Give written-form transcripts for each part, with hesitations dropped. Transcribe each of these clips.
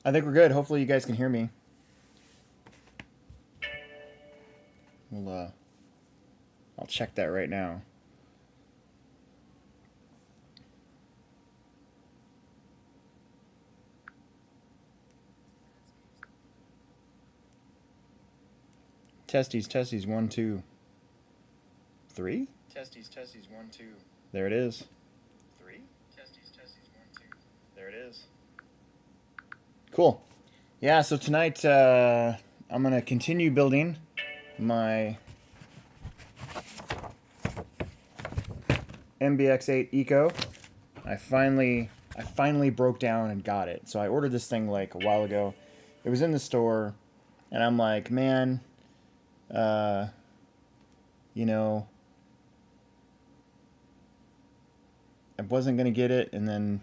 I think we're good. Hopefully you guys can hear me. I'll check that right now. Testes, testes, 1, 2, 3. Testes, testes, 1, 2. There it is. 3. Testes, testes, 1, 2. There it is. Cool. Yeah, so tonight I'm going to continue building my MBX8 Eco. I finally broke down and got it. So I ordered this thing like a while ago. It was in the store, and I'm like, man, you know, I wasn't gonna get it, and then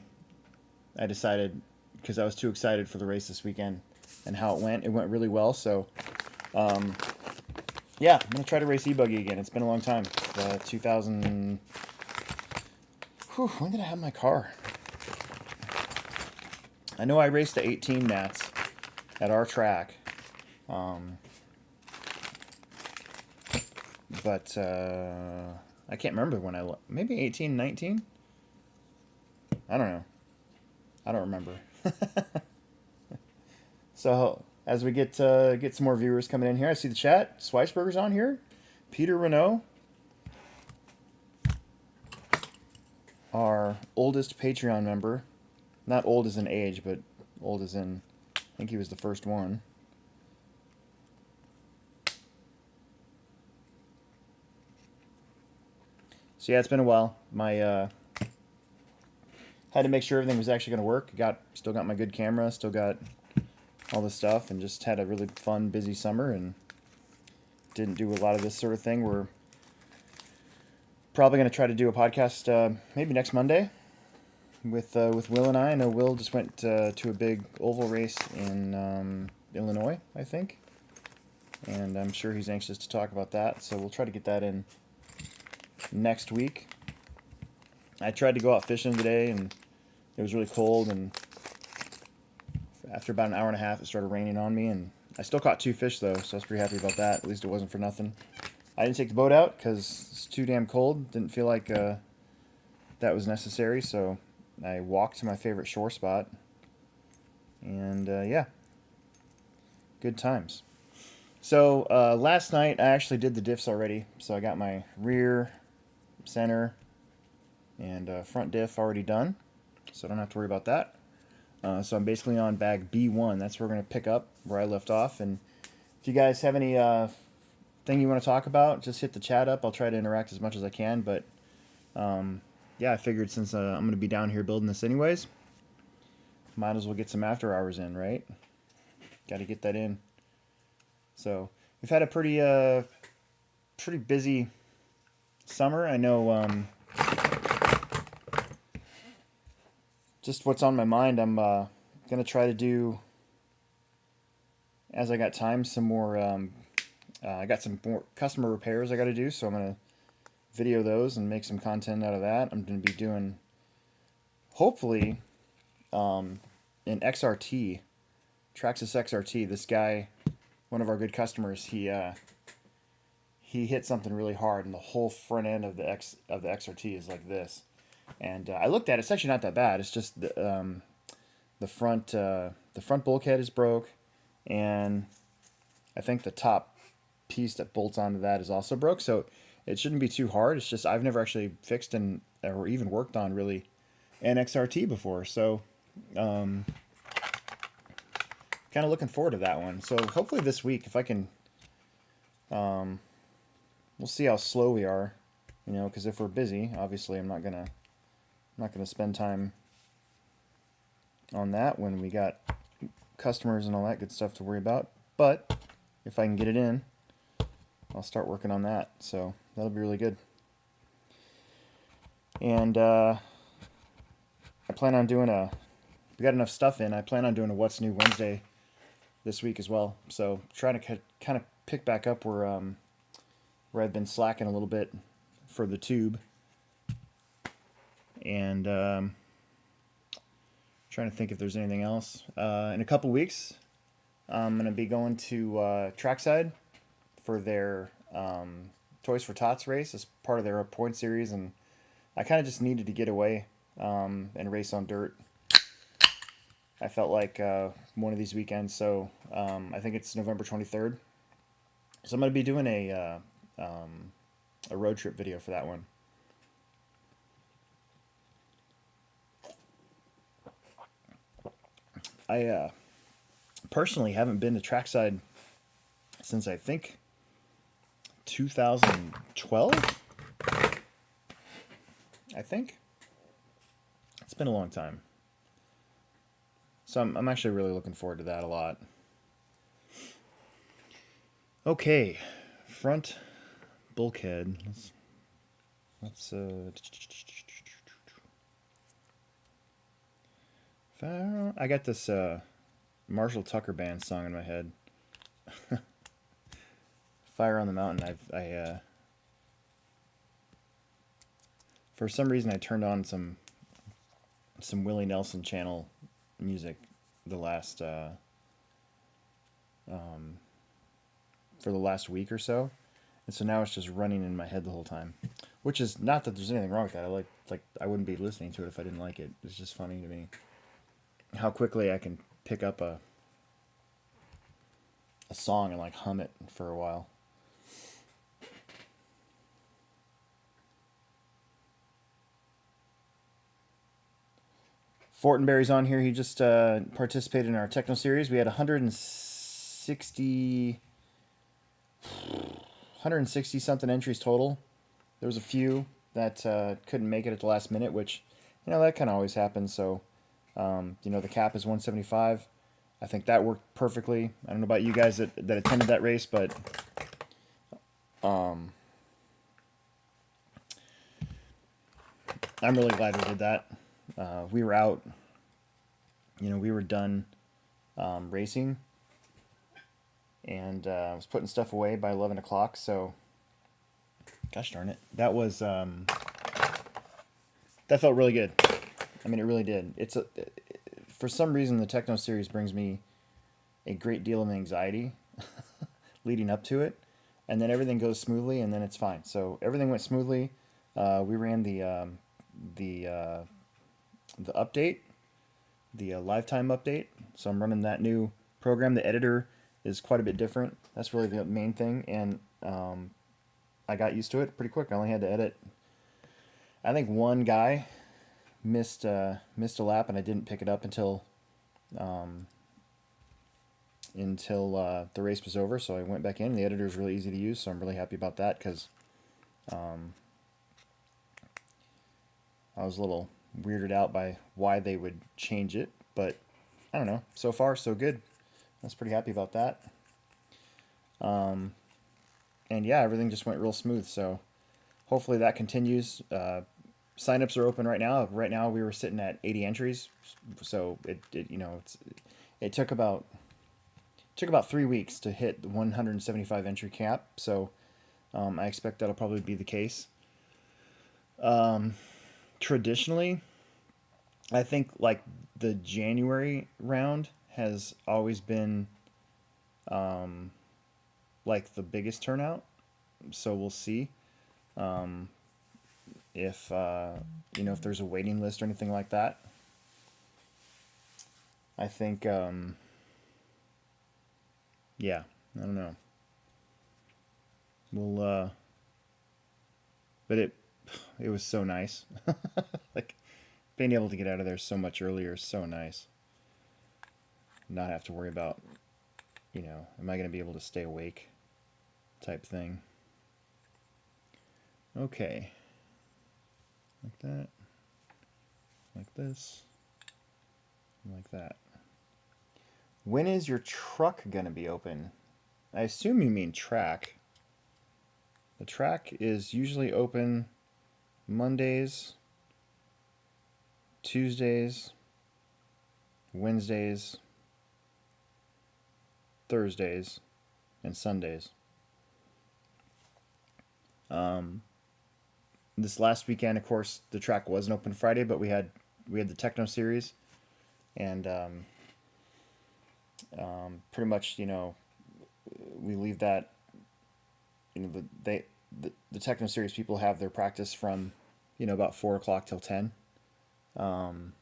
I decided, because I was too excited for the race this weekend and how it went. It went really well. So, yeah, I'm gonna try to race e-buggy again. It's been a long time. 2000. Whew, when did I have my car? I know I raced the 18 Nats at our track, but I can't remember when I maybe 18, 19. I don't know. I don't remember. So as we get some more viewers coming in here, I see the chat. Schweisberger's on here. Peter Renault, our oldest Patreon member. Not old as in age, but old as in, I think he was the first one. So yeah, it's been a while. My had to make sure everything was actually going to work. Still got my good camera, still got all this stuff, and just had a really fun, busy summer, and didn't do a lot of this sort of thing. We're probably going to try to do a podcast maybe next Monday with Will and I. I know Will just went to a big oval race in Illinois, I think, and I'm sure he's anxious to talk about that. So we'll try to get that in next week. I tried to go out fishing today, and it was really cold, and after about an hour and a half, it started raining on me, and I still caught 2 fish, though, so I was pretty happy about that. At least it wasn't for nothing. I didn't take the boat out because it's too damn cold. Didn't feel like that was necessary, so I walked to my favorite shore spot, and yeah, good times. So last night, I actually did the diffs already, so I got my rear, center, and front diff already done, so I don't have to worry about that. So I'm basically on bag B1. That's where we're going to pick up where I left off. And if you guys have any thing you want to talk about, just hit the chat up. I'll try to interact as much as I can. But yeah, I figured since I'm going to be down here building this anyways, might as well get some after hours in, right? Got to get that in. So we've had a pretty busy summer. I know. Just what's on my mind, I'm going to try to do, as I got time, some more, I got some more customer repairs I got to do, so I'm going to video those and make some content out of that. I'm going to be doing, hopefully, an XRT, Traxxas XRT. This guy, one of our good customers, he hit something really hard, and the whole front end of the XRT is like this. And I looked at it. It's actually not that bad. It's just the front bulkhead is broke, and I think the top piece that bolts onto that is also broke. So it shouldn't be too hard. It's just I've never actually fixed or even worked on really an XRT before. So kind of looking forward to that one. So hopefully this week, if I can, we'll see how slow we are, because if we're busy, obviously I'm not gonna spend time on that when we got customers and all that good stuff to worry about. But if I can get it in, I'll start working on that. So that'll be really good. And I plan on doing we got enough stuff in. I plan on doing a What's New Wednesday this week as well. So trying to kind of pick back up where I've been slacking a little bit for the tube. And Trying to think if there's anything else. In a couple weeks, I'm going to be going to Trackside for their Toys for Tots race as part of their point series, and I kind of just needed to get away and race on dirt. I felt like one of these weekends, so I think it's November 23rd. So I'm going to be doing a road trip video for that one. I personally haven't been to Trackside since I think 2012. I think it's been a long time, so I'm actually really looking forward to that a lot. Okay, front bulkhead. Let's I got this Marshall Tucker Band song in my head. Fire on the Mountain. I for some reason I turned on some Willie Nelson channel music the last for the last week or so, and so now it's just running in my head the whole time. Which is not that there's anything wrong with that. I wouldn't be listening to it if I didn't like it. It's just funny to me how quickly I can pick up a song and like hum it for a while. Fortenberry's on here. He just participated in our Techno series. We had 160 something entries total. There was a few that couldn't make it at the last minute, which, that kind of always happens. So, the cap is 175. I think that worked perfectly. I don't know about you guys that attended that race, but I'm really glad we did that. We were out, we were done racing, and I was putting stuff away by 11 o'clock, so gosh darn it. That was, that felt really good. I mean, it really did. For some reason, the Techno series brings me a great deal of anxiety leading up to it, and then everything goes smoothly, and then it's fine. So everything went smoothly. We ran the update, the lifetime update. So I'm running that new program. The editor is quite a bit different. That's really the main thing, and I got used to it pretty quick. I only had to edit. I think one guy missed a lap, and I didn't pick it up until the race was over. So I went back in. The editor is really easy to use, so I'm really happy about that because I was a little weirded out by why they would change it, but I don't know. So far, so good. I was pretty happy about that. And yeah, everything just went real smooth. So hopefully that continues. Signups are open right now. Right now we were sitting at 80 entries, so it took about 3 weeks to hit the 175 entry cap. So I expect that'll probably be the case. Traditionally, I think like the January round has always been like the biggest turnout. So we'll see if if there's a waiting list or anything like that. I think yeah, I don't know. We'll but it was so nice. Like being able to get out of there so much earlier is so nice. Not have to worry about, am I going to be able to stay awake type thing. Okay. Like that. Like this. Like that. When is your truck going to be open? I assume you mean track. The track is usually open Mondays, Tuesdays, Wednesdays, Thursdays, and Sundays. This last weekend, of course, the track wasn't open Friday, but we had the Techno series, and pretty much, you know, we leave that, you know, the Techno series people have their practice from, you know, about 4 o'clock till 10. Um,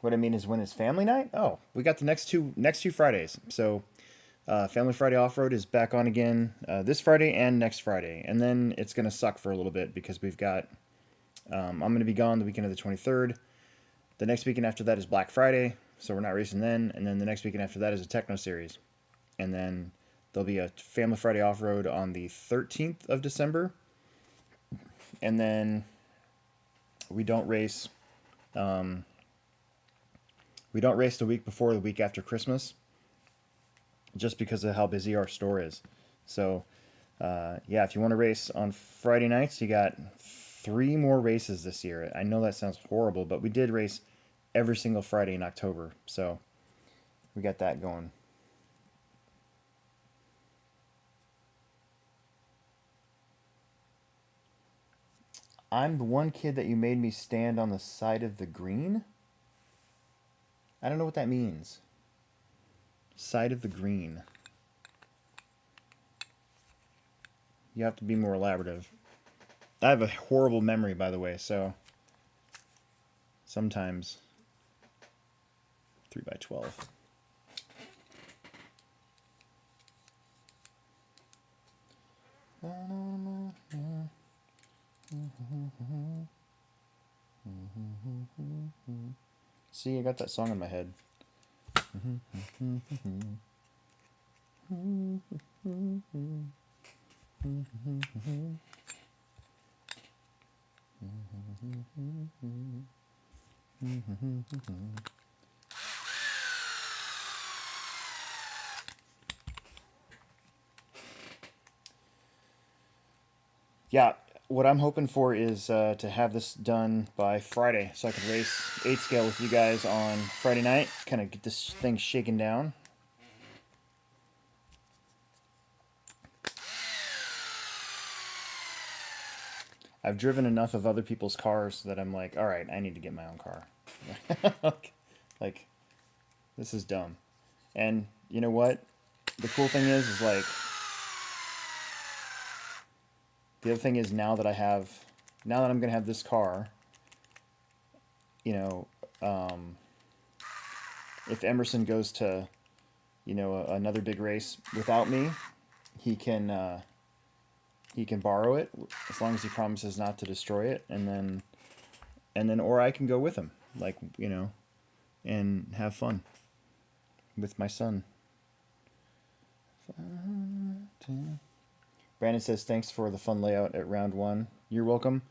what I mean is, when is family night? Oh, we got the next two Fridays. So Family Friday Off Road is back on again this Friday and next Friday, and then it's gonna suck for a little bit because we've got I'm gonna be gone the weekend of the 23rd. The next weekend after that is Black Friday, so we're not racing then, and then the next weekend after that is a Techno series, and then there'll be a Family Friday Off Road on the 13th of December, and then we don't race. Um, we don't race the week before the week after Christmas, just because of how busy our store is. So, yeah, if you want to race on Friday nights, you got 3 more races this year. I know that sounds horrible, but we did race every single Friday in October, so we got that going. I'm the one kid that you made me stand on the side of the green? I don't know what that means. Side of the green. You have to be more elaborative. I have a horrible memory, by the way, so sometimes 3x12. See, I got that song in my head. Yeah, what I'm hoping for is to have this done by Friday, so I can race 8 scale with you guys on Friday night. Kind of get this thing shaken down. I've driven enough of other people's cars that I'm like, all right, I need to get my own car. Like, this is dumb. And you know what? The cool thing is like, the other thing is, now that I'm gonna have this car, you know, if Emerson goes to, you know, another big race without me, he can borrow it as long as he promises not to destroy it, and then or I can go with him, like, you know, and have fun with my son. Brandon says thanks for the fun layout at round 1. You're welcome.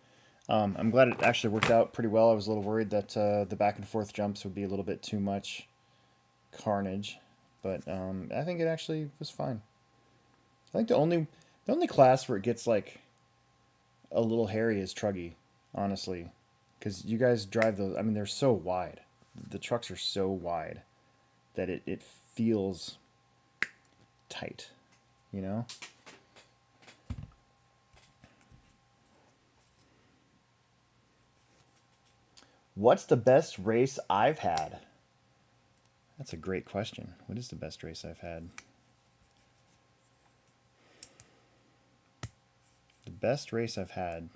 I'm glad it actually worked out pretty well. I was a little worried that the back and forth jumps would be a little bit too much carnage, but I think it actually was fine. I think the only class where it gets like a little hairy is Truggy, honestly, because you guys drive those. I mean, they're so wide. The trucks are so wide that it feels tight, you know. What's the best race I've had? That's a great question. What is the best race I've had? The best race I've had.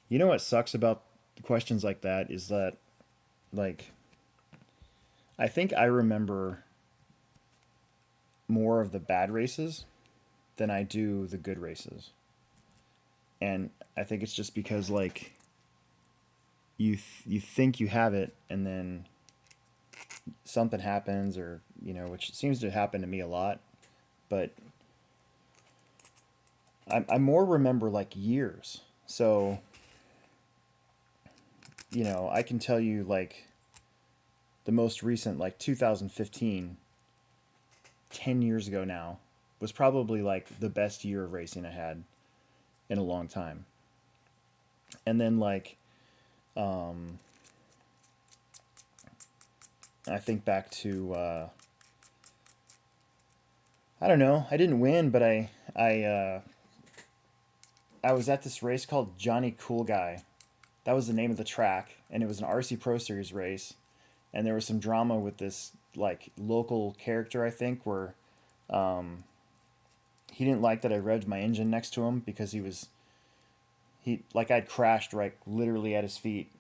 You know what sucks about questions like that is that, like, I think I remember more of the bad races than I do the good races. And I think it's just because, like, you think you have it, and then something happens, or, you know, which seems to happen to me a lot, but I more remember like years. So, you know, I can tell you like the most recent, like 2015, 10 years ago now, was probably like the best year of racing I had in a long time. And then like I think back to I don't know, I didn't win, but I I was at this race called Johnny Cool Guy. That was the name of the track, and it was an RC Pro Series race. And there was some drama with this like local character, I think, where he didn't like that I revved my engine next to him because he like I'd crashed right literally at his feet,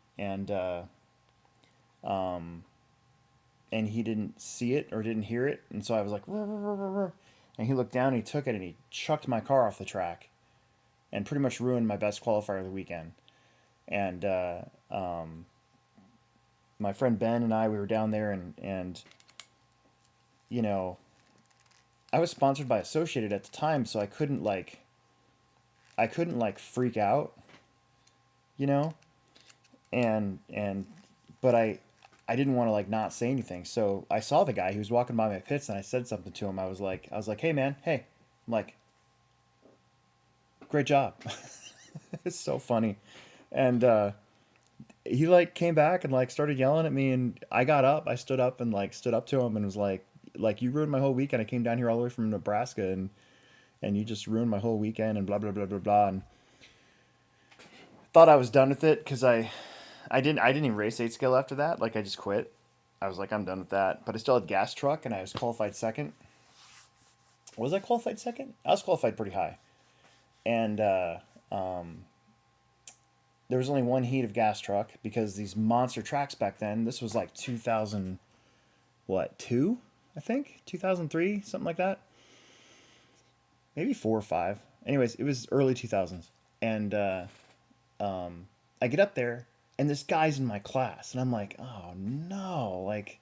um, and he didn't see it or didn't hear it, and so I was like, "Rrr, rrr, rrr, rrr." And he looked down, and he took it, and he chucked my car off the track, and pretty much ruined my best qualifier of the weekend. And my friend Ben and I, we were down there, and you know, I was sponsored by Associated at the time, so I couldn't like freak out, you know, and but I didn't want to like not say anything. So I saw the guy, he was walking by my pits, and I said something to him. I was like, "Hey man, hey." I'm like, "Great job." It's so funny. And he like came back and like started yelling at me, and I got up, I stood up and like stood up to him and was like you ruined my whole weekend. I came down here all the way from Nebraska, and you just ruined my whole weekend and blah blah blah blah blah. And thought I was done with it because I didn't even race 8 scale after that. Like I just quit. I was like, I'm done with that. But I still had gas truck, and I was qualified second. Was I qualified second? I was qualified pretty high. And there was only one heat of gas truck because these monster tracks back then. This was like 2000, what, two? I think 2003, something like that. Maybe 4 or 5. Anyways, it was early 2000s, and I get up there, and this guy's in my class, and I'm like, oh no, like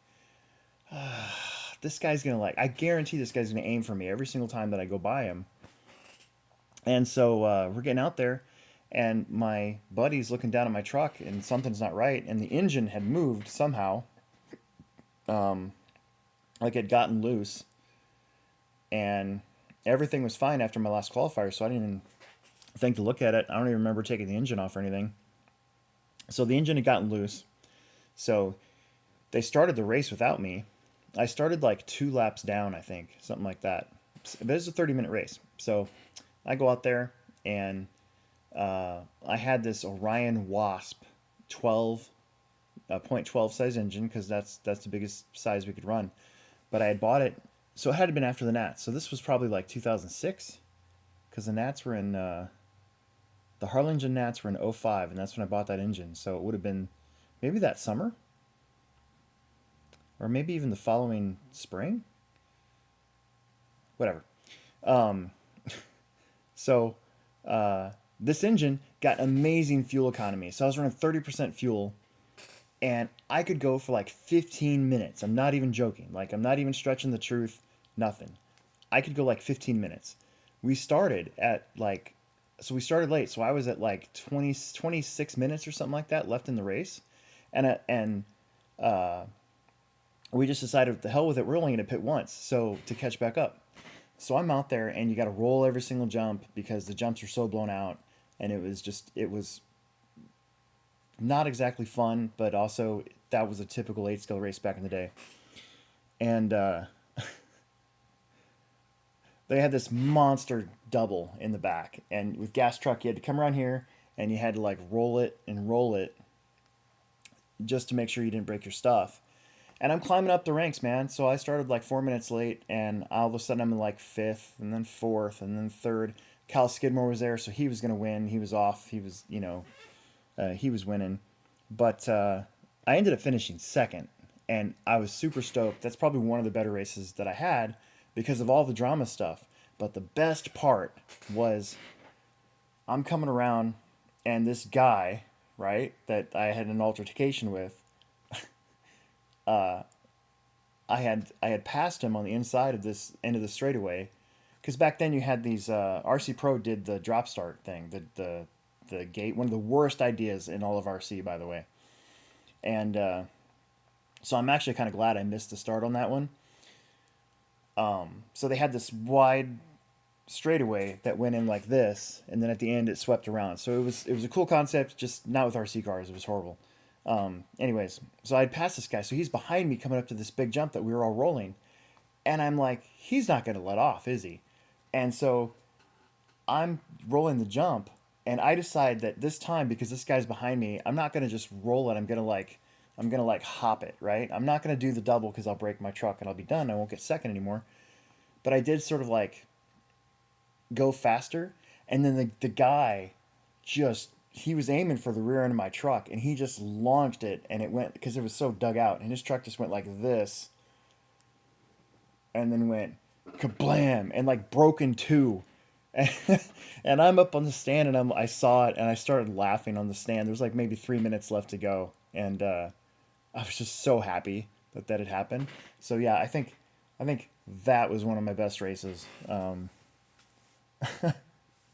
this guy's gonna like, I guarantee this guy's gonna aim for me every single time that I go by him. And so we're getting out there, and my buddy's looking down at my truck, and something's not right, and the engine had moved somehow, like it had gotten loose, and everything was fine after my last qualifier, so I didn't even think to look at it. I don't even remember taking the engine off or anything. So the engine had gotten loose, so they started the race without me. I started like 2 laps down, I think, something like that. But it's a 30-minute race, so I go out there, and I had this Orion Wasp 12 .12 size engine because that's the biggest size we could run. But I had bought it, so it had to been after the Nats. So this was probably like 2006, because the Nats were in the Harlingen Nats were in '05, and that's when I bought that engine. So it would have been maybe that summer, or maybe even the following spring. Whatever. Um, so this engine got amazing fuel economy. So I was running 30% fuel, and I could go for like 15 minutes. I'm not even joking. Like, I'm not even stretching the truth. Nothing. I could go like 15 minutes. We started at like, so we started late. So I was at like 26 minutes or something like that left in the race. And we just decided, the hell with it. We're only going to pit once. So to catch back up. So I'm out there, and you got to roll every single jump because the jumps are so blown out. And it was not exactly fun, but also that was a typical 8 scale race back in the day. And they had this monster double in the back, and with gas truck you had to come around here, and you had to like roll it and roll it just to make sure you didn't break your stuff. And I'm climbing up the ranks, man. So I started like 4 minutes late, and all of a sudden I'm in like 5th, and then 4th, and then 3rd. Cal Skidmore was there, so he was gonna win. He was off. He was, he was winning. But I ended up finishing 2nd, and I was super stoked. That's probably one of the better races that I had because of all the drama stuff. But the best part was I'm coming around, and this guy, right, that I had an altercation with, I had passed him on the inside of this end of the straightaway, because back then you had these RC Pro did the drop start thing, the gate, one of the worst ideas in all of RC, by the way. And so I'm actually kind of glad I missed the start on that one. So they had this wide straightaway that went in like this, and then at the end it swept around. So it was a cool concept, just not with RC cars. It was horrible. Anyways, so I'd passed this guy, so he's behind me coming up to this big jump that we were all rolling, and I'm like, he's not going to let off, is he? And so I'm rolling the jump, And I decide that this time, because this guy's behind me, I'm not gonna just roll it. I'm gonna like hop it, right? I'm not gonna do the double because I'll break my truck and I'll be done. I won't get second anymore. But I did sort of like go faster, and then the guy just he was aiming for the rear end of my truck, and he just launched it, and it went because it was so dug out, and his truck just went like this, and then went kablam, and like broke in two. And I'm up on the stand, and I saw it, and I started laughing on the stand. There was like maybe 3 minutes left to go, and I was just so happy that that had happened. So yeah, I think that was one of my best races,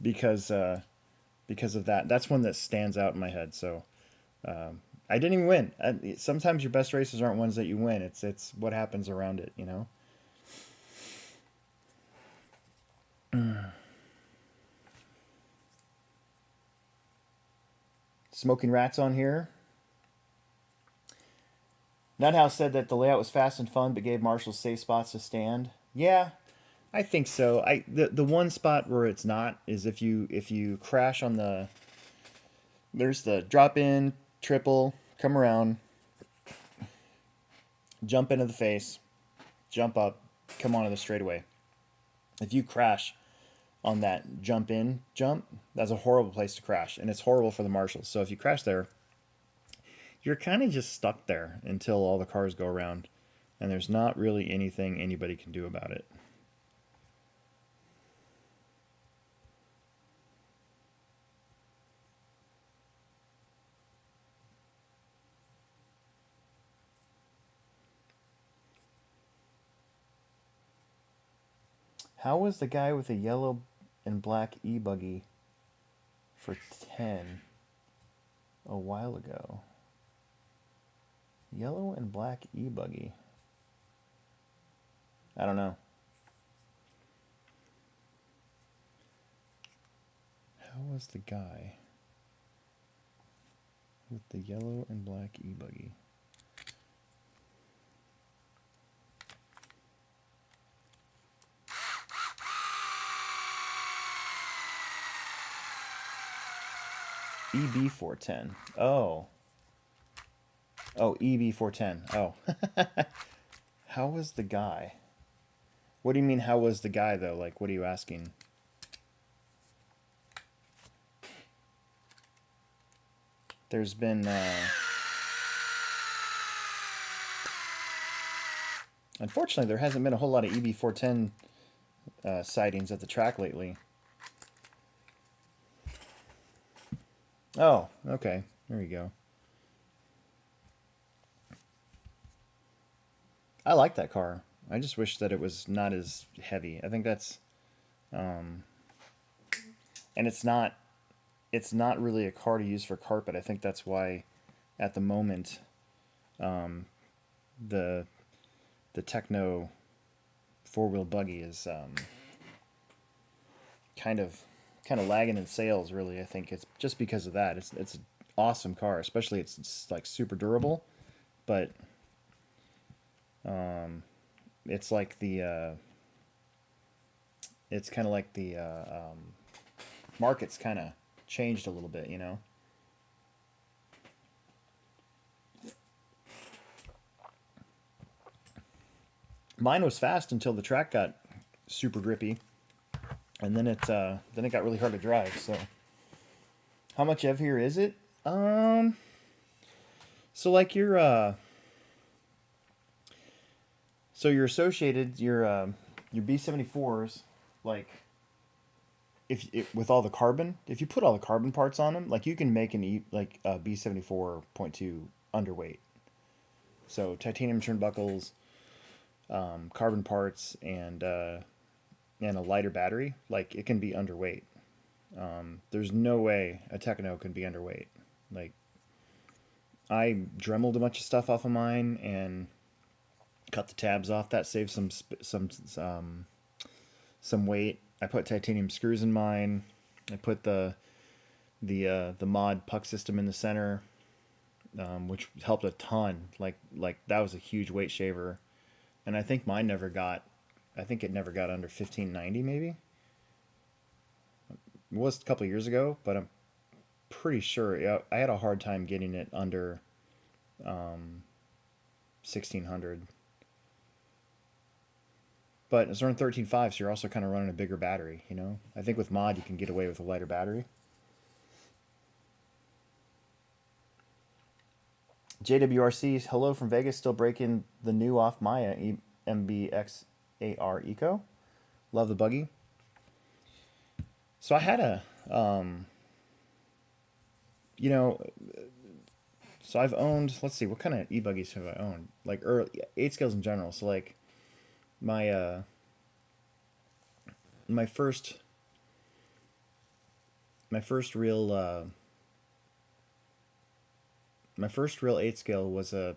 because because of that. That's one that stands out in my head. So I didn't even win. Sometimes your best races aren't ones that you win. It's what happens around it, you know. Smoking Rats on here. Nuthouse said that the layout was fast and fun, but gave marshals safe spots to stand. Yeah, I think so. The one spot where it's not is if you crash on the there's the drop in, triple, come around, jump into the face, jump up, come onto the straightaway. If you crash on that jump in jump, that's a horrible place to crash, and it's horrible for the marshals. So if you crash there, you're kind of just stuck there until all the cars go around, and there's not really anything anybody can do about it. How was the guy with the yellow and black e-buggy for 10 a while ago? Yellow and black e-buggy. I don't know. How was the guy with the yellow and black e-buggy? EB410. Oh. Oh, EB410. Oh. How was the guy? What do you mean, how was the guy, though? Like, what are you asking? There's been, unfortunately, there hasn't been a whole lot of EB410 sightings at the track lately. Oh, okay. There you go. I like that car. I just wish that it was not as heavy. I think that's, and it's not really a car to use for carpet. I think that's why, at the moment, the the Techno four-wheel buggy is kind of lagging in sales. Really, I think it's just because of that. It's an awesome car, especially it's like super durable, but it's like the it's kind of like the market's kind of changed a little bit, you know. Mine was fast until the track got super grippy, and then it got really hard to drive. So, how much heavier is it? So like your associated your B74s, like with all the carbon, if you put all the carbon parts on them, like you can make like a B74.2 underweight. So titanium turnbuckles, carbon parts, and a lighter battery, like it can be underweight. There's no way a Techno can be underweight. Like I dremeled a bunch of stuff off of mine and cut the tabs off. That saved some weight. I put titanium screws in mine. I put the mod puck system in the center, which helped a ton. Like that was a huge weight shaver, and I think mine never got. I think it never got under 1590 maybe. It was a couple years ago, but pretty sure, yeah, I had a hard time getting it under 1600. But it's running 13.5, so you're also kind of running a bigger battery, you know? I think with mod you can get away with a lighter battery. JWRC, hello from Vegas, still breaking the new off my MBX8R Eco. Love the buggy. So I had a, you know, so I've owned, let's see, what kind of e-buggies have I owned? Like early, 8 scales in general. So like my, my first real, my first real 8 scale was a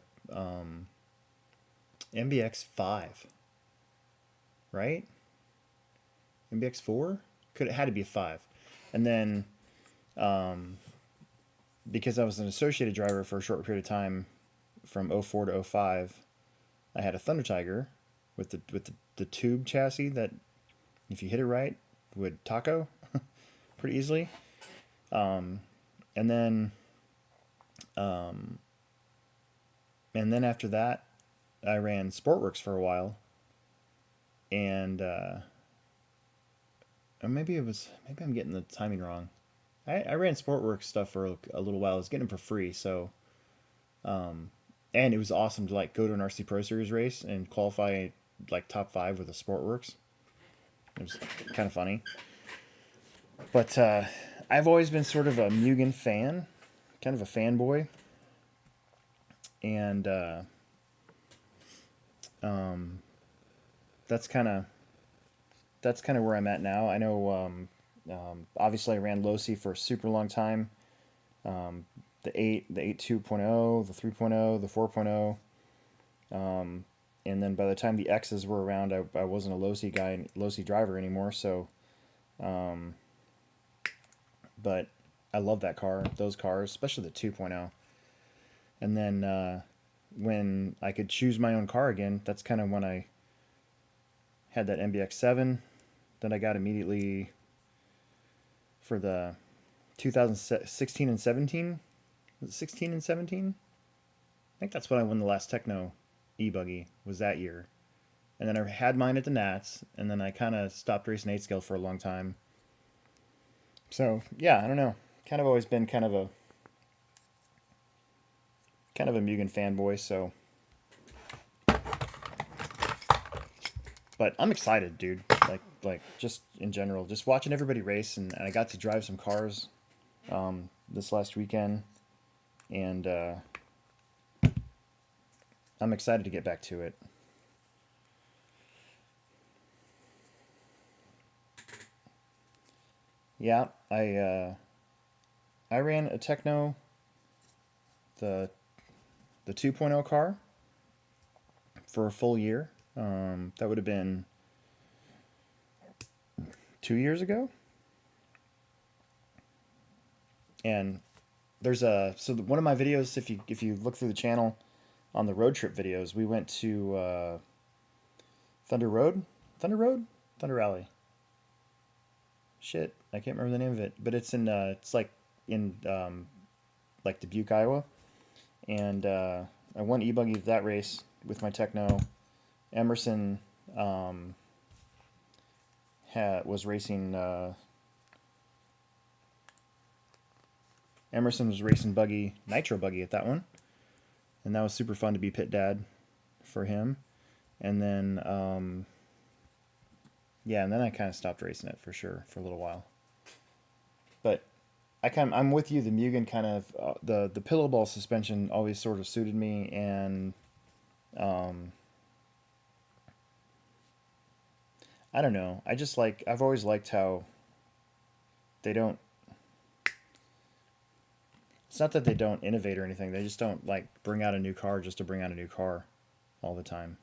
MBX5, right? MBX4? It had to be a 5. And then because I was an associated driver for a short period of time from 04 to 05, I had a Thunder Tiger with the tube chassis that, if you hit it right, would taco pretty easily. And then after that, I ran Sportworks for a while, and or maybe I'm getting the timing wrong. I ran Sportworks stuff for a little while. I was getting them for free, so and it was awesome to like go to an RC Pro Series race and qualify like top 5 with a Sportworks. It was kind of funny. But I've always been sort of a Mugen fan, kind of a fanboy, and that's kind of where I'm at now. I know obviously I ran Losi for a super long time. The 8, the 8.2.0, the 3.0, the 4.0. And then by the time the X's were around, I wasn't a Losi guy, Losi driver anymore. So, but I love that car, those cars, especially the 2.0. And then when I could choose my own car again, that's kind of when I had that MBX7 that I got immediately for the 2016 and 17. Was it 16 and 17? I think that's when I won the last Techno e-buggy, was that year. And then I had mine at the Nats, and then I kind of stopped racing 8 scale for a long time. So, yeah, I don't know. Kind of always been kind of a Mugen fanboy, so. But I'm excited, dude. Like just in general, just watching everybody race, and I got to drive some cars this last weekend, and I'm excited to get back to it. Yeah, I ran a Techno, the 2.0 car for a full year. That would have been 2 years ago. And there's one of my videos, if you look through the channel on the road trip videos, we went to Thunder Rally. Shit, I can't remember the name of it, but it's like in like Dubuque, Iowa. And I won e-buggy that race with my Techno. Emerson was racing. Emerson was racing buggy, nitro buggy at that one, and that was super fun to be pit dad for him. And then, yeah, and then I kind of stopped racing it for sure for a little while. But I'm with you. The Mugen kind of the pillow ball suspension always sort of suited me, and I don't know. I've always liked how they don't. It's not that they don't innovate or anything. They just don't like bring out a new car just to bring out a new car all the time.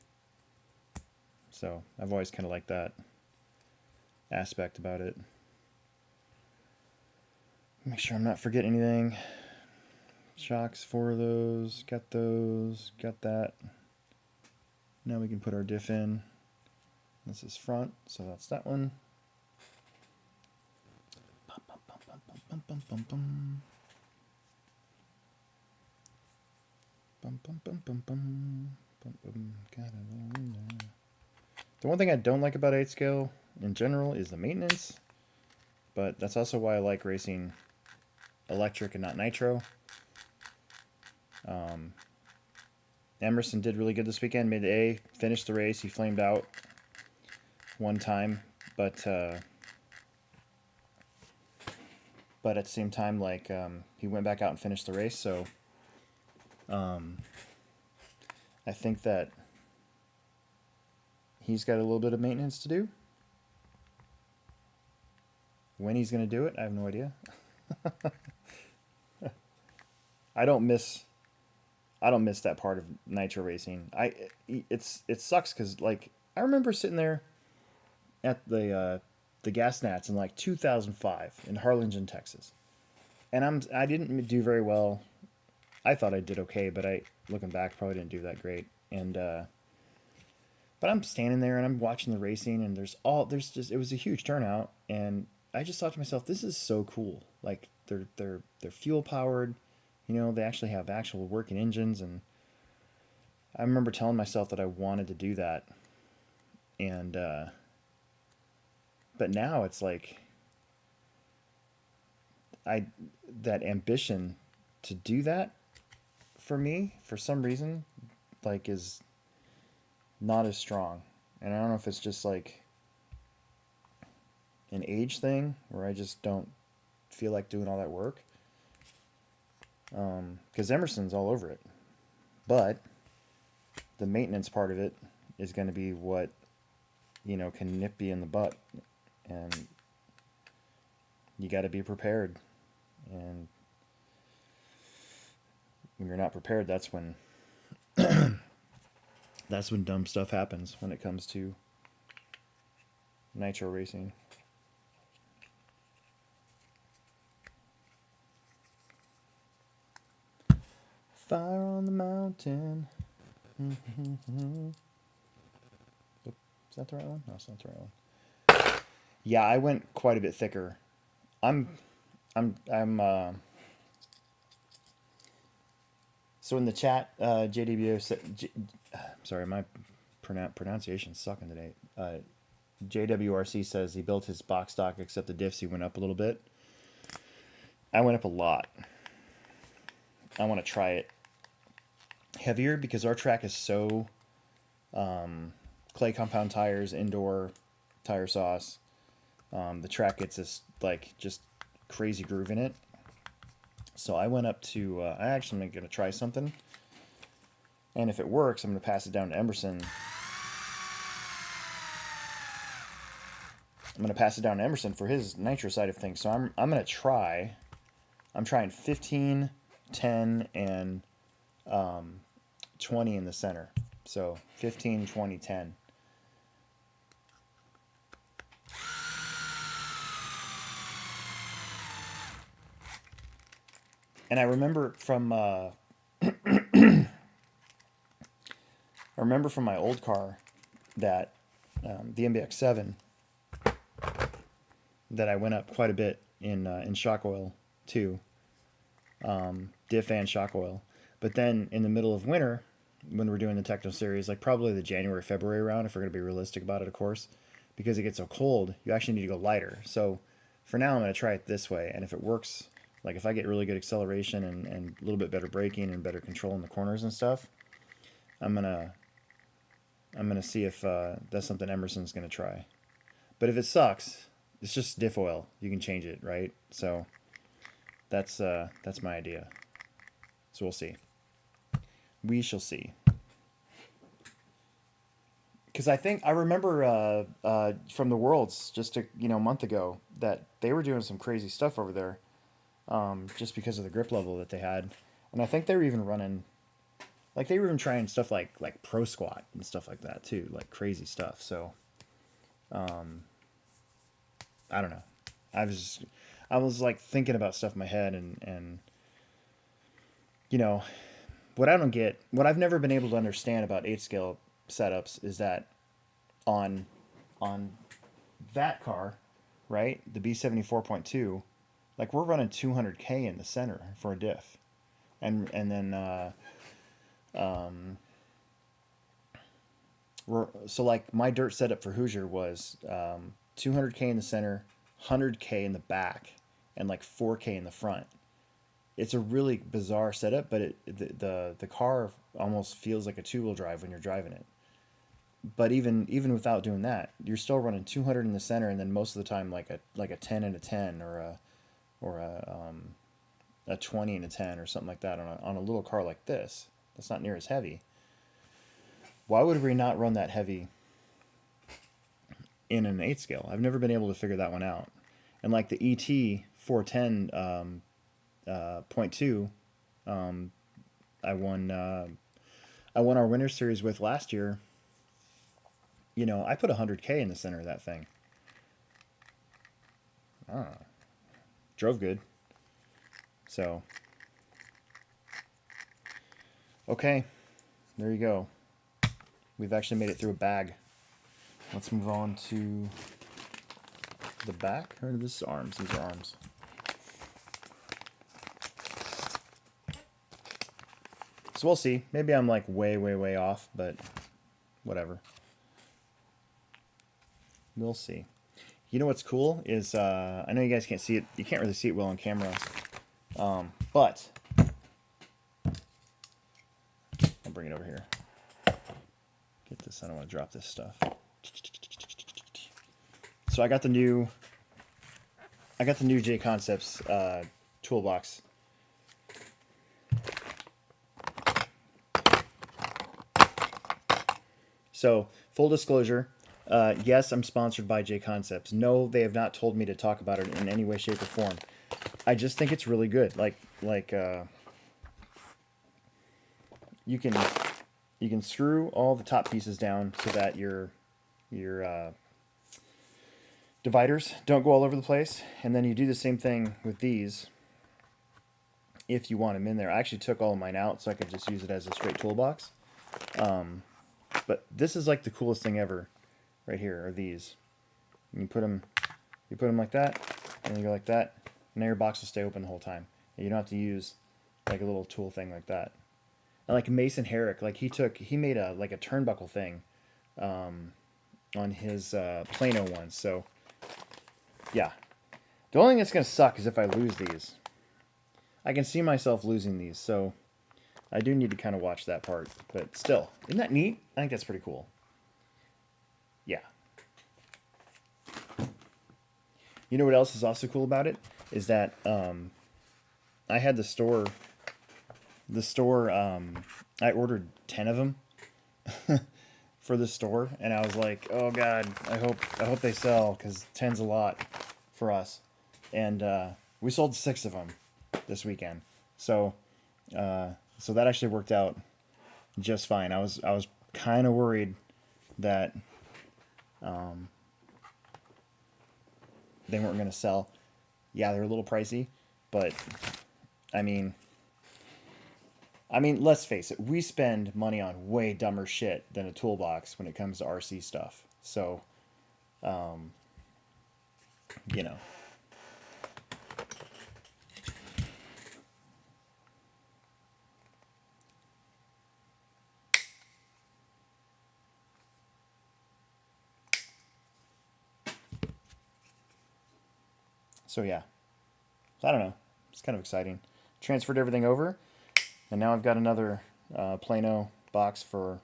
So I've always kind of liked that aspect about it. Make sure I'm not forgetting anything. Shocks, 4 of those. Got those. Got that. Now we can put our diff in. This is front, so that's that one. The one thing I don't like about 8 scale in general is the maintenance, but that's also why I like racing electric and not nitro. Emerson did really good this weekend, made the A, finished the race. He flamed out one time, but at the same time, like, he went back out and finished the race. So I think that he's got a little bit of maintenance to do. When he's going to do it, I have no idea. I don't miss that part of nitro racing. It sucks because, like, I remember sitting there at the gas nats in like 2005 in Harlingen, Texas, and I didn't do very well. I thought I did okay, but looking back, probably didn't do that great. And but I'm standing there and I'm watching the racing, and it was a huge turnout, and I just thought to myself, this is so cool. Like, they're fuel powered, you know, they actually have actual working engines, and I remember telling myself that I wanted to do that. And but now it's like that ambition to do that for me, for some reason, like, is not as strong. And I don't know if it's just like an age thing where I just don't feel like doing all that work. Because Emerson's all over it. But the maintenance part of it is going to be what, you know, can nip you in the butt. And you got to be prepared. And when you're not prepared, that's when that's when dumb stuff happens when it comes to nitro racing. Fire on the mountain. Is that the right one? No, it's not the right one. Yeah, I went quite a bit thicker. So in the chat, JWO said, sorry, my pronunciation's sucking today. JWRC says he built his box stock, except the diffs, he went up a little bit. I went up a lot. I want to try it heavier because our track is so clay compound tires, indoor tire sauce. The track gets this like just crazy groove in it. So I went up to, I actually am going to try something. And if it works, I'm going to pass it down to Emerson. I'm going to pass it down to Emerson for his nitro side of things. So I'm going to try, I'm trying 15, 10, and 20 in the center. So 15, 20, 10. And I remember from my old car that the MBX7 that I went up quite a bit in shock oil too, diff and shock oil. But then in the middle of winter, when we're doing the Techno series, like probably the January, February round, if we're going to be realistic about it, of course, because it gets so cold, you actually need to go lighter. So for now, I'm going to try it this way, and if it works, like if I get really good acceleration and a little bit better braking and better control in the corners and stuff, I'm gonna see if that's something Emerson's gonna try. But if it sucks, it's just diff oil. You can change it, right? So that's my idea. So we'll see. We shall see. Because I remember from the Worlds just a month ago that they were doing some crazy stuff over there, just because of the grip level that they had, and I think they were even running, like they were even trying stuff like pro squat and stuff like that too, like crazy stuff. So, I don't know. I was like thinking about stuff in my head, and what I don't get, what I've never been able to understand about 8 scale setups is that on that car, right, the B74.2, like we're running 200K in the center for a diff, and then So like my dirt setup for Hoosier was 200K in the center, 100K in the back, and like 4K in the front. It's a really bizarre setup, but the car almost feels like a two-wheel drive when you're driving it. But even without doing that, you're still running 200 in the center, and then most of the time like a 10 and a 10 or a 20 and a 10 or something like that on a little car like this. That's not near as heavy. Why would we not run that heavy in an 8 scale? I've never been able to figure that one out. And like the ET 410 .2, I won our winter series with last year. You know, I put 100K in the center of that thing. Drove good. So, okay, there you go. We've actually made it through a bag. Let's move on to the back. Or this is arms. These are arms. So we'll see. Maybe I'm like way off, but whatever. We'll see. You know what's cool is, I know you guys can't see it. You can't really see it well on camera. But I'll bring it over here. Get this. I don't want to drop this stuff. So I got the new J Concepts toolbox. So full disclosure, yes, I'm sponsored by J Concepts. No, they have not told me to talk about it in any way, shape, or form. I just think it's really good. Like you can screw all the top pieces down so that your dividers don't go all over the place, and then you do the same thing with these if you want them in there. I actually took all of mine out so I could just use it as a straight toolbox. But this is like the coolest thing ever. Right here are these. You put them like that, and then you go like that, and now your box will stay open the whole time. And you don't have to use like a little tool thing like that. And like Mason Herrick, like he made a turnbuckle thing on his Plano one. So yeah, the only thing that's gonna suck is if I lose these. I can see myself losing these, so I do need to kind of watch that part. But still, isn't that neat? I think that's pretty cool. Yeah. You know what else is also cool about it? Is that I had the store, I ordered 10 of them for the store, and I was like, oh God, I hope they sell, because 10's a lot for us. And we sold 6 of them this weekend. So that actually worked out just fine. I was kind of worried that they weren't going to sell. Yeah, they're a little pricey, but I mean, let's face it, we spend money on way dumber shit than a toolbox when it comes to RC stuff. So, you know. So yeah, I don't know. It's kind of exciting. Transferred everything over, and now I've got another Plano box for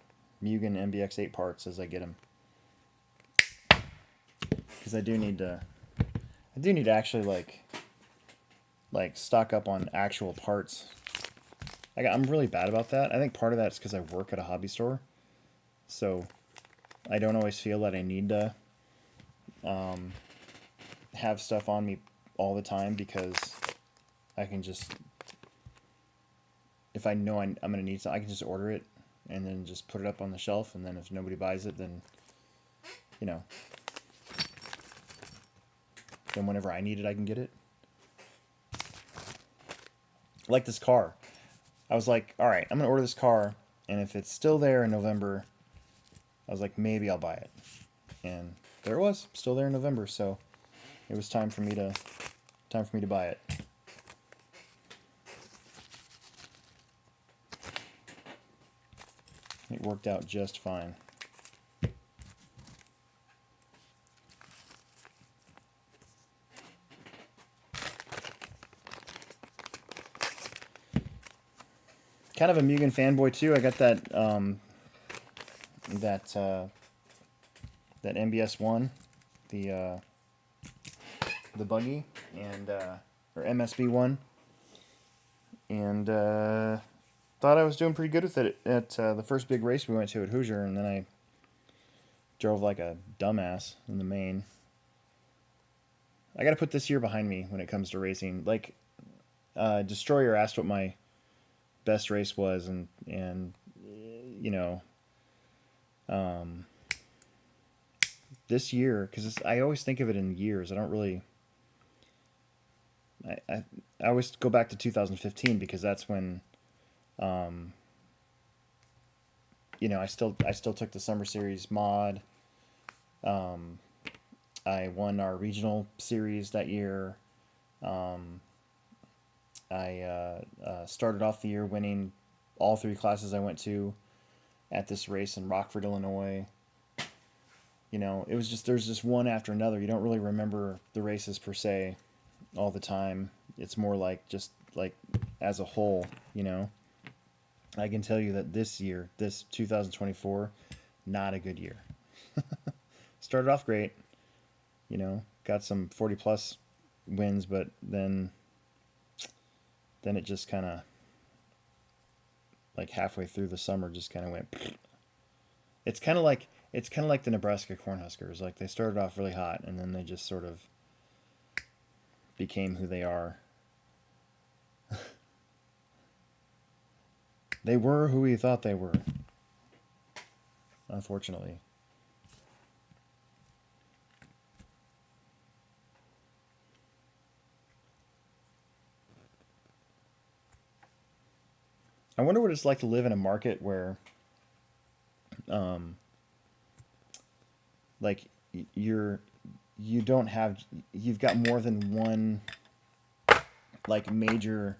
Mugen MBX8 parts as I get them. Because I do need to actually like stock up on actual parts. I'm really bad about that. I think part of that's because I work at a hobby store, so I don't always feel that I need to have stuff on me all the time, because I can just, if I know I'm going to need something, I can just order it and then just put it up on the shelf, and then if nobody buys it, then, you know, then whenever I need it, I can get it. Like this car. I was like, all right, I'm going to order this car, and if it's still there in November, I was like, maybe I'll buy it. And there it was, still there in November, so it was time for me to buy it. worked out just fine. Kind of a Mugen fanboy too. I got that that MBS1, the buggy, and or MSB1, and thought I was doing pretty good with it at the first big race we went to at Hoosier, and then I drove like a dumbass in the main. I got to put this year behind me when it comes to racing. Like, Destroyer asked what my best race was, and you know, this year, because I always think of it in years. I don't really. I always go back to 2015 because that's when, you know, I still took the Summer Series mod. I won our regional series that year. I started off the year winning all 3 classes I went to at this race in Rockford, Illinois. You know, it was just, there's just one after another. You don't really remember the races per se all the time. It's more like just like as a whole, you know. I can tell you that this year, this 2024, not a good year. Started off great, you know, got some 40 plus wins, but then it just kind of, like halfway through the summer, just kind of went. It's kind of like the Nebraska Cornhuskers. Like, they started off really hot, and then they just sort of became who they are. They were who we thought they were, unfortunately. I wonder what it's like to live in a market where, like, you've got more than one, like, major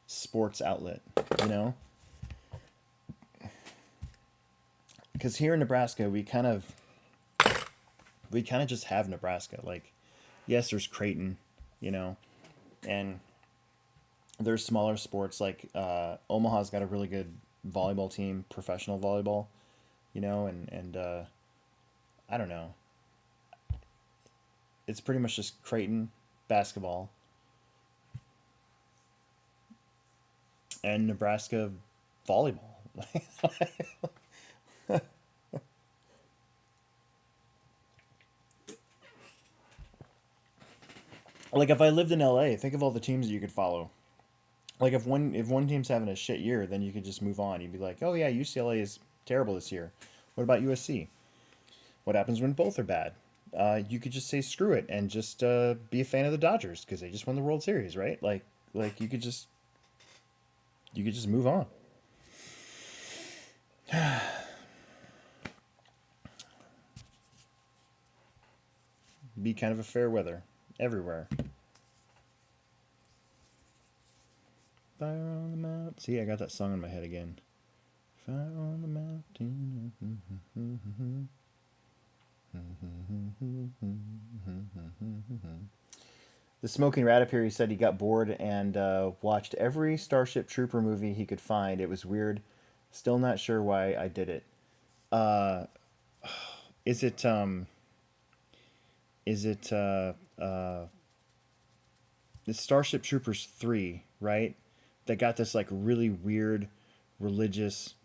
sports outlet, you know? Because here in Nebraska, we kind of just have Nebraska. Like, yes, there's Creighton, you know, and there's smaller sports like Omaha's got a really good volleyball team, professional volleyball, you know, and I don't know. It's pretty much just Creighton basketball and Nebraska volleyball. Like, if I lived in LA, think of all the teams that you could follow. Like, if one team's having a shit year, then you could just move on. You'd be like, oh yeah, UCLA is terrible this year. What about USC? What happens when both are bad? You could just say screw it and just be a fan of the Dodgers because they just won the World Series, right? Like you could just move on. Be kind of a fair weather everywhere. Fire on the mountain. See, I got that song in my head again. Fire on the mountain. The Smoking Rat up here, he said he got bored and watched every Starship Trooper movie he could find. It was weird. Still not sure why I did it. Is it it's Starship Troopers 3, right? That got this like really weird religious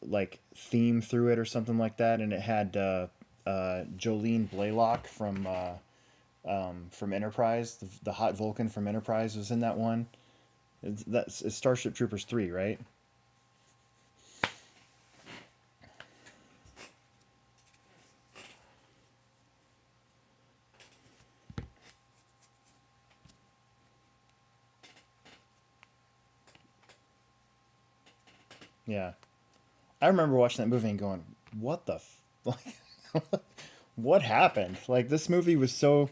like theme through it or something like that, and it had Jolene Blaylock from Enterprise, the hot Vulcan from Enterprise was in that one. It's Starship Troopers 3, right? Yeah. I remember watching that movie and going, what the like what happened? Like, this movie was so,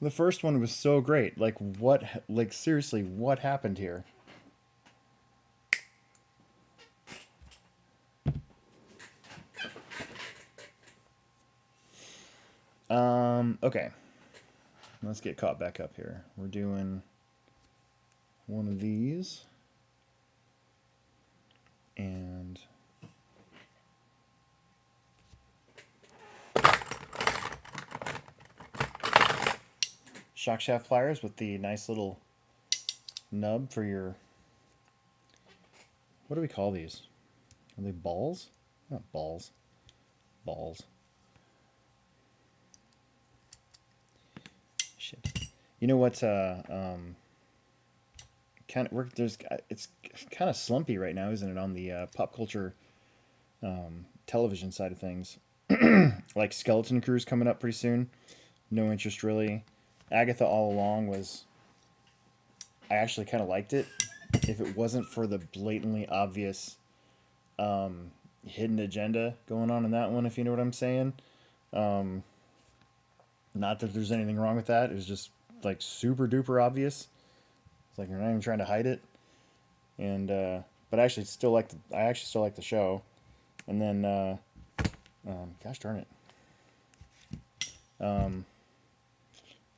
the first one was so great. Like, seriously, what happened here? Okay. Let's get caught back up here. We're doing one of these. And shock shaft pliers with the nice little nub for your, what do we call these? Are they balls? Not balls. Balls. Shit. You know what's kind of there's it's kind of slumpy right now, isn't it, on the pop culture television side of things? Like Skeleton Crew's coming up pretty soon. No interest really. Agatha All Along was, I actually kind of liked it. If it wasn't for the blatantly obvious hidden agenda going on in that one, if you know what I'm saying. Not that there's anything wrong with that. It was just like super duper obvious. It's like you're not even trying to hide it. And but I actually still like the show. And then gosh darn it.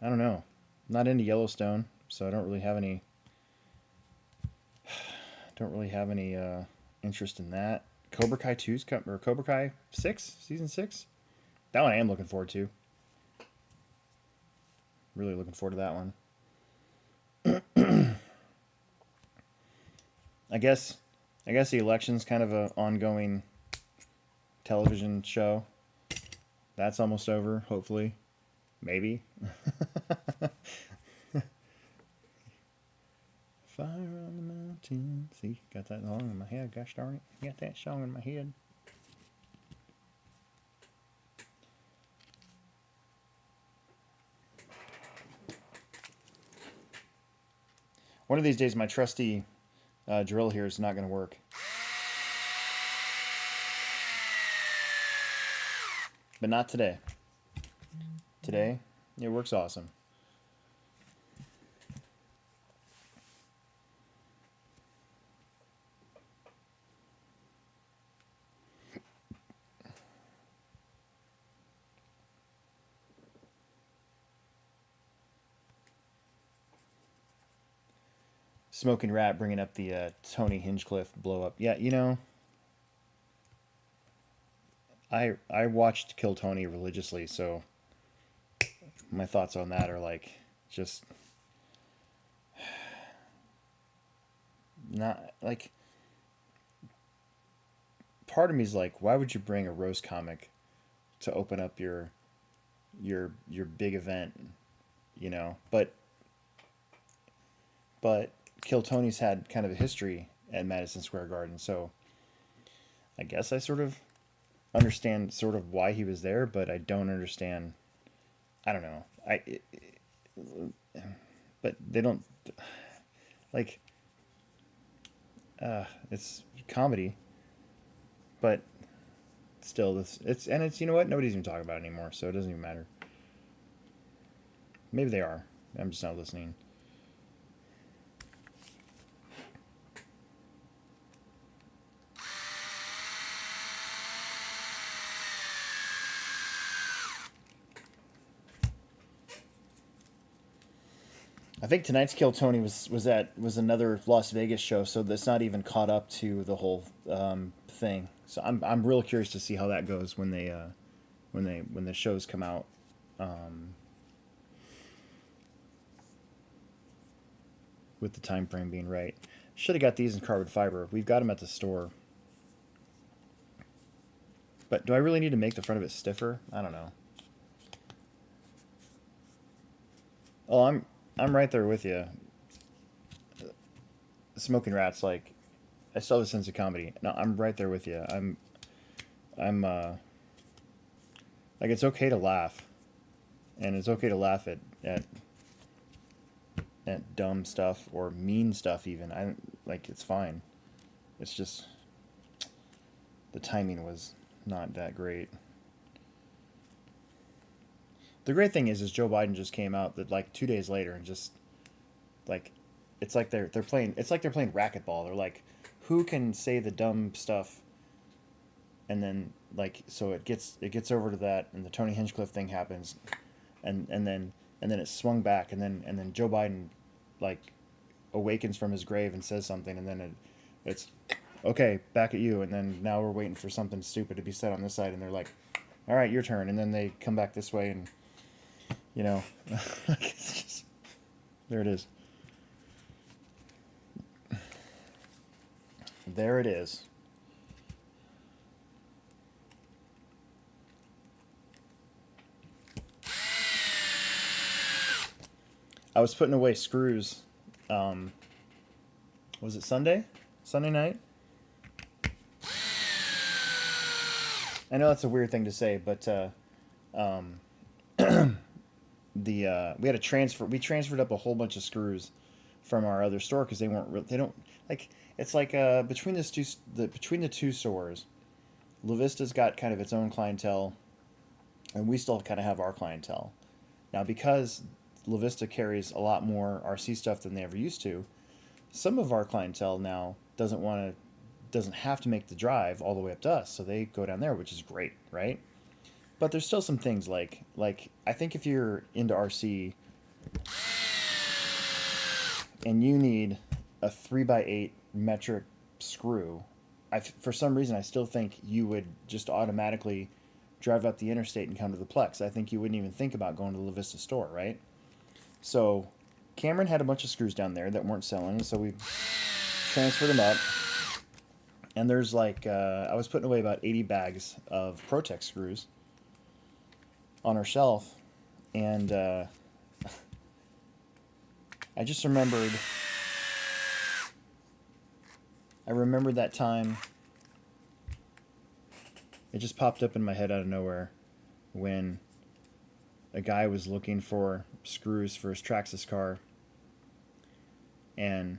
I don't know. Not into Yellowstone, so I don't really have any interest in that. Cobra Kai 2's or Cobra Kai 6, season 6. That one I am looking forward to. Really looking forward to that one. I guess the election's kind of an ongoing television show. That's almost over, hopefully. Maybe. Fire on the mountain. See, got that song in my head. Gosh darn it. Got that song in my head. One of these days, my trusty drill here is not going to work. But not today. Today, it works awesome. Smoking Rat bringing up the Tony Hinchcliffe blow up. Yeah, you know, I watched Kill Tony religiously, so my thoughts on that are like just not like. Part of me is like, why would you bring a roast comic to open up your big event, you know? But Kill Tony's had kind of a history at Madison Square Garden, so I guess I sort of understand sort of why he was there, but I don't understand. I don't know. But they don't like. It's comedy, but still, it's you know what? Nobody's even talking about it anymore, so it doesn't even matter. Maybe they are. I'm just not listening. I think tonight's Kill Tony was another Las Vegas show, so that's not even caught up to the whole thing. So I'm real curious to see how that goes when the shows come out. With the time frame being right, should have got these in carbon fiber. We've got them at the store. But do I really need to make the front of it stiffer? I don't know. Oh, I'm right there with you. Smoking Rats, like, I still have a sense of comedy. No, I'm right there with you. I'm like, it's okay to laugh, and it's okay to laugh at dumb stuff or mean stuff even. I like, it's fine. It's just the timing was not that great. The great thing is Joe Biden just came out that like 2 days later and just like it's like they're playing racquetball. They're like, who can say the dumb stuff and then like so it gets over to that, and the Tony Hinchcliffe thing happens, and then it swung back, and then Joe Biden like awakens from his grave and says something, and then it's okay, back at you, and then now we're waiting for something stupid to be said on this side, and they're like, all right, your turn, and then they come back this way, and you know, it's just, there it is. There it is. I was putting away screws. Was it Sunday? Sunday night? I know that's a weird thing to say, but we had a transfer. We transferred up a whole bunch of screws from our other store because they weren't. They don't like. It's like between the two stores, La Vista's got kind of its own clientele, and we still kind of have our clientele. Now, because La Vista carries a lot more RC stuff than they ever used to, some of our clientele now doesn't have to make the drive all the way up to us, so they go down there, which is great, right? But there's still some things like I think if you're into RC and you need a 3x8 metric screw, for some reason I still think you would just automatically drive up the interstate and come to the Plex. I think you wouldn't even think about going to the La Vista store, right? So Cameron had a bunch of screws down there that weren't selling, so we transferred them up. And there's like, I was putting away about 80 bags of Protec screws on our shelf, and I just remembered, that time, it just popped up in my head out of nowhere when a guy was looking for screws for his Traxxas car, and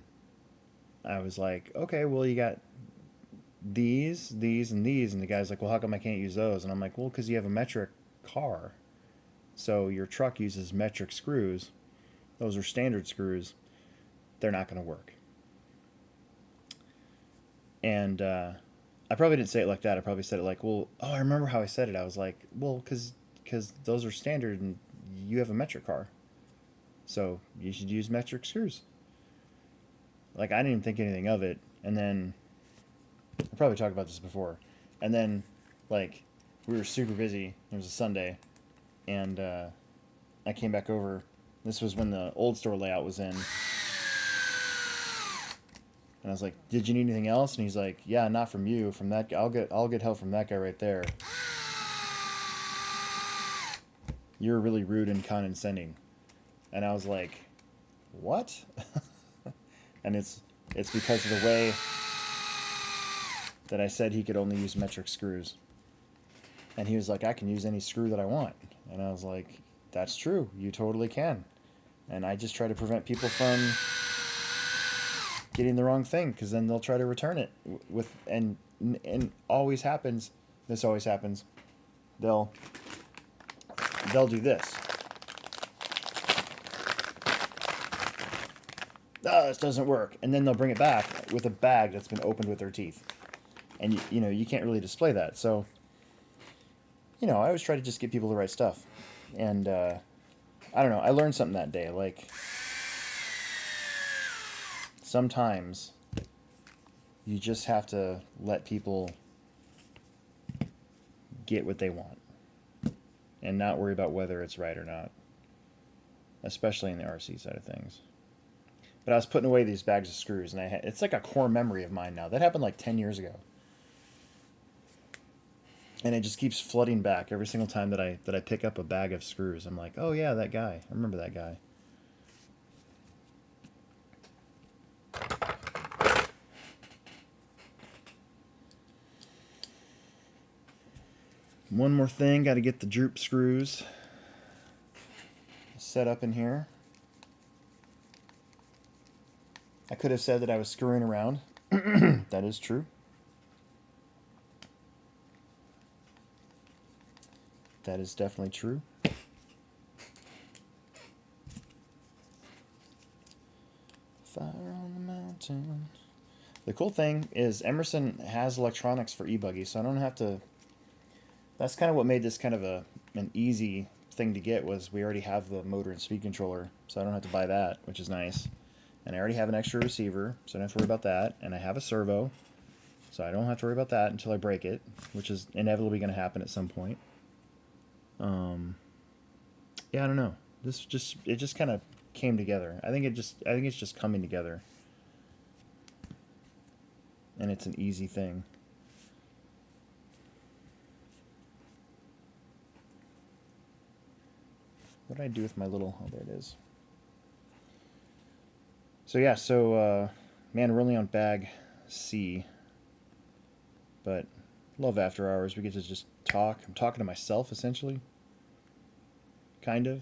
I was like, okay, well, you got these, and these, and the guy's like, well, how come I can't use those? And I'm like, well, because you have a metric car, so your truck uses metric screws. Those are standard screws. They're not going to work. And I probably didn't say it like that. I probably said it like, well, oh, I remember how I said it. I was like, well, because those are standard and you have a metric car, so you should use metric screws. Like, I didn't even think anything of it. And then I probably talked about this before, and then like we were super busy. It was a Sunday, and I came back over. This was when the old store layout was in, and I was like, did you need anything else? And he's like, yeah, not from you, from that guy. I'll get help from that guy right there. You're really rude and condescending. And I was like, what? And it's because of the way that I said he could only use metric screws. And he was like, I can use any screw that I want. And I was like, that's true, you totally can. And I just try to prevent people from getting the wrong thing, because then they'll try to return it and always happens. This always happens. They'll do this. Oh, this doesn't work. And then they'll bring it back with a bag that's been opened with their teeth. And you know, you can't really display that. So, you know, I always try to just get people the right stuff. And I don't know, I learned something that day. Like, sometimes you just have to let people get what they want and not worry about whether it's right or not, especially in the RC side of things. But I was putting away these bags of screws, and it's like a core memory of mine now. That happened like 10 years ago. And it just keeps flooding back every single time that I pick up a bag of screws. I'm like, oh yeah, that guy. I remember that guy. One more thing, got to get the droop screws set up in here. I could have said that I was screwing around. That is true. That is definitely true. Fire on the mountain. The cool thing is Emerson has electronics for e-buggy, so I don't have to. That's kind of what made this kind of an easy thing to get, was we already have the motor and speed controller, so I don't have to buy that, which is nice. And I already have an extra receiver, so I don't have to worry about that. And I have a servo, so I don't have to worry about that until I break it, which is inevitably going to happen at some point. Yeah, I don't know. It just kind of came together. I think it's just coming together, and it's an easy thing. What did I do with my little? Oh, there it is. So yeah, man, we're only on bag C, but love after hours. We get to just talk. I'm talking to myself essentially, kind of.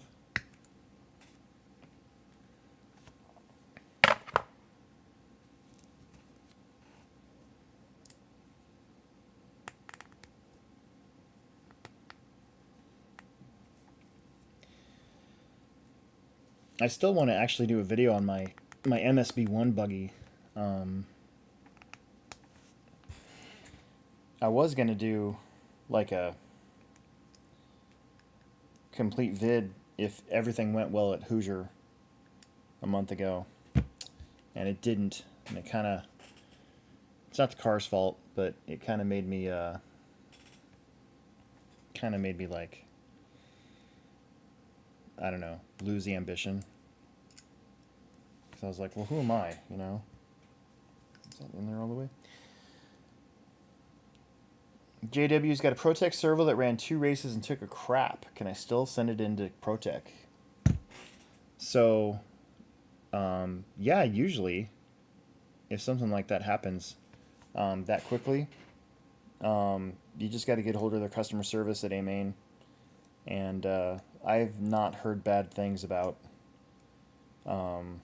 I still want to actually do a video on my MSB1 buggy. I was going to do like a complete vid if everything went well at Hoosier a month ago, and it didn't, and it kind of, it's not the car's fault, but it kind of made me like, I don't know, lose the ambition. So I was like, well, who am I, you know? Is that in there all the way? JW's got a Protec servo that ran 2 races and took a crap. Can I still send it into Protec? So, yeah, usually, if something like that happens that quickly, you just got to get a hold of their customer service at AMain. And I've not heard bad things about AMain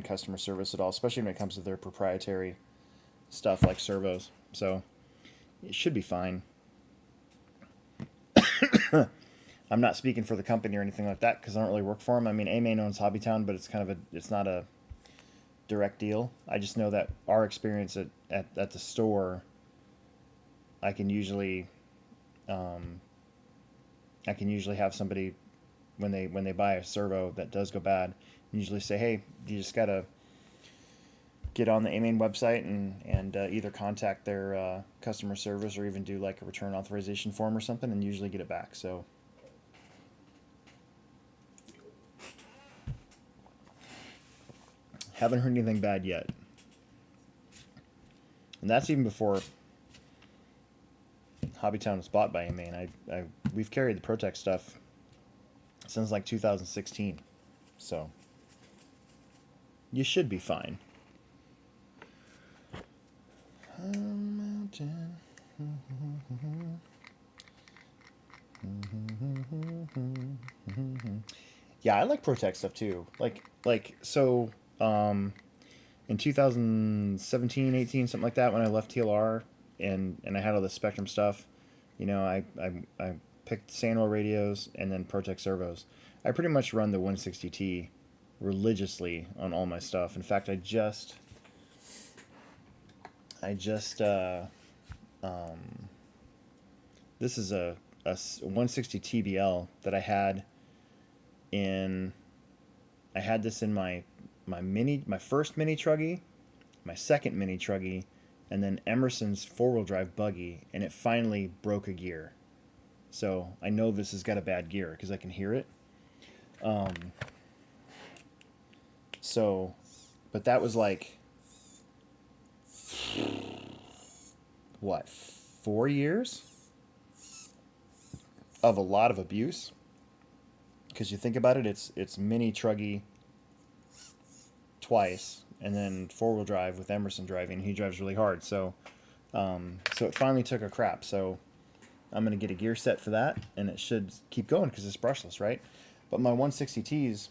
customer service at all, especially when it comes to their proprietary stuff like servos. So it should be fine. I'm not speaking for the company or anything like that because I don't really work for them. I mean, AMain owns Hobbytown, but it's not a direct deal. I just know that our experience at the store, I can usually have somebody when they buy a servo that does go bad, usually say, hey, you just gotta get on the AMain website and either contact their customer service or even do like a return authorization form or something, and usually get it back. So haven't heard anything bad yet, and that's even before Hobbytown was bought by AMain. We've carried the Protec stuff since like 2016, so you should be fine. Yeah, I like Protec stuff too. So in 2017, 18, something like that, when I left TLR and I had all the Spectrum stuff, you know, I picked Sanwa radios and then Protec servos. I pretty much run the 160T religiously on all my stuff. In fact, this is a 160 TBL that I had this in my first mini truggy, my second mini truggy, and then Emerson's 4-wheel drive buggy, and it finally broke a gear. So I know this has got a bad gear because I can hear it. But that was like, what, 4 years of a lot of abuse? Because you think about it, it's mini truggy twice, and then 4-wheel drive with Emerson driving. He drives really hard, so it finally took a crap. So I'm gonna get a gear set for that, and it should keep going because it's brushless, right? But my 160Ts,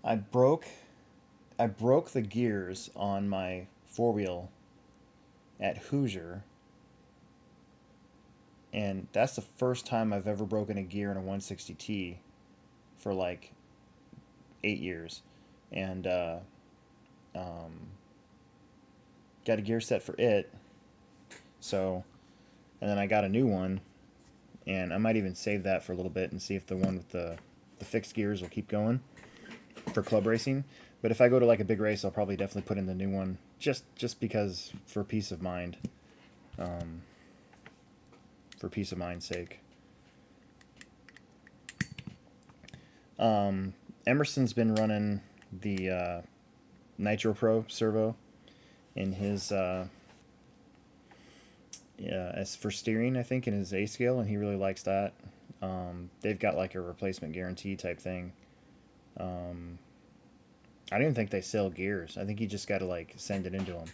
I broke the gears on my 4-wheel at Hoosier, and that's the first time I've ever broken a gear in a 160T for like 8 years. and got a gear set for it. So, and then I got a new one, and I might even save that for a little bit and see if the one with the fixed gears will keep going for club racing. But if I go to like a big race, I'll probably definitely put in the new one, just because, for peace of mind. For peace of mind's sake. Emerson's been running the Nitro Pro servo in his as for steering, I think, in his A scale, and he really likes that. They've got like a replacement guarantee type thing. I don't even think they sell gears. I think you just got to like send it into them.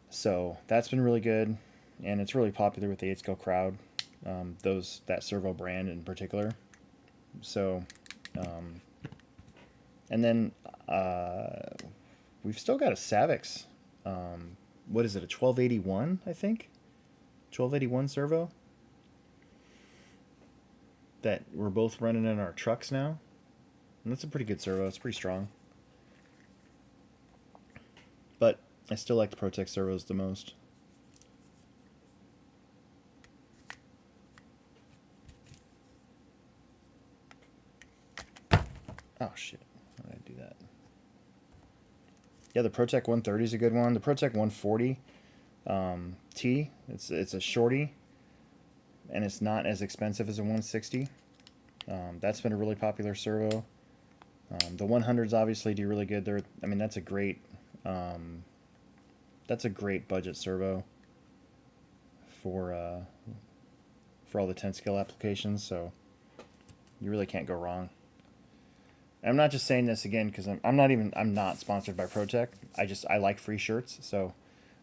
So that's been really good, and it's really popular with the 8 scale crowd. That servo brand in particular. So, and then we've still got a Savix. What is it? A 1281, I think. 1281 servo. That we're both running in our trucks now. And that's a pretty good servo. It's pretty strong. But I still like the Protec servos the most. Oh shit, why did I do that? Yeah, the Protec 130 is a good one. The Protec 140 T, it's a shorty, and it's not as expensive as a 160. That's been a really popular servo. The 100s obviously do really good. That's a great budget servo for all the 10 scale applications. So you really can't go wrong. And I'm not just saying this again because I'm not sponsored by Protec. I like free shirts, so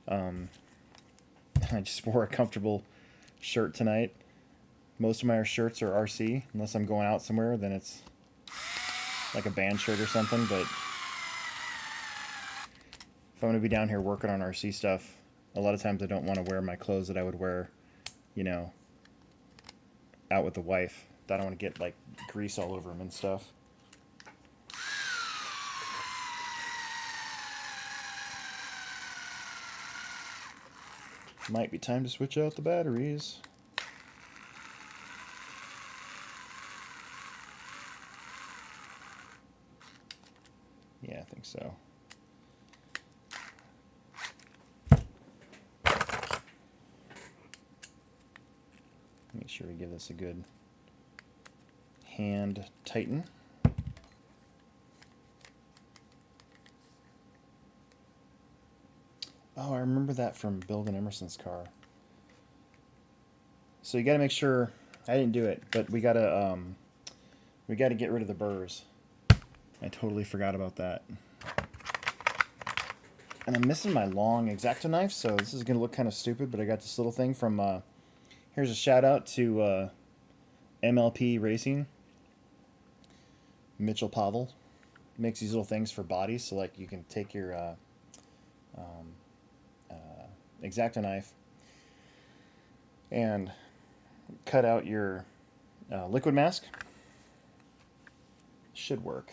I just wore a comfortable shirt tonight. Most of my shirts are RC, unless I'm going out somewhere, then it's like a band shirt or something. But if I'm going to be down here working on RC stuff, a lot of times I don't want to wear my clothes that I would wear, out with the wife. I don't want to get like grease all over them and stuff. Might be time to switch out the batteries. Yeah, I think so. Make sure we give this a good hand tighten. Oh, I remember that from building Emerson's car. So you got to make sure. I didn't do it, but we got to get rid of the burrs. I totally forgot about that. And I'm missing my long X-Acto knife, so this is gonna look kind of stupid. But I got this little thing from. Here's a shout out to MLP Racing. Mitchell Pavel makes these little things for bodies, so like you can take your X-Acto knife and cut out your liquid mask. Should work.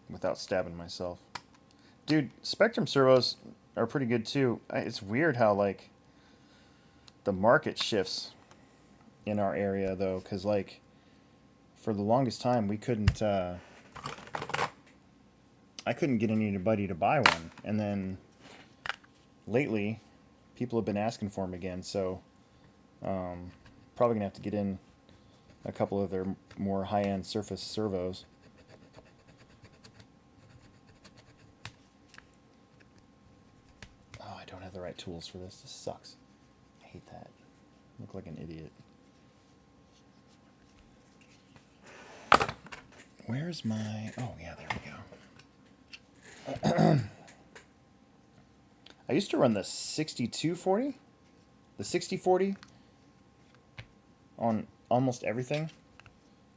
Without stabbing myself. Dude, Spectrum servos are pretty good too. It's weird how like the market shifts in our area though, because like for the longest time we couldn't I couldn't get anybody to buy one, and then lately people have been asking for them again, so probably gonna have to get in a couple of their more high-end surface servos. Oh, I don't have the right tools for this. This sucks. I hate that. I look like an idiot. Where's my... Oh, yeah, there we go. I used to run the 6240, the 6040 on almost everything,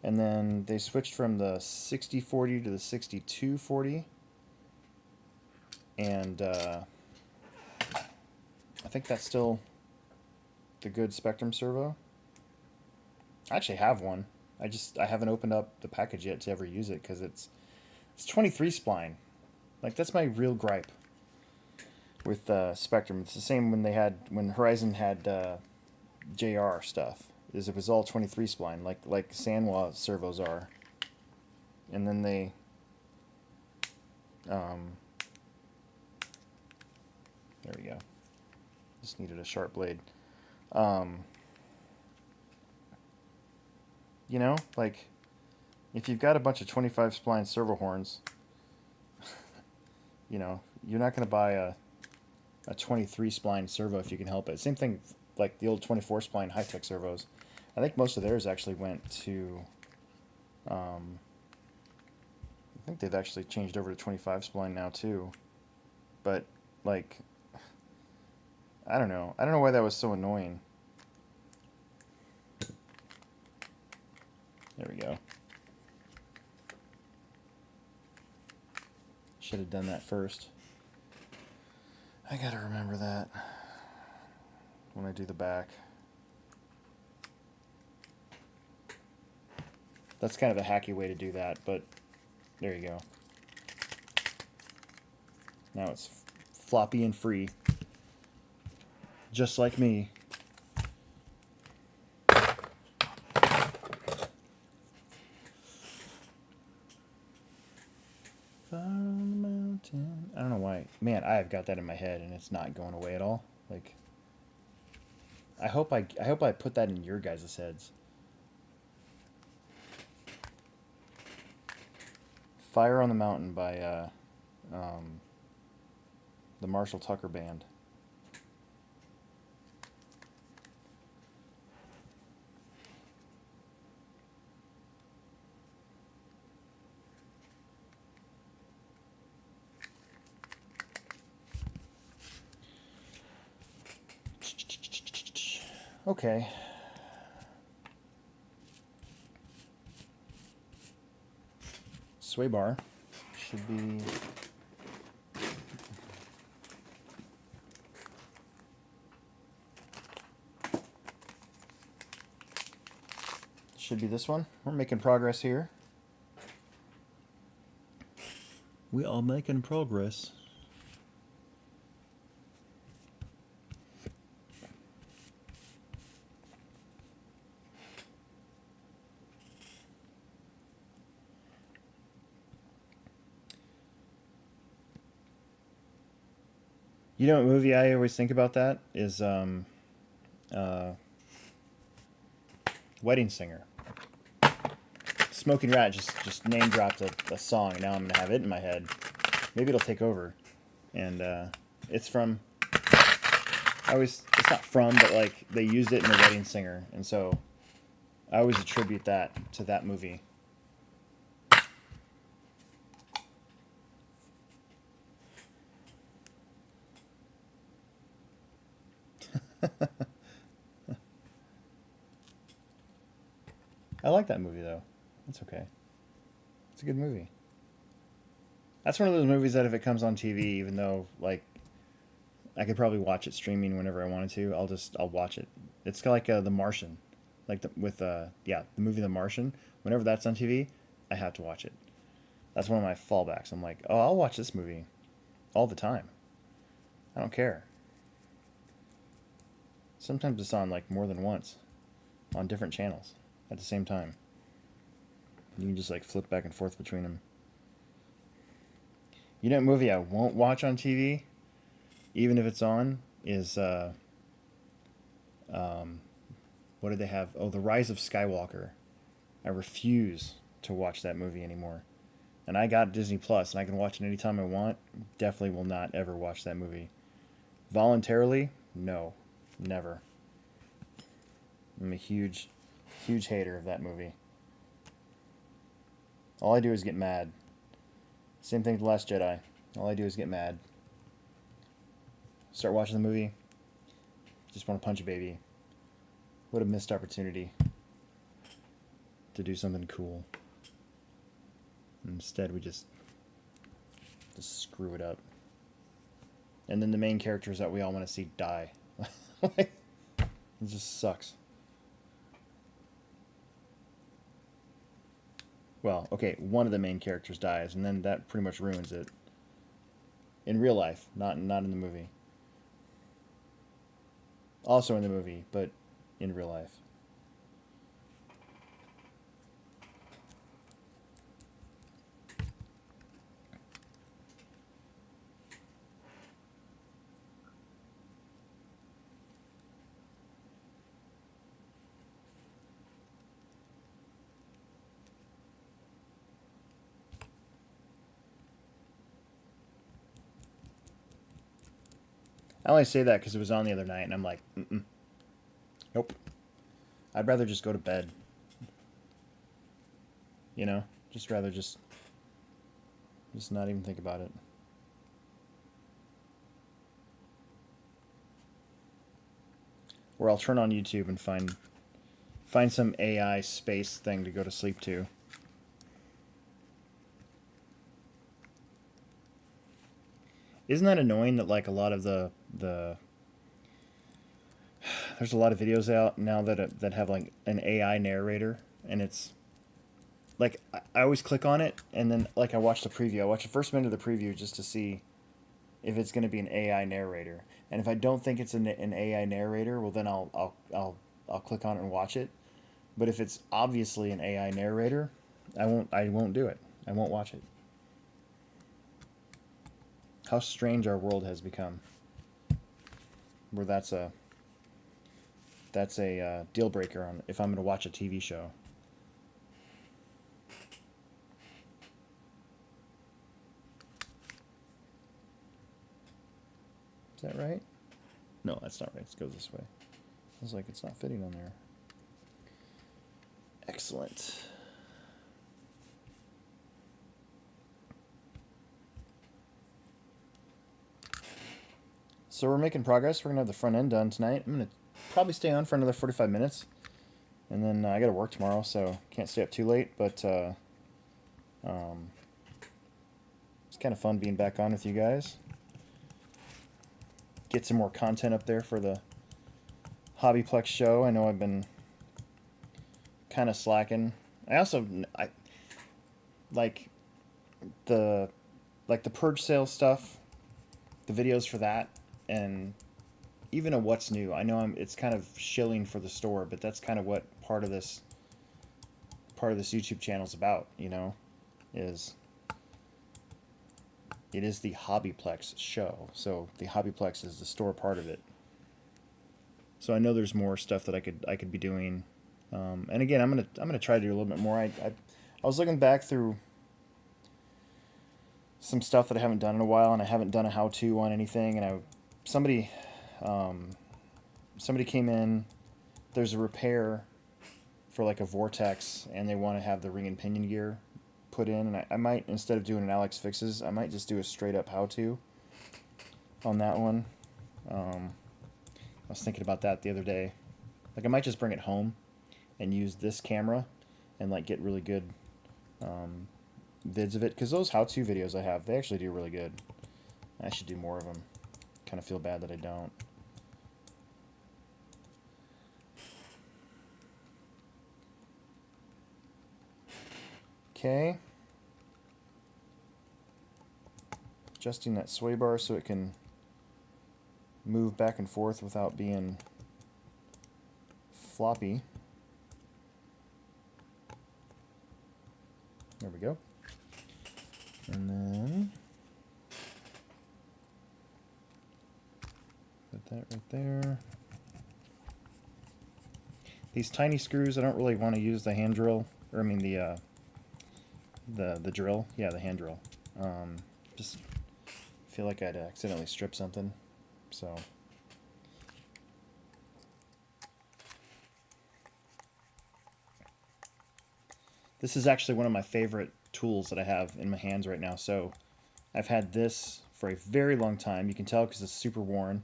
and then they switched from the 6040 to the 6240, and I think that's still the good Spectrum servo. I actually have one. I haven't opened up the package yet to ever use it because it's 23 spline. Like that's my real gripe with Spectrum. It's the same when Horizon had JR stuff. Is it was all 23 spline like Sanwa servos are, and then they there we go. Just needed a sharp blade. You know, like if you've got a bunch of 25 spline servo horns, you know, you're not going to buy a 23 spline servo if you can help it. Same thing like the old 24 spline high-tech servos. I think most of theirs actually went to I think they've actually changed over to 25 spline now too. But like I don't know. I don't know why that was so annoying. There we go. Should have done that first. I gotta remember that when I do the back. That's kind of a hacky way to do that, but there you go. Now it's floppy and free. Just like me. Found the mountain. I don't know why. Man, I've got that in my head and it's not going away at all. Like I hope I put that in your guys' heads. Fire on the Mountain by the Marshall Tucker Band. Okay. Sway bar should be this one. We're making progress here. We are making progress. You know what movie I always think about that is Wedding Singer. Smoking Rat just name dropped a song, and now I'm gonna have it in my head. Maybe it'll take over. And it's from it's not from, but like they used it in The Wedding Singer, and so I always attribute that to that movie. I like that movie though. It's okay. It's a good movie. That's one of those movies that if it comes on TV, even though like I could probably watch it streaming whenever I wanted to, I'll watch it. It's like The Martian, like the movie The Martian. Whenever that's on TV, I have to watch it. That's one of my fallbacks. I'm like, oh, I'll watch this movie all the time. I don't care. Sometimes it's on like more than once on different channels at the same time. You can just like flip back and forth between them. You know what movie I won't watch on TV, even if it's on, is what did they have? Oh, The Rise of Skywalker. I refuse to watch that movie anymore. And I got Disney Plus, and I can watch it anytime I want. Definitely will not ever watch that movie. Voluntarily? No. Never. I'm a huge hater of that movie. All I do is get mad. Same thing with The Last Jedi. All I do is get mad. Start watching the movie. Just want to punch a baby. What a missed opportunity to do something cool. Instead, we just screw it up. And then the main characters that we all want to see die. It just sucks. Well, okay, one of the main characters dies, and then that pretty much ruins it. In real life, not in the movie. Also in the movie, but in real life. I only say that because it was on the other night, and I'm like, nope. I'd rather just go to bed. You know, just rather just not even think about it. Or I'll turn on YouTube and find some AI space thing to go to sleep to. Isn't that annoying that like a lot of the there's a lot of videos out now that have like an AI narrator, and it's like I always click on it, and then like I watch the preview. I watch the first minute of the preview just to see if it's going to be an AI narrator, and if I don't think it's an AI narrator, well then I'll click on it and watch it. But if it's obviously an AI narrator, I won't do it. I won't watch it. How strange our world has become. Where that's a deal breaker on if I'm going to watch a TV show. Is that right? No, that's not right. It goes this way. I was like, it's not fitting on there. Excellent. So we're making progress. We're going to have the front end done tonight. I'm going to probably stay on for another 45 minutes. And then I got to work tomorrow, so can't stay up too late. But it's kind of fun being back on with you guys. Get some more content up there for the Hobbyplex show. I know I've been kind of slacking. I like the purge sale stuff, the videos for that, and even a what's new. I know it's kind of shilling for the store, but that's kind of what part of this YouTube channel is about, you know, is it is the Hobbyplex show. So the Hobbyplex is the store part of it. So I know there's more stuff that I could be doing. And again, I'm gonna try to do a little bit more. I was looking back through some stuff that I haven't done in a while, and I haven't done a how-to on anything. And somebody came in. There's a repair for like a vortex, and they want to have the ring and pinion gear put in. And I might, instead of doing an Alex Fixes, I might just do a straight up how-to on that one. I was thinking about that the other day. Like I might just bring it home and use this camera and like get really good vids of it, because those how-to videos I have, they actually do really good. I should do more of them. Kind of feel bad that I don't. Okay. Adjusting that sway bar so it can move back and forth without being floppy. There we go. And then put that right there. These tiny screws, I don't really want to use the hand drill, or I mean the drill. Yeah, the hand drill. Just feel like I'd accidentally strip something. So this is actually one of my favorite tools that I have in my hands right now. So I've had this for a very long time. You can tell because it's super worn.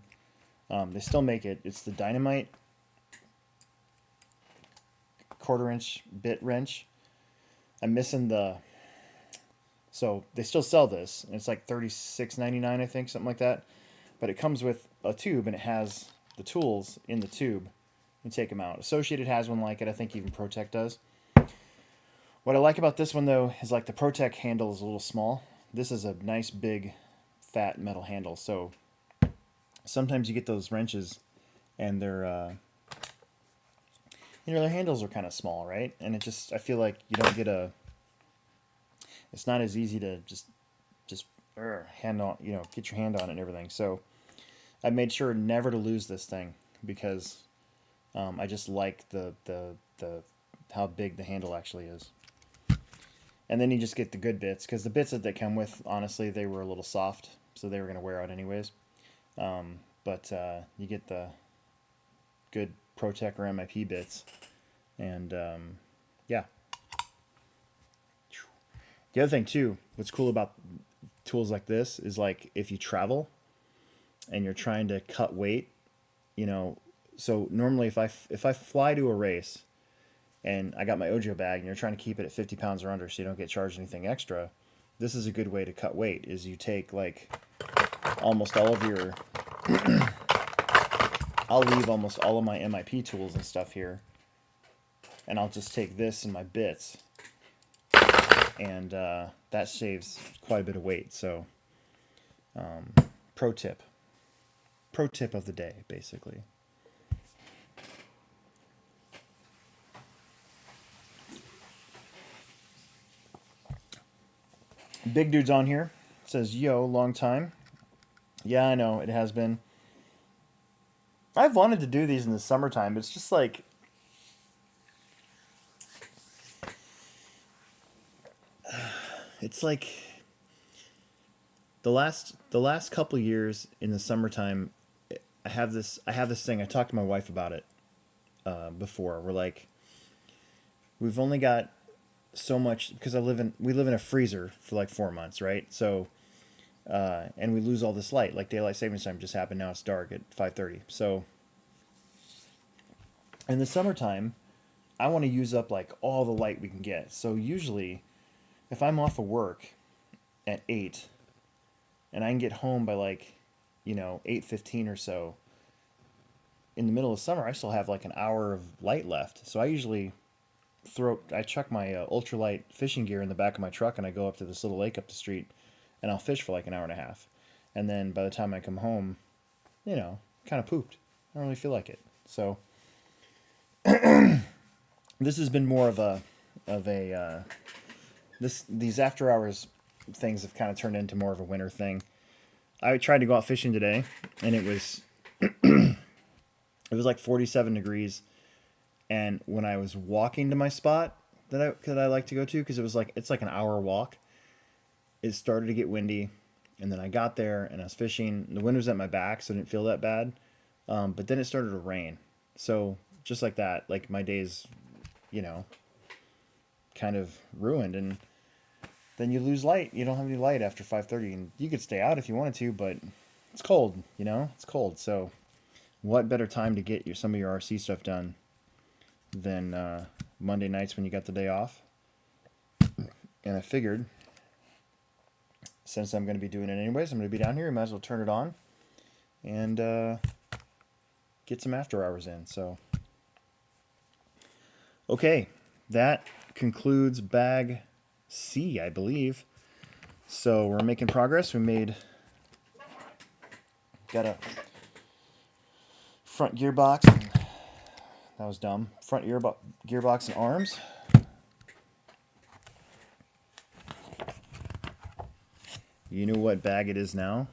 They still make it. It's the Dynamite 1/4-inch bit wrench. I'm missing the... So they still sell this, and it's like $36.99, I think, something like that. But it comes with a tube, and it has the tools in the tube. You take them out. Associated has one like it. I think even ProTech does. What I like about this one though is like the ProTech handle is a little small. This is a nice big fat metal handle, so sometimes you get those wrenches and they're their handles are kind of small, right? And it just, I feel like you don't get it's not as easy to just hand on, get your hand on it and everything. So I made sure never to lose this thing because I just like the how big the handle actually is. And then you just get the good bits, because the bits that they come with, honestly, they were a little soft, so they were going to wear out anyways. But you get the good ProTech or MIP bits, and yeah. The other thing too, what's cool about tools like this is like if you travel and you're trying to cut weight, so normally if I fly to a race and I got my Ojo bag and you're trying to keep it at 50 pounds or under so you don't get charged anything extra, this is a good way to cut weight, is you take like almost all of your I'll leave almost all of my MIP tools and stuff here, and I'll just take this and my bits, and that saves quite a bit of weight. So pro tip of the day, basically. Big dude's on here. It says, yo, long time. Yeah, I know, it has been. I've wanted to do these in the summertime, but it's just like, it's like the last couple years in the summertime, I have this thing. I talked to my wife about it before. We're like, we've only got so much, because we live in a freezer for like 4 months, right? So and we lose all this light. Like daylight savings time just happened. Now it's dark at 5:30. So in the summertime, I want to use up like all the light we can get. So usually, if I'm off of work at 8, and I can get home by like 8:15 or so, in the middle of summer, I still have like an hour of light left. So I usually chuck my ultralight fishing gear in the back of my truck, and I go up to this little lake up the street, and I'll fish for like an hour and a half. And then by the time I come home, kind of pooped. I don't really feel like it. So this has been more of these after hours things have kind of turned into more of a winter thing. I tried to go out fishing today, and it was it was like 47 degrees. And when I was walking to my spot that I like to go to, because it's like an hour walk, it started to get windy. And then I got there and I was fishing. The wind was at my back, so I didn't feel that bad. But then it started to rain. So just like that, like my day's, kind of ruined. And then you lose light. You don't have any light after 5:30. And you could stay out if you wanted to, but it's cold, It's cold. So what better time to get some of your RC stuff done than Monday nights when you got the day off? And I figured, since I'm going to be doing it anyways, I'm going to be down here, I might as well turn it on and get some after hours in. So okay, that concludes bag C, I believe. So we're making progress. Got a front gearbox, and that was dumb. Front gearbox and arms. You know what bag it is now?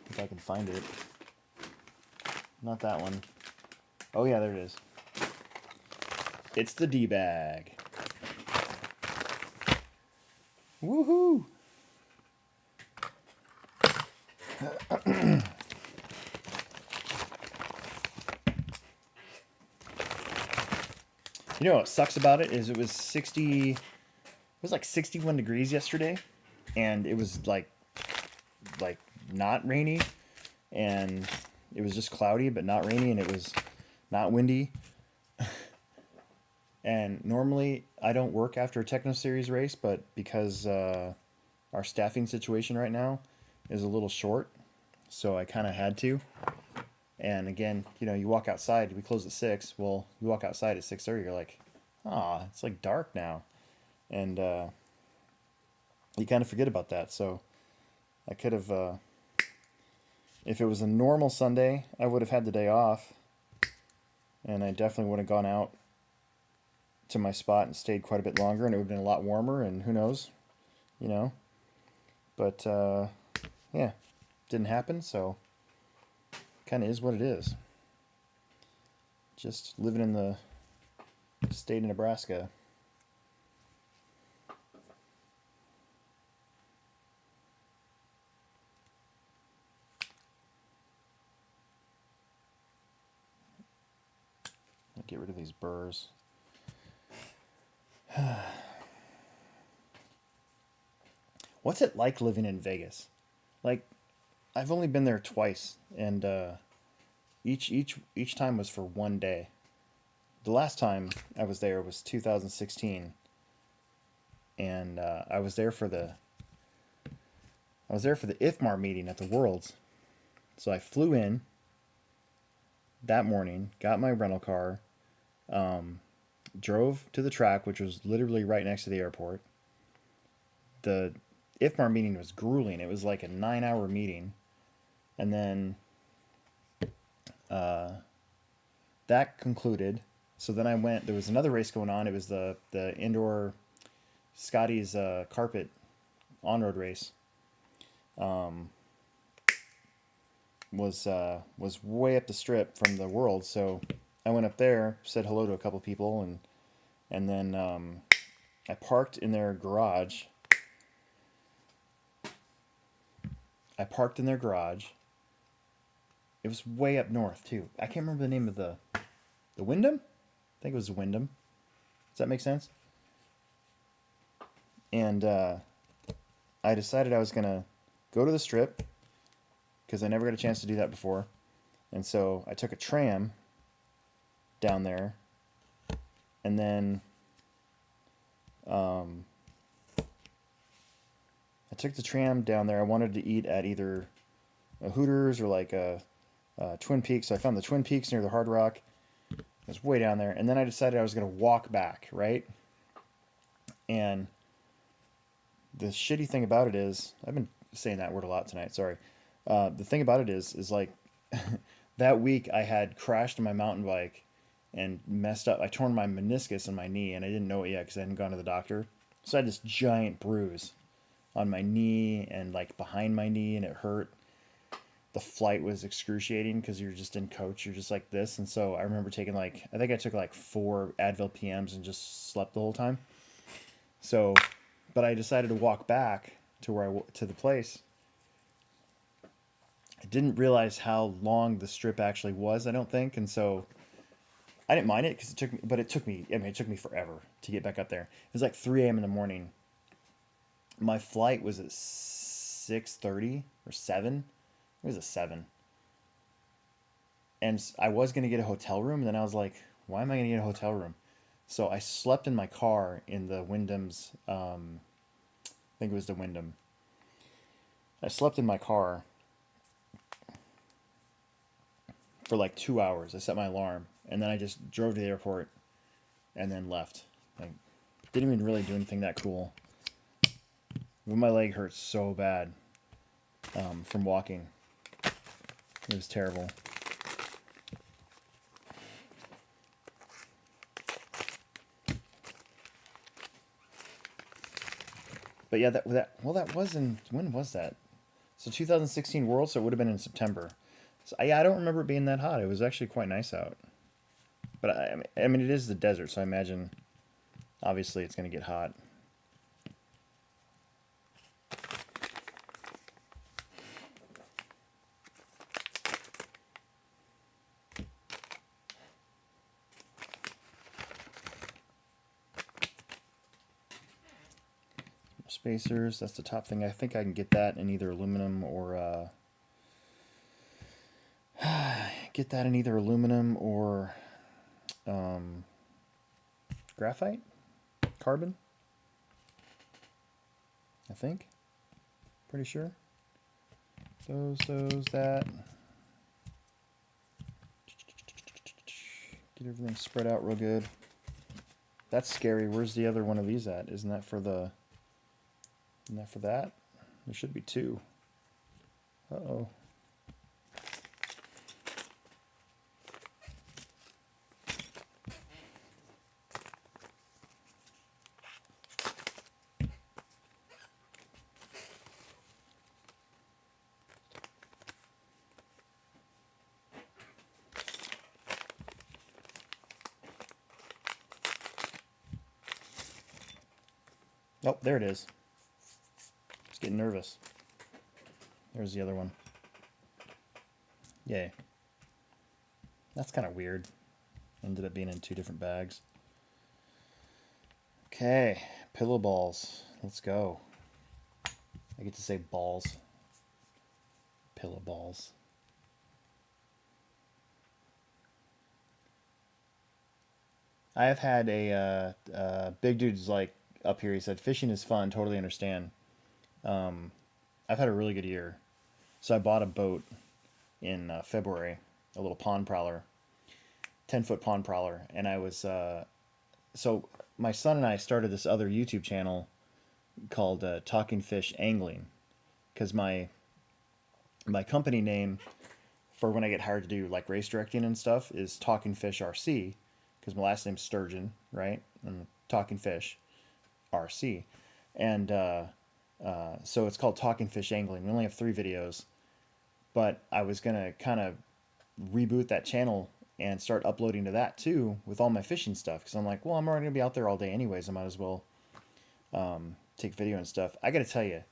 If I can find it. Not that one. Oh yeah, there it is. It's the D bag. Woohoo! You know what sucks about it is it was like 61 degrees yesterday, and it was like not rainy, and it was just cloudy but not rainy, and it was not windy. And normally I don't work after a Techno Series race, but because our staffing situation right now is a little short, so I kind of had to. And again, you know, you walk outside. We close at 6. Well, you walk outside at 6:30. You're like, ah, it's like dark now, and you kind of forget about that. So I could have, if it was a normal Sunday, I would have had the day off, and I definitely would have gone out to my spot and stayed quite a bit longer, and it would have been a lot warmer. And who knows, you know. But yeah, didn't happen. So kind of is what it is. Just living in the state of Nebraska. I'll get rid of these burrs. What's it like living in Vegas? Like, I've only been there twice, and each time was for one day. The last time I was there was 2016, and I was there for the IFMAR meeting at the Worlds. So I flew in that morning, got my rental car, drove to the track, which was literally right next to the airport. The IFMAR meeting was grueling. It was like a 9-hour meeting, and then that concluded. So then I went. There was another race going on. It was the indoor Scotty's carpet on-road race. Was way up the strip from the World, so I went up there, said hello to a couple people, and then I parked in their garage. It was way up north too. I can't remember the name of the Wyndham. I think it was the Wyndham. Does that make sense? And I decided I was gonna go to the strip because I never got a chance to do that before, and so I took a tram down there, and then I took the tram down there. I wanted to eat at either a Hooters or like a Twin Peaks. So I found the Twin Peaks near the Hard Rock. It was way down there. And then I decided I was going to walk back, right? And the shitty thing about it is, I've been saying that word a lot tonight, sorry. The thing about it is like, that week I had crashed on my mountain bike and messed up. I torn my meniscus in my knee, and I didn't know it yet because I hadn't gone to the doctor. So I had this giant bruise on my knee and like behind my knee, and it hurt. The flight was excruciating because you're just in coach, you're just like this. And so I remember taking I think I took like 4 Advil PMs and just slept the whole time. So, but I decided to walk back to the place. I didn't realize how long the strip actually was, I don't think, and so I didn't mind it because it took me. It took me forever to get back up there. It was like 3 a.m. in the morning. My flight was at 6:30 or 7. It was a 7. And I was going to get a hotel room, and then I was like, why am I going to get a hotel room? So I slept in my car in the Wyndham's, I think it was the Wyndham. I slept in my car for like 2 hours. I set my alarm, and then I just drove to the airport and then left. Like, didn't even really do anything that cool. But my leg hurt so bad from walking. It was terrible. But yeah, that was when was that? So 2016 World, so it would have been in September. So I don't remember it being that hot. It was actually quite nice out. But I mean, it is the desert, so I imagine obviously it's going to get hot. Spacers, that's the top thing. I think I can get that in either aluminum or graphite, carbon, I think, pretty sure. That. Get everything spread out real good. That's scary. Where's the other one of these at? Isn't that for the... Isn't that for that? There should be two. Uh-oh. Oh, there it is. Just getting nervous. There's the other one. Yay. That's kind of weird. Ended up being in two different bags. Okay, pillow balls. Let's go. I get to say balls. Pillow balls. I have had big dude's like up here. He said fishing is fun. Totally understand. I've had a really good year. So I bought a boat in February, a little pond prowler, 10-foot pond prowler, and I was so my son and I started this other YouTube channel called Talking Fish Angling, because my company name for when I get hired to do like race directing and stuff is Talking Fish RC, because my last name's Sturgeon, right? And Talking Fish RC, and so it's called Talking Fish Angling. We only have 3 videos, but I was gonna kind of reboot that channel and start uploading to that too with all my fishing stuff, because I'm like, well, I'm already gonna be out there all day anyways. I might as well take video and stuff. I gotta tell you,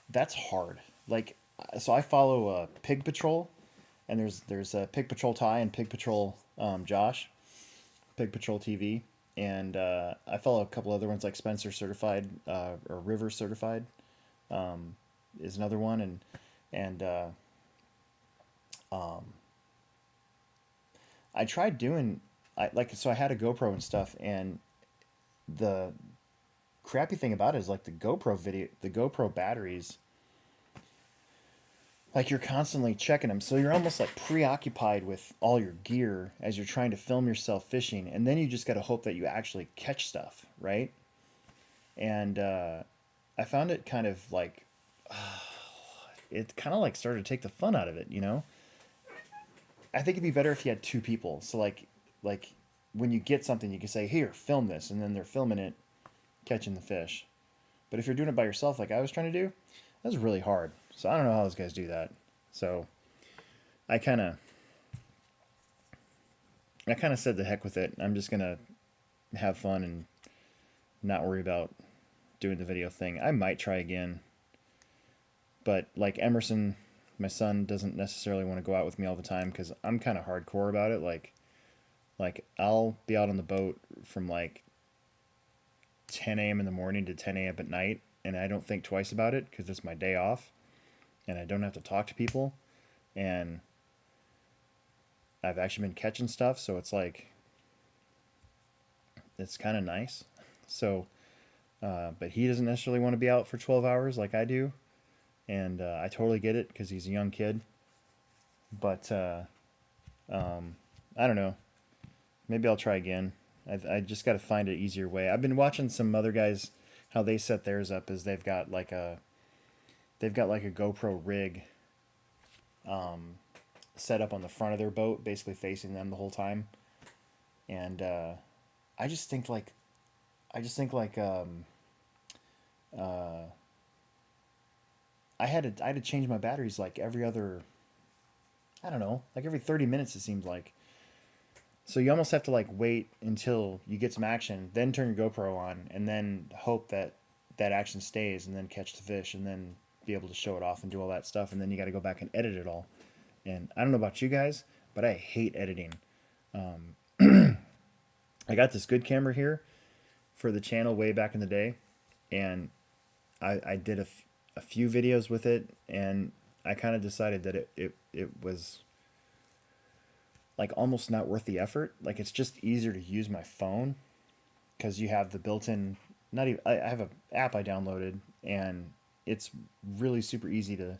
that's hard. Like, so I follow Pig Patrol, and there's Pig Patrol Ty and Pig Patrol Josh, Pig Patrol TV, and I follow a couple other ones like Spencer Certified or River Certified is another one, and I tried doing so I had a GoPro and stuff, and the crappy thing about it is like the GoPro batteries, like you're constantly checking them, so you're almost like preoccupied with all your gear as you're trying to film yourself fishing, and then you just got to hope that you actually catch stuff, right? And I found it kind of like it kind of like started to take the fun out of it, you know? I think it'd be better if you had 2 people. So like when you get something, you can say, "Here, film this," and then they're filming it, catching the fish. But if you're doing it by yourself, like I was trying to do, that's really hard. So I don't know how those guys do that. So I kind of said the heck with it. I'm just gonna have fun and not worry about doing the video thing. I might try again, but like Emerson, my son, doesn't necessarily want to go out with me all the time because I'm kind of hardcore about it. Like I'll be out on the boat from like 10 a.m. in the morning to 10 a.m. at night, and I don't think twice about it because it's my day off, and I don't have to talk to people, and I've actually been catching stuff, so it's like it's kind of nice. So, but he doesn't necessarily want to be out for 12 hours like I do. And I totally get it because he's a young kid. But I don't know. Maybe I'll try again. I just got to find an easier way. I've been watching some other guys how they set theirs up. Is they've got like a GoPro rig set up on the front of their boat, basically facing them the whole time. And I just think like I had to change my batteries like every other, I don't know, like every 30 minutes it seems like. So you almost have to like wait until you get some action, then turn your GoPro on, and then hope that that action stays, and then catch the fish, and then be able to show it off and do all that stuff, and then you got to go back and edit it all. And I don't know about you guys, but I hate editing. I got this good camera here for the channel way back in the day, and I did a few videos with it, and I kind of decided that it was like almost not worth the effort. Like it's just easier to use my phone because you have the built-in, not even, I have an app I downloaded, and it's really super easy to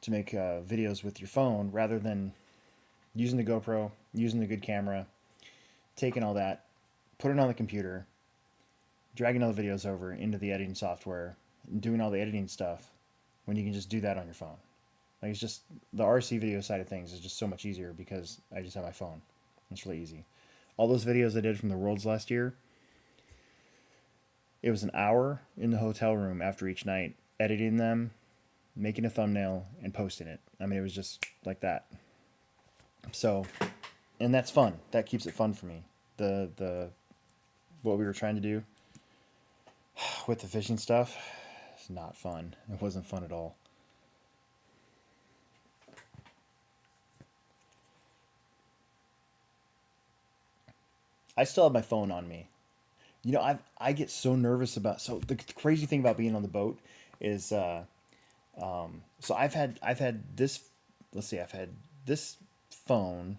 make videos with your phone rather than using the GoPro, using the good camera, taking all that, putting it on the computer, dragging all the videos over into the editing software, and doing all the editing stuff when you can just do that on your phone. Like, it's just the RC video side of things is just so much easier because I just have my phone. It's really easy. All those videos I did from the Worlds last year, it was an hour in the hotel room after each night, editing them, making a thumbnail, and posting it. I mean, it was just like that. So, and that's fun. That keeps it fun for me. The what we were trying to do with the fishing stuff, it's not fun. It wasn't fun at all. I still have my phone on me. You know, I get so nervous about. So the crazy thing about being on the boat is, so I've had this. Let's see, I've had this phone.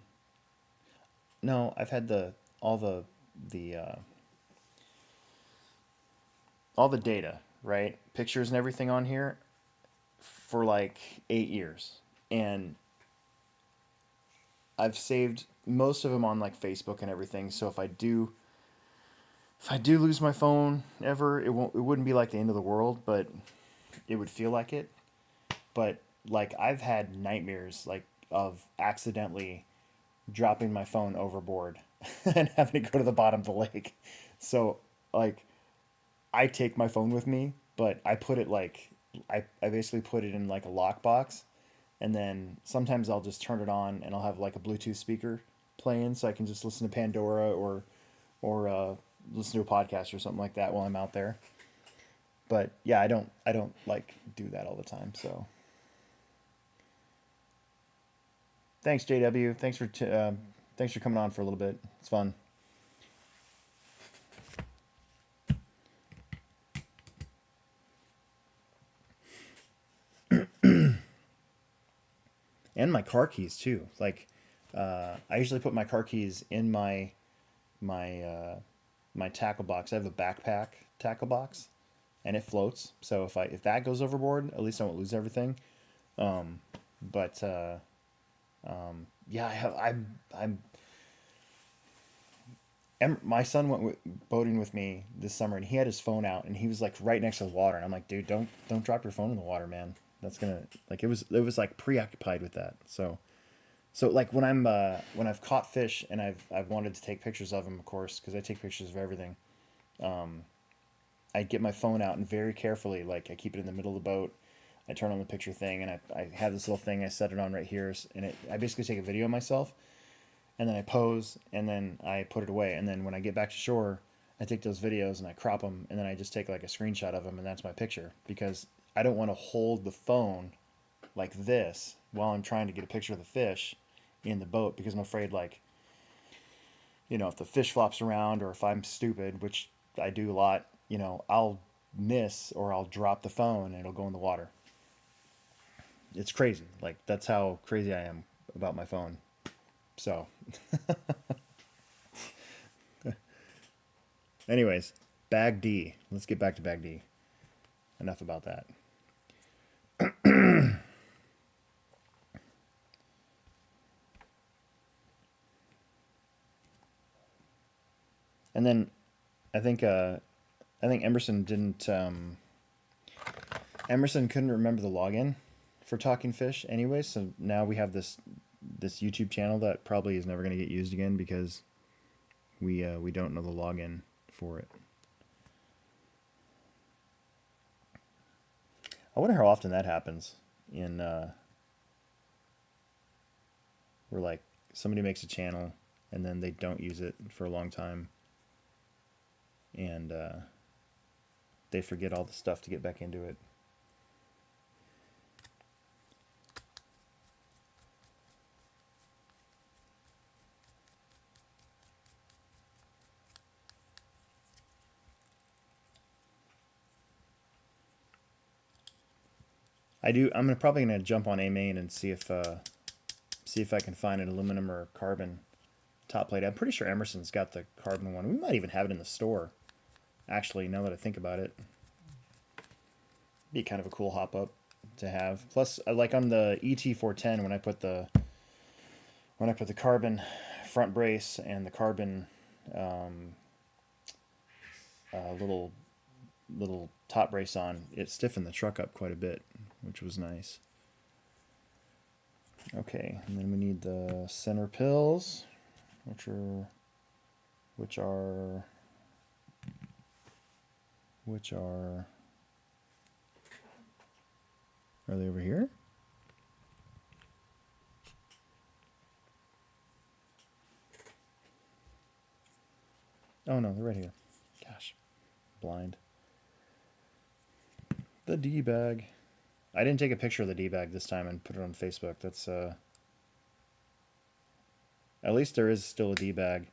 No, I've had the all the data, right? Pictures and everything on here for like 8 years, and I've saved most of them on like Facebook and everything. So if I do lose my phone ever, it wouldn't be like the end of the world, but it would feel like it. But like I've had nightmares like of accidentally dropping my phone overboard and having to go to the bottom of the lake. So like I take my phone with me, but I put it like I basically put it in like a lockbox, and then sometimes I'll just turn it on and I'll have like a Bluetooth speaker playing so I can just listen to Pandora or listen to a podcast or something like that while I'm out there. But yeah, I don't like do that all the time. So thanks, JW. Thanks for coming on for a little bit. It's fun. And my car keys too. Like I usually put my car keys in my my tackle box. I have a backpack tackle box, and it floats. So if that goes overboard, at least I won't lose everything. But yeah, my son went boating with me this summer, and he had his phone out, and he was like right next to the water, and I'm like, dude, don't drop your phone in the water, man. That's gonna like it was like preoccupied with that. So like when I've caught fish and I've wanted to take pictures of them, of course, because I take pictures of everything. I get my phone out and very carefully, like I keep it in the middle of the boat. I turn on the picture thing, and I have this little thing I set it on right here, and I basically take a video of myself, and then I pose, and then I put it away, and then when I get back to shore, I take those videos and I crop them, and then I just take like a screenshot of them, and that's my picture, because I don't want to hold the phone like this while I'm trying to get a picture of the fish in the boat, because I'm afraid, like, if the fish flops around or if I'm stupid, which I do a lot, I'll miss or I'll drop the phone and it'll go in the water. It's crazy. Like, that's how crazy I am about my phone. So, anyways, Bag D. Let's get back to Bag D. Enough about that. And then I think Emerson didn't. Emerson couldn't remember the login for Talking Fish anyway, so now we have this YouTube channel that probably is never going to get used again because we don't know the login for it. I wonder how often that happens in where like somebody makes a channel and then they don't use it for a long time, and they forget all the stuff to get back into it. I'm probably gonna jump on AMain and see if I can find an aluminum or carbon top plate. I'm pretty sure Emerson's got the carbon one. We might even have it in the store. Actually, now that I think about it, be kind of a cool hop up to have. Plus, like on the ET410, when I put the carbon front brace and the carbon little top brace on, it stiffened the truck up quite a bit, which was nice. Okay, and then we need the center pills, which are they over here? Oh no, they're right here. Gosh, blind. The D bag. I didn't take a picture of the D bag this time and put it on Facebook. That's at least there is still a D bag.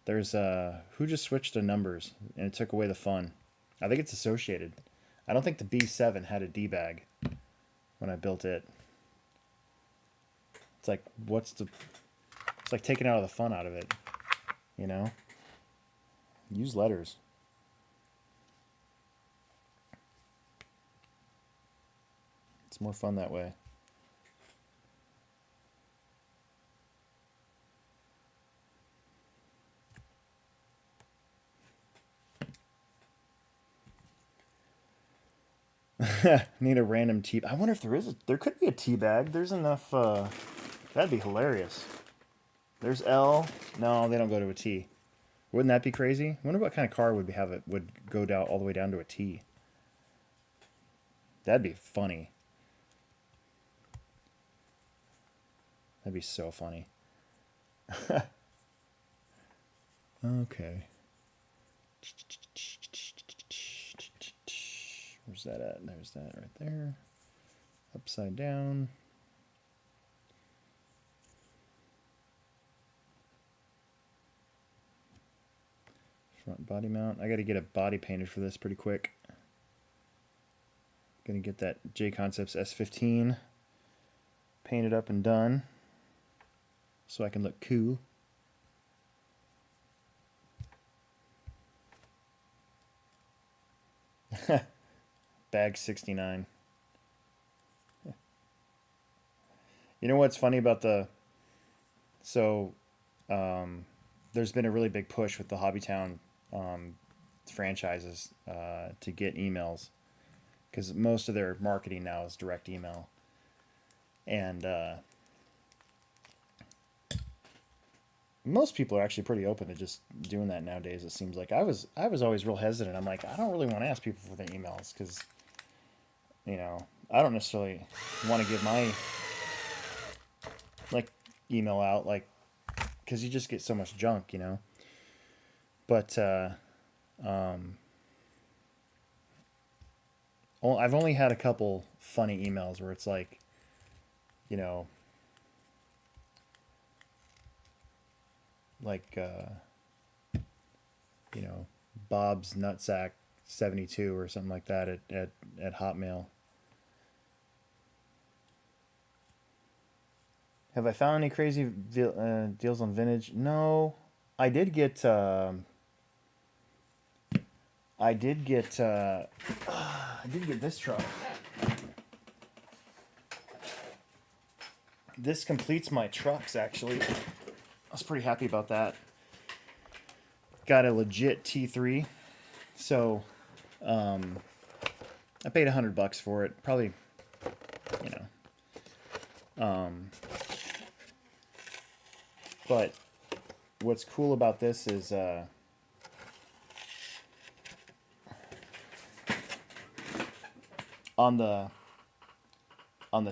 There's who just switched to numbers and it took away the fun. I think it's associated. I don't think the B7 had a D bag when I built it. It's like it's like taking out of the fun out of it, you know? Use letters. It's more fun that way. Need a random tea. I wonder if there could be a tea bag. There's enough. That'd be hilarious. There's L. No, they don't go to a T. Wouldn't that be crazy? I wonder what kind of car would go down all the way down to a T. That'd be funny. That'd be so funny. Okay. Where's that at? There's that right there. Upside down. Front body mount. I got to get a body painted for this pretty quick. Gonna get that J Concepts S15 painted up and done so I can look cool. Bag 69. You know what's funny about there's been a really big push with the Hobbytown franchises to get emails, because most of their marketing now is direct email, and most people are actually pretty open to just doing that nowadays. It seems like I was always real hesitant. I'm like, I don't really want to ask people for their emails because, you know, I don't necessarily want to give my email out, because you just get so much junk, you know. But I've only had a couple funny emails where it's like, you know, Bob's Nutsack 72 or something like that at Hotmail. Have I found any crazy deals on vintage? No, I did get this truck. This completes my trucks, actually. I was pretty happy about that. Got a legit T3. So, I paid $100 for it. Probably, you know. But what's cool about this is on the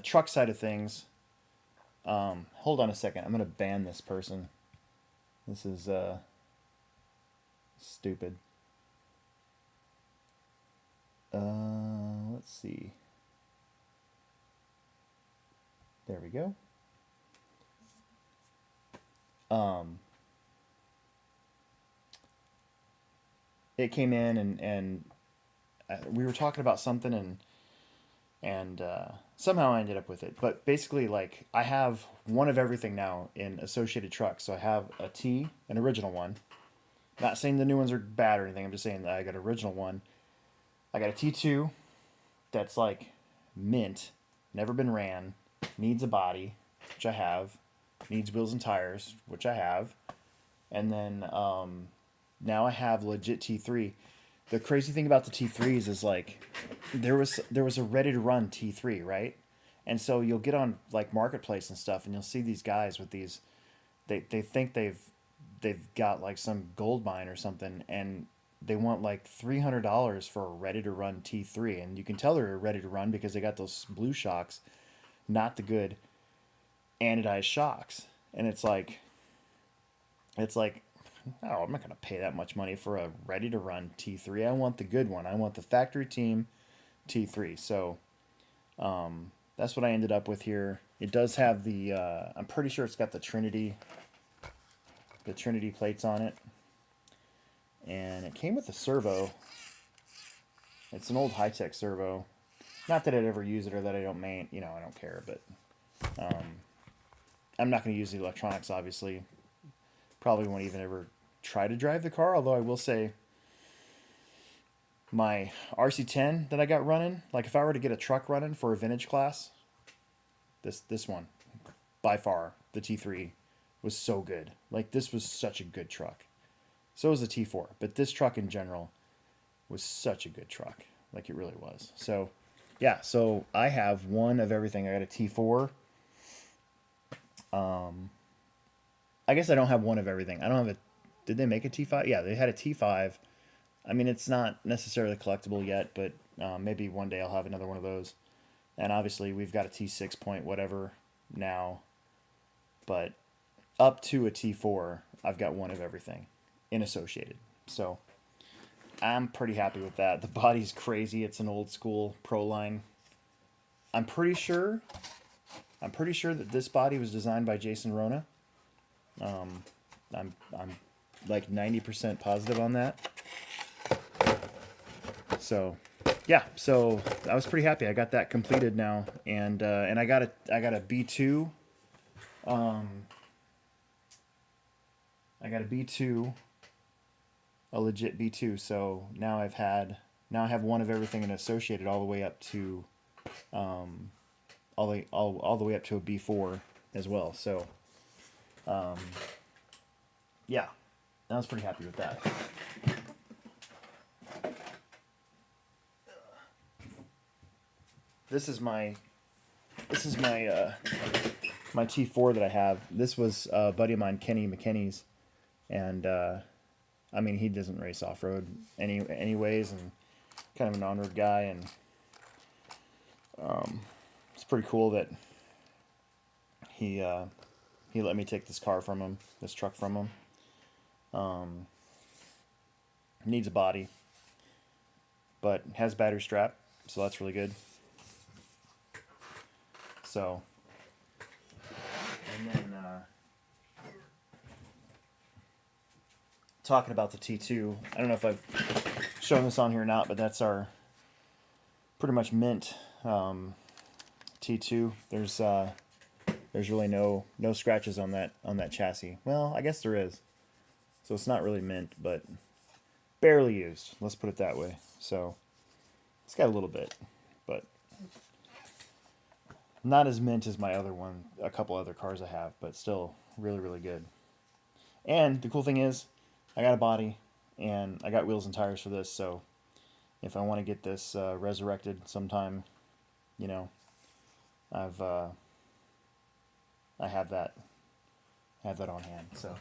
truck side of things. Hold on a second. I'm gonna ban this person. This is stupid. Let's see. There we go. It came in and we were talking about something and somehow I ended up with it. But basically, like, I have one of everything now in Associated Trucks. So I have a T, an original one. Not saying the new ones are bad or anything. I'm just saying that I got an original one. I got a T2 that's like mint, never been ran, needs a body, which I have, needs wheels and tires, which I have, and then now I have legit T3. The crazy thing about the T3s is like there was a ready to run T3, right? And so you'll get on like marketplace and stuff, and you'll see these guys with these. They think they've got like some gold mine or something, and they want like $300 for a ready to run T3, and you can tell they're ready to run because they got those blue shocks, not the good anodized shocks, and it's like, oh, I'm not gonna pay that much money for a ready to run T3. I want the good one. I want the factory team T3. So that's what I ended up with here. It does have the I'm pretty sure it's got the Trinity plates on it, and it came with a servo. It's an old high-tech servo. Not that I'd ever use it or that I don't I don't care, but I'm not going to use the electronics, obviously. Probably won't even ever try to drive the car, although I will say my RC10 that I got running, like if I were to get a truck running for a vintage class, this one, by far, the T3, was so good. Like, this was such a good truck. So was the T4, but this truck in general was such a good truck. Like, it really was. So, yeah, so I have one of everything. I got a T4. I guess I don't have one of everything. I don't have a... Did they make a T5? Yeah, they had a T5. I mean, it's not necessarily collectible yet, but maybe one day I'll have another one of those. And obviously, we've got a T6 point whatever now. But up to a T4, I've got one of everything in Associated. So I'm pretty happy with that. The body's crazy. It's an old school Pro line. I'm pretty sure that this body was designed by Jason Rona. I'm like 90% positive on that. So yeah, so I was pretty happy. I got that completed now, and I got a B2. I got a B2, a legit B2. So now I have one of everything and Associated all the way up to all the way up to a B4 as well. So yeah, I was pretty happy with that. This is my my T4 that I have. This was a buddy of mine, Kenny McKinney's, and I mean, he doesn't race off-road anyways, and kind of an on-road guy, and it's pretty cool that he let me take this truck from him. Needs a body, but has battery strap, so that's really good. So, and then talking about the T2, I don't know if I've shown this on here or not, but that's our pretty much mint T2. There's really no scratches on that chassis. Well, I guess there is. So it's not really mint, but barely used. Let's put it that way. So it's got a little bit, but not as mint as my other one, a couple other cars I have, but still really, really good. And the cool thing is, I got a body, and I got wheels and tires for this, so if I want to get this resurrected sometime, I have that on hand. So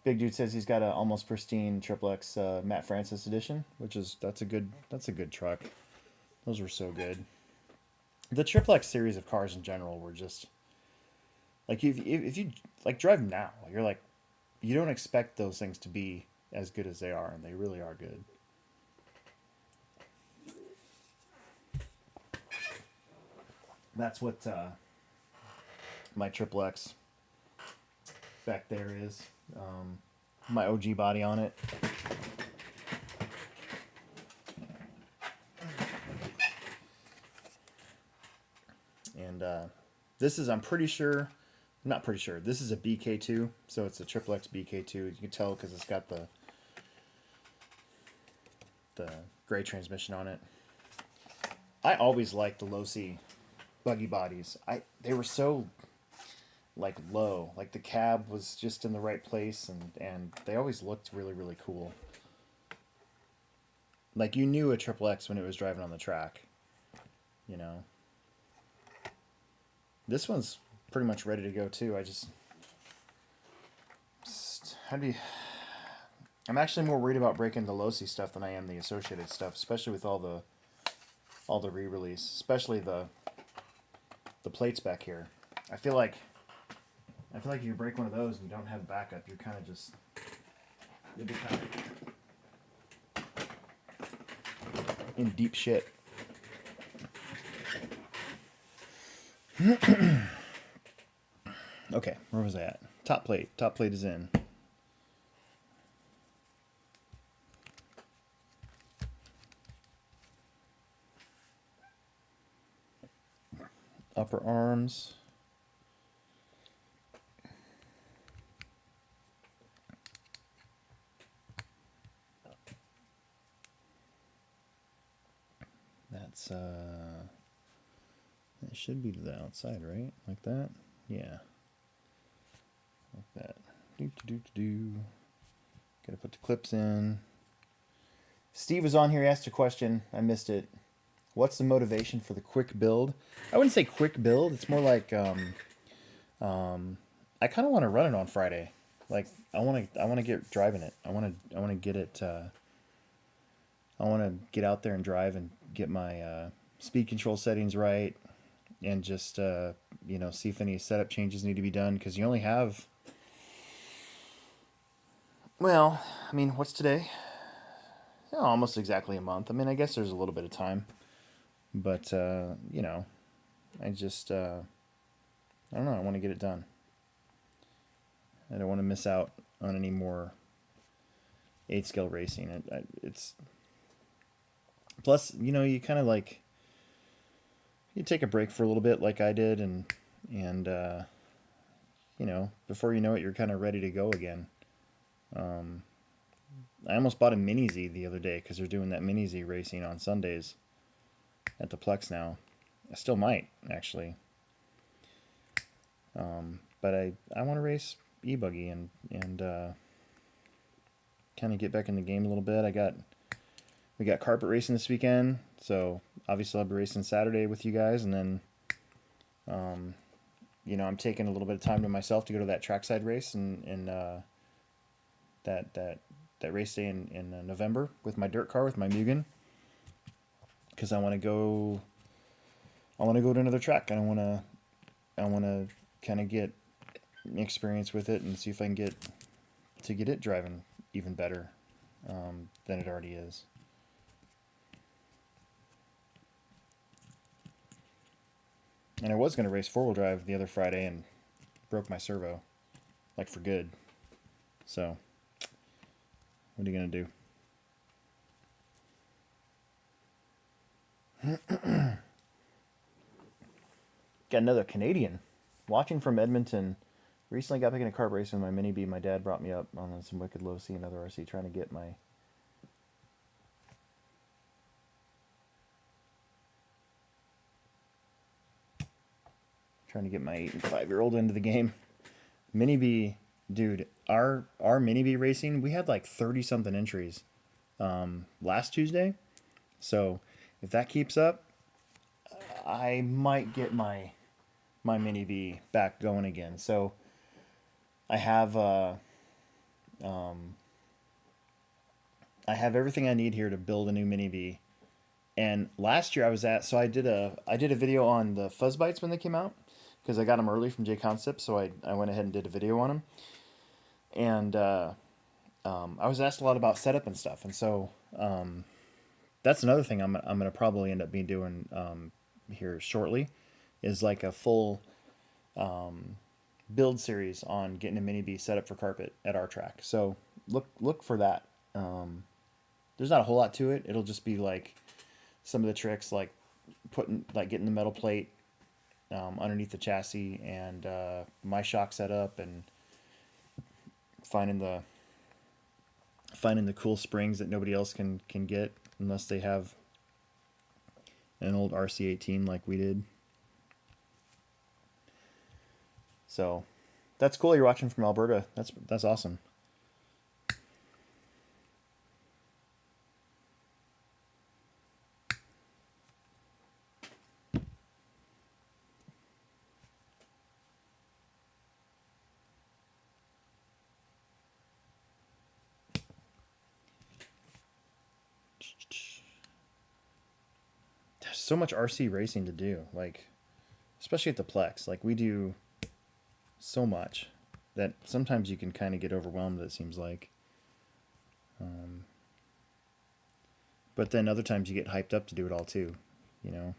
Big Dude says he's got an almost pristine XXX Matt Francis edition, that's a good truck. Those were so good. The XXX series of cars in general were just like, if you like drive them now, you're like, you don't expect those things to be as good as they are, and they really are good. That's what my XXX back there is. My OG body on it. And this is, not pretty sure, this is a BK2, so it's a XXX BK2. You can tell because it's got the the gray transmission on it. I always liked the low-C buggy bodies. They were so like low, like the cab was just in the right place, and they always looked really, really cool. Like you knew a Triple X when it was driving on the track, you know. This one's pretty much ready to go too. I'm actually more worried about breaking the low-C stuff than I am the associated stuff, especially with all the re-release, especially the plates back here. I feel like if you break one of those and you don't have backup, you're kind of just you'll be kind of in deep shit. Okay, where was I at? Top plate. Top plate is in. Upper arms. That's it should be to the outside, right? Like that? Yeah. Like that. Gotta put the clips in. Steve was on here, he asked a question. I missed it. What's the motivation for the quick build? I wouldn't say quick build. It's more like I kind of want to run it on Friday. Like I want to get driving it. I want to get it. I want to get out there and drive and get my speed control settings right, and just you know, see if any setup changes need to be done, because you only have. Well, I mean, what's today? Yeah, almost exactly a month. I mean, I guess there's a little bit of time. But, you know, I just, I don't know, I want to get it done. I don't want to miss out on any more 8-scale racing. It's, plus, you know, you kind of like, you take a break for a little bit like I did, and you know, before you know it, you're kind of ready to go again. I almost bought a Mini Z the other day because they're doing that Mini Z racing on Sundays at the Plex now. I still might, actually. But I want to race e-buggy and kind of get back in the game a little bit. We got carpet racing this weekend, so obviously I'll be racing Saturday with you guys, and then you know, I'm taking a little bit of time to myself to go to that trackside race and that race day in November with my dirt car, with my Mugen, because I want to go to another track. I want to kind of get experience with it and see if I can get it driving even better than it already is. And I was going to race 4-wheel drive the other Friday and broke my servo, like for good. So, what are you going to do? Got another Canadian watching from Edmonton. Recently got back in a kart race with my Mini B. My dad brought me up on some wicked low C and other RC, trying to get my Trying to get my 8 and 5-year-old into the game. Mini B, dude, our Mini B racing, we had like 30-something entries last Tuesday. So if that keeps up, I might get my Mini B back going again. So I have everything I need here to build a new Mini B. And last year I did a video on the fuzz bites when they came out, because I got them early from J Concept, so I went ahead and did a video on them. And I was asked a lot about setup and stuff, and so that's another thing I'm gonna probably end up doing here shortly, is like a full build series on getting a Mini B set up for carpet at our track. So look for that. There's not a whole lot to it. It'll just be like some of the tricks, like getting the metal plate underneath the chassis, and my shock setup, and finding the cool springs that nobody else can get. unless they have an old RC18 like we did. So that's cool. You're watching from Alberta. That's awesome. There's so much RC racing to do, like especially at the Plex. Like we do so much that sometimes you can kind of get overwhelmed, it seems like. But then other times you get hyped up to do it all too, you know.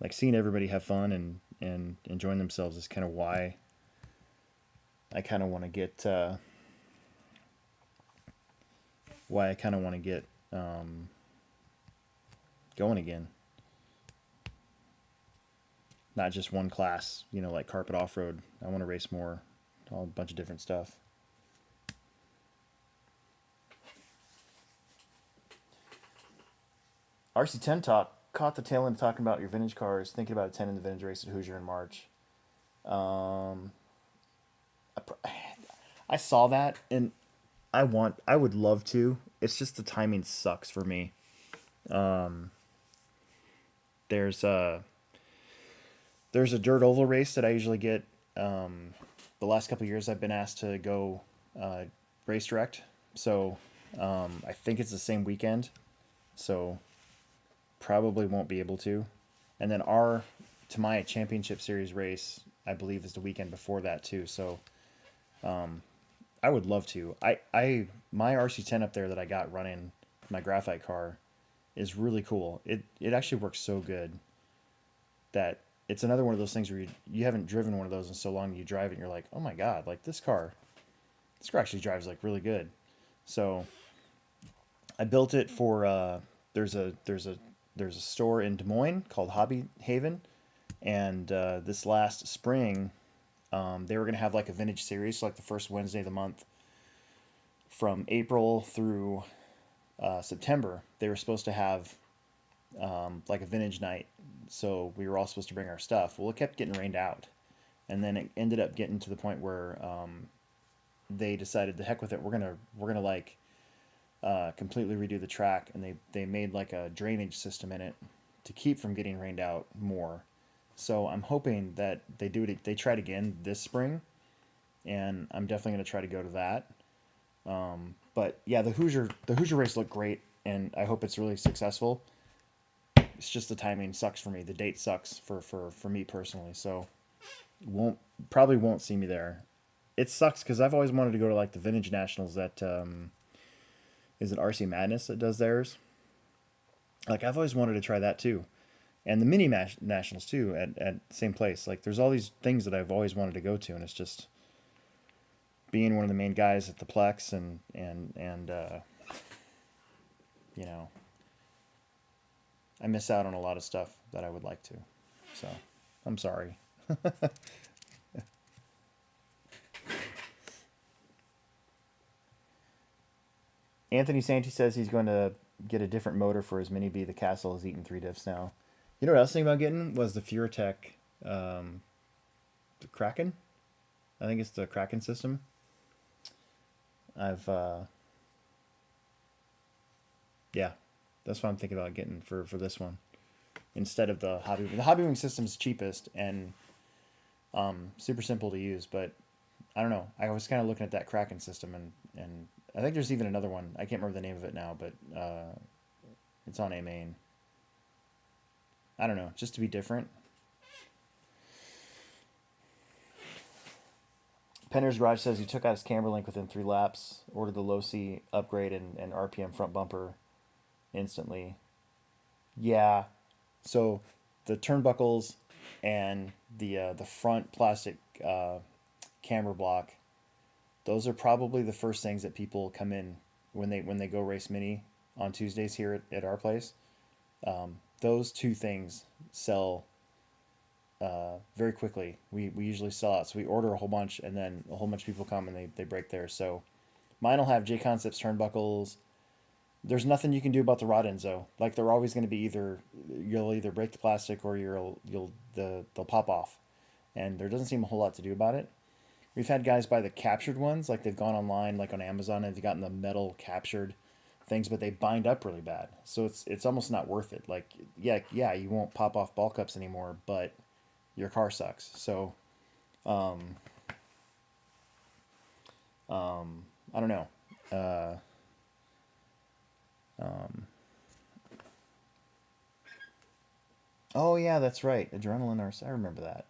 Like seeing everybody have fun and enjoying themselves is kind of why I kind of want to get going again. Not just one class, you know, like carpet off-road. I want to race more, a bunch of different stuff. RC10 Talk caught the tail end talking about your vintage cars, thinking about attending the vintage race at Hoosier in March. I saw that, and I would love to. It's just the timing sucks for me. There's a dirt oval race that I usually get. The last couple of years I've been asked to go race direct, so I think it's the same weekend, so probably won't be able to. And then our Tamiya Championship Series race, I believe, is the weekend before that too. So I would love to. My RC10 up there that I got running my graphite car is really cool. It actually works so good that it's another one of those things where you haven't driven one of those in so long, you drive it and you're like, oh my god, like this car actually drives like really good. So I built it for there's a store in Des Moines called Hobby Haven, and this last spring they were going to have like a vintage series, so like the first Wednesday of the month from April through September, they were supposed to have like a vintage night. So we were all supposed to bring our stuff. Well, it kept getting rained out, and then it ended up getting to the point where they decided, the heck with it, we're gonna like completely redo the track, and they made like a drainage system in it to keep from getting rained out more. So I'm hoping that they try it again this spring, and I'm definitely gonna try to go to that. But yeah, the Hoosier race looked great, and I hope it's really successful. It's just the timing sucks for me. The date sucks for me personally. So probably won't see me there. It sucks because I've always wanted to go to like the Vintage Nationals that is it RC Madness that does theirs. Like I've always wanted to try that too, and the Mini Nationals too at the same place. Like there's all these things that I've always wanted to go to, and it's just being one of the main guys at the Plex and you know, I miss out on a lot of stuff that I would like to. So I'm sorry. Anthony Santi says he's going to get a different motor for his Mini B. The Castle has eaten 3 diffs now. You know what I was thinking about getting was the Furatech, the Kraken. I think it's the Kraken system. Yeah, that's what I'm thinking about getting for this one instead of the Hobby. The Hobbywing system's cheapest and super simple to use, but I don't know. I was kind of looking at that Kraken system, and I think there's even another one. I can't remember the name of it now, but it's on A main. I don't know, just to be different. Penner's Garage says he took out his camber link within 3 laps, ordered the low C upgrade and RPM front bumper instantly. Yeah, so the turnbuckles and the front plastic camber block, those are probably the first things that people come in when they go race Mini on Tuesdays here at our place. Those 2 things sell very quickly. We usually sell out, so we order a whole bunch, and then a whole bunch of people come and they break theirs. So mine will have J Concepts turnbuckles, There's nothing you can do about the rod ends though. Like they're always going to be you'll either break the plastic or they'll pop off, and there doesn't seem a whole lot to do about it. We've had guys buy the captured ones, like they've gone online, like on Amazon, and they've gotten the metal captured things, but they bind up really bad. So it's almost not worth it. Like yeah, you won't pop off ball cups anymore, but your car sucks. So um, I don't know. Uh, um, oh yeah, that's right. Adrenaline Arse. I remember that.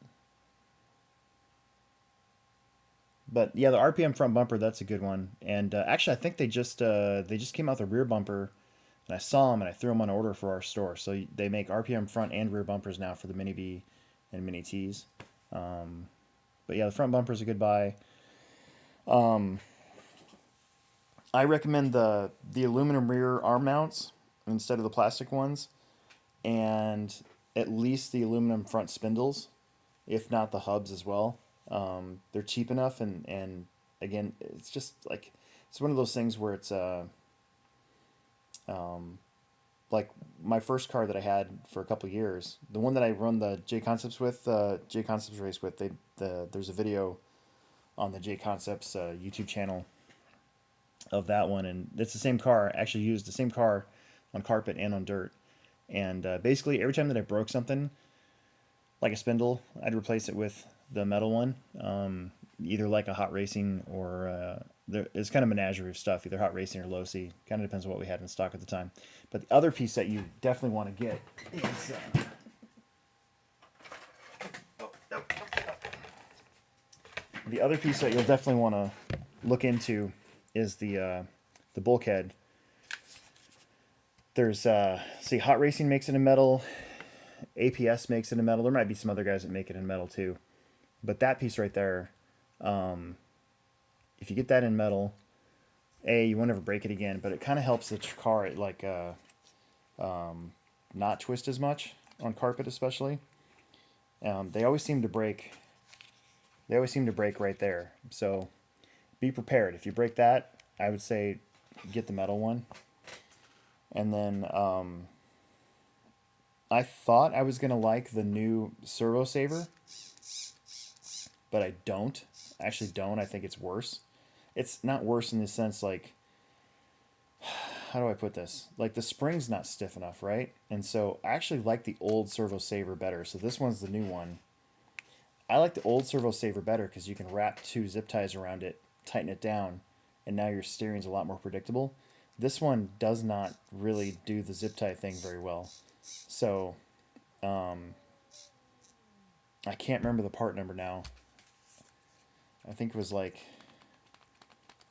But yeah, the RPM front bumper, that's a good one. And actually, I think they just came out with a rear bumper, and I saw them and I threw them on order for our store. So they make RPM front and rear bumpers now for the Mini B and Mini T's. Um, but yeah, the front bumper is a good buy. Um, I recommend the aluminum rear arm mounts instead of the plastic ones, and at least the aluminum front spindles, if not the hubs as well. They're cheap enough, and again, it's just like it's one of those things where it's um, like my first car that I had for a couple of years, the one that I run the J Concepts with, J Concepts race with. There's a video on the J Concepts YouTube channel of that one, and it's the same car. I actually used the same car on carpet and on dirt, and basically every time that I broke something, like a spindle, I'd replace it with the metal one, either like a hot racing or it's kind of menagerie of stuff, either hot racing or low C. Kind of depends on what we had in stock at the time. But the other piece that you definitely want to get is the other piece that you'll definitely want to look into is the bulkhead. There's see, hot racing makes it in metal. APS makes it in metal. There might be some other guys that make it in metal too. But that piece right there, if you get that in metal, you won't ever break it again, but it kind of helps the car like not twist as much on carpet, especially. They always seem to break. They always seem to break right there. So be prepared. If you break that, I would say get the metal one. And then I thought I was gonna like the new servo saver, but I don't. I actually don't. I think it's worse. It's not worse in the sense like, how do I put this? Like the spring's not stiff enough, right? And so I actually like the old servo saver better. So this one's the new one. I like the old servo saver better because you can wrap 2 zip ties around it, tighten it down, and now your steering's a lot more predictable. This one does not really do the zip tie thing very well. So I can't remember the part number now. I think it was like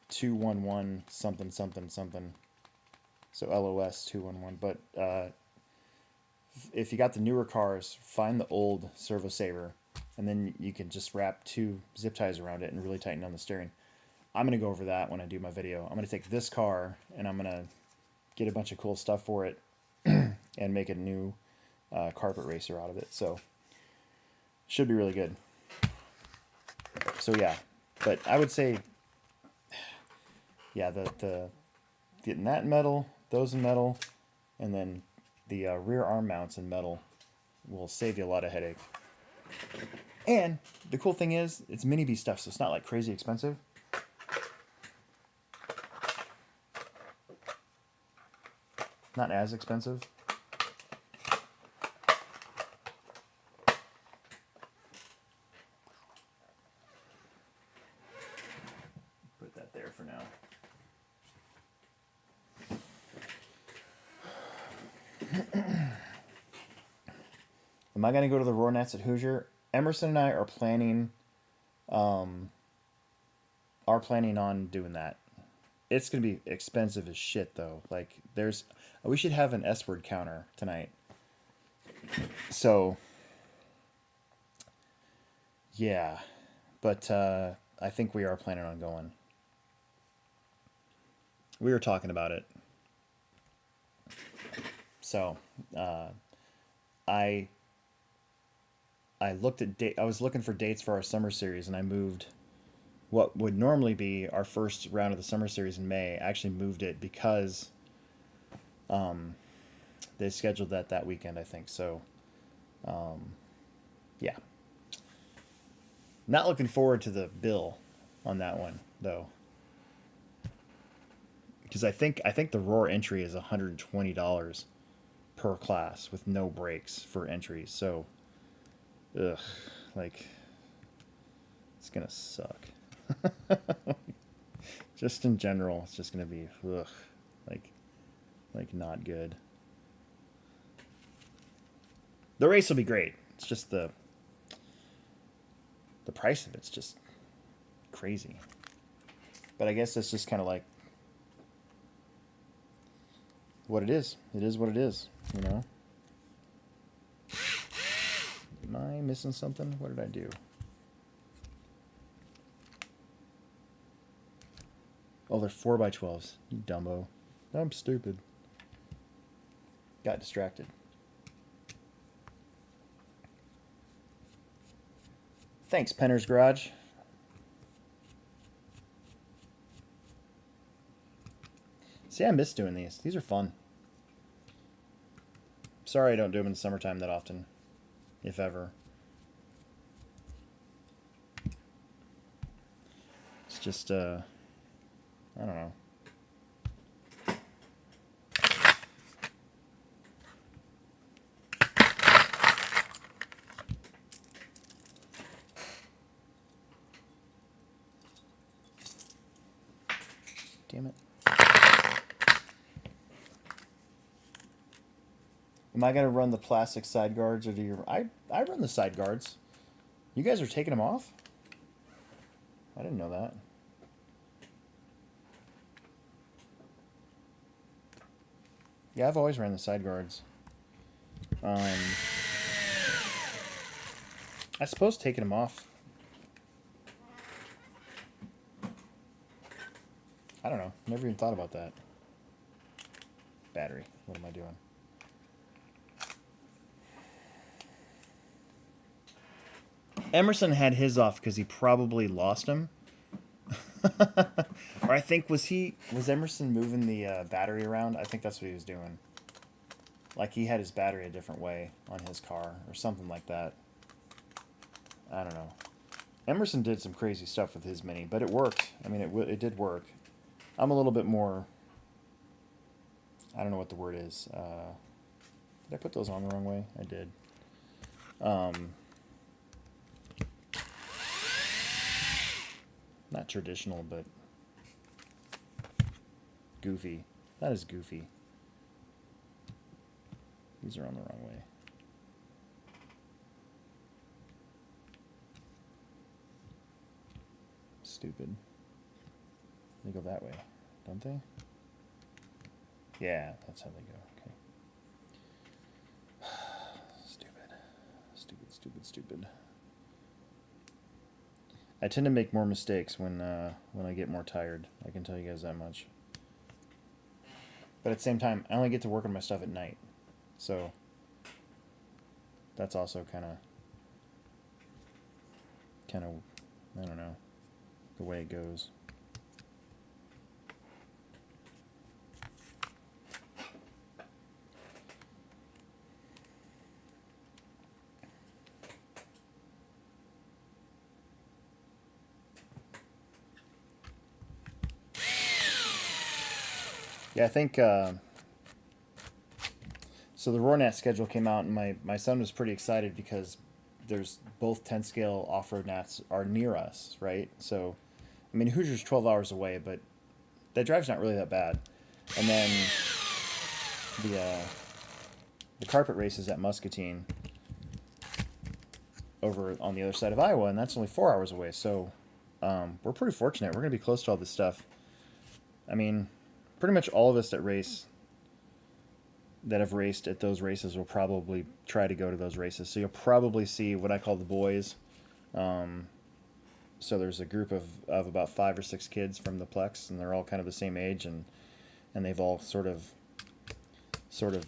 211 something something something. So LOS 211. But if you got the newer cars, find the old servo saver, and then you can just wrap 2 zip ties around it and really tighten down the steering. I'm going to go over that when I do my video. I'm going to take this car and I'm going to get a bunch of cool stuff for it and make a new carpet racer out of it. So should be really good. So yeah, but I would say, yeah, the getting that in metal, those in metal, and then the rear arm mounts in metal will save you a lot of headache. And the cool thing is, it's Mini B stuff, so it's not like crazy expensive. Not as expensive. Put that there for now. Am I going to go to the Roarnets at Hoosier? Emerson and I are planning on doing that. It's going to be expensive as shit though. Like we should have an S-word counter tonight. So yeah, but I think we are planning on going. We were talking about it. So I looked at I was looking for dates for our summer series, and I moved what would normally be our first round of the summer series in May. I actually moved it because They scheduled that weekend, I think. So, yeah. Not looking forward to the bill on that one though, because I think the Roar entry is $120 per class with no breaks for entries. So, ugh, like it's gonna suck. Just in general, it's just gonna be ugh, like not good. The race will be great. It's just the price of it's just crazy. But I guess it's just kind of like what it is. It is what it is, you know? Am I missing something? What did I do? Oh, they're 4x12s. You dumbo. I'm stupid. Got distracted. Thanks, Penner's Garage. See, I miss doing these. These are fun. Sorry I don't do them in the summertime that often, if ever. It's just, I don't know. Damn it. Am I going to run the plastic side guards, or do you... I run the side guards. You guys are taking them off? I didn't know that. Yeah, I've always ran the side guards. I suppose taking them off... I don't know. Never even thought about that. Battery. What am I doing? Emerson had his off because he probably lost him. Or I think, was Emerson moving the battery around? I think that's what he was doing. Like he had his battery a different way on his car or something like that. I don't know. Emerson did some crazy stuff with his Mini, but it worked. I mean, it did work. I'm a little bit more... I don't know what the word is. Did I put those on the wrong way? I did. Not traditional, but goofy. That is goofy. These are on the wrong way. Stupid. They go that way, don't they? Yeah, that's how they go. Okay. Stupid. I tend to make more mistakes when I get more tired. I can tell you guys that much. But at the same time, I only get to work on my stuff at night, so that's also kind of I don't know, the way it goes. Yeah, I think, so the RoarNat schedule came out, and my son was pretty excited because there's both 10 scale off-road nats are near us, right? So, I mean, Hoosier's 12 hours away, but that drive's not really that bad. And then the carpet races at Muscatine over on the other side of Iowa, and that's only 4 hours away. So we're pretty fortunate. We're going to be close to all this stuff. I mean, pretty much all of us that have raced at those races will probably try to go to those races. So you'll probably see what I call the boys. So there's a group of about 5 or 6 kids from the Plex, and they're all kind of the same age, and they've all sort of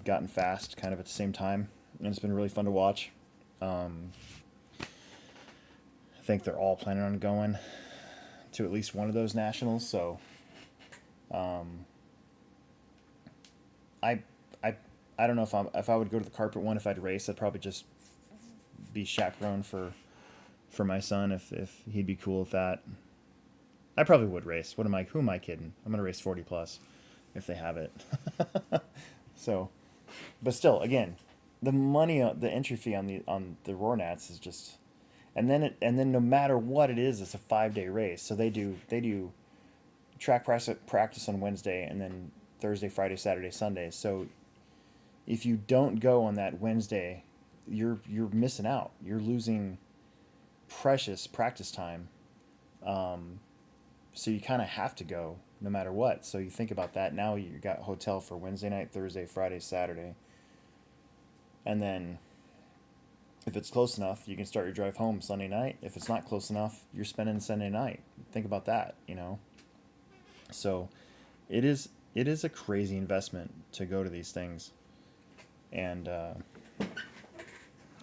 gotten fast kind of at the same time, and it's been really fun to watch. I think they're all planning on going to at least one of those nationals, so I don't know if I would go to the carpet one if I'd race. I'd probably just be chaperone for my son if he'd be cool with that. I probably would race. Who am I kidding? I'm gonna race 40 plus if they have it. So, but still, again, the money, the entry fee on the Roarnats is just, and then no matter what it is, it's a 5 day race. So they do track practice on Wednesday, and then Thursday, Friday, Saturday, Sunday. So if you don't go on that Wednesday, you're missing out. You're losing precious practice time. So you kind of have to go no matter what. So you think about that. Now you got hotel for Wednesday night, Thursday, Friday, Saturday. And then if it's close enough, you can start your drive home Sunday night. If it's not close enough, you're spending Sunday night. Think about that, you know. So it is a crazy investment to go to these things. And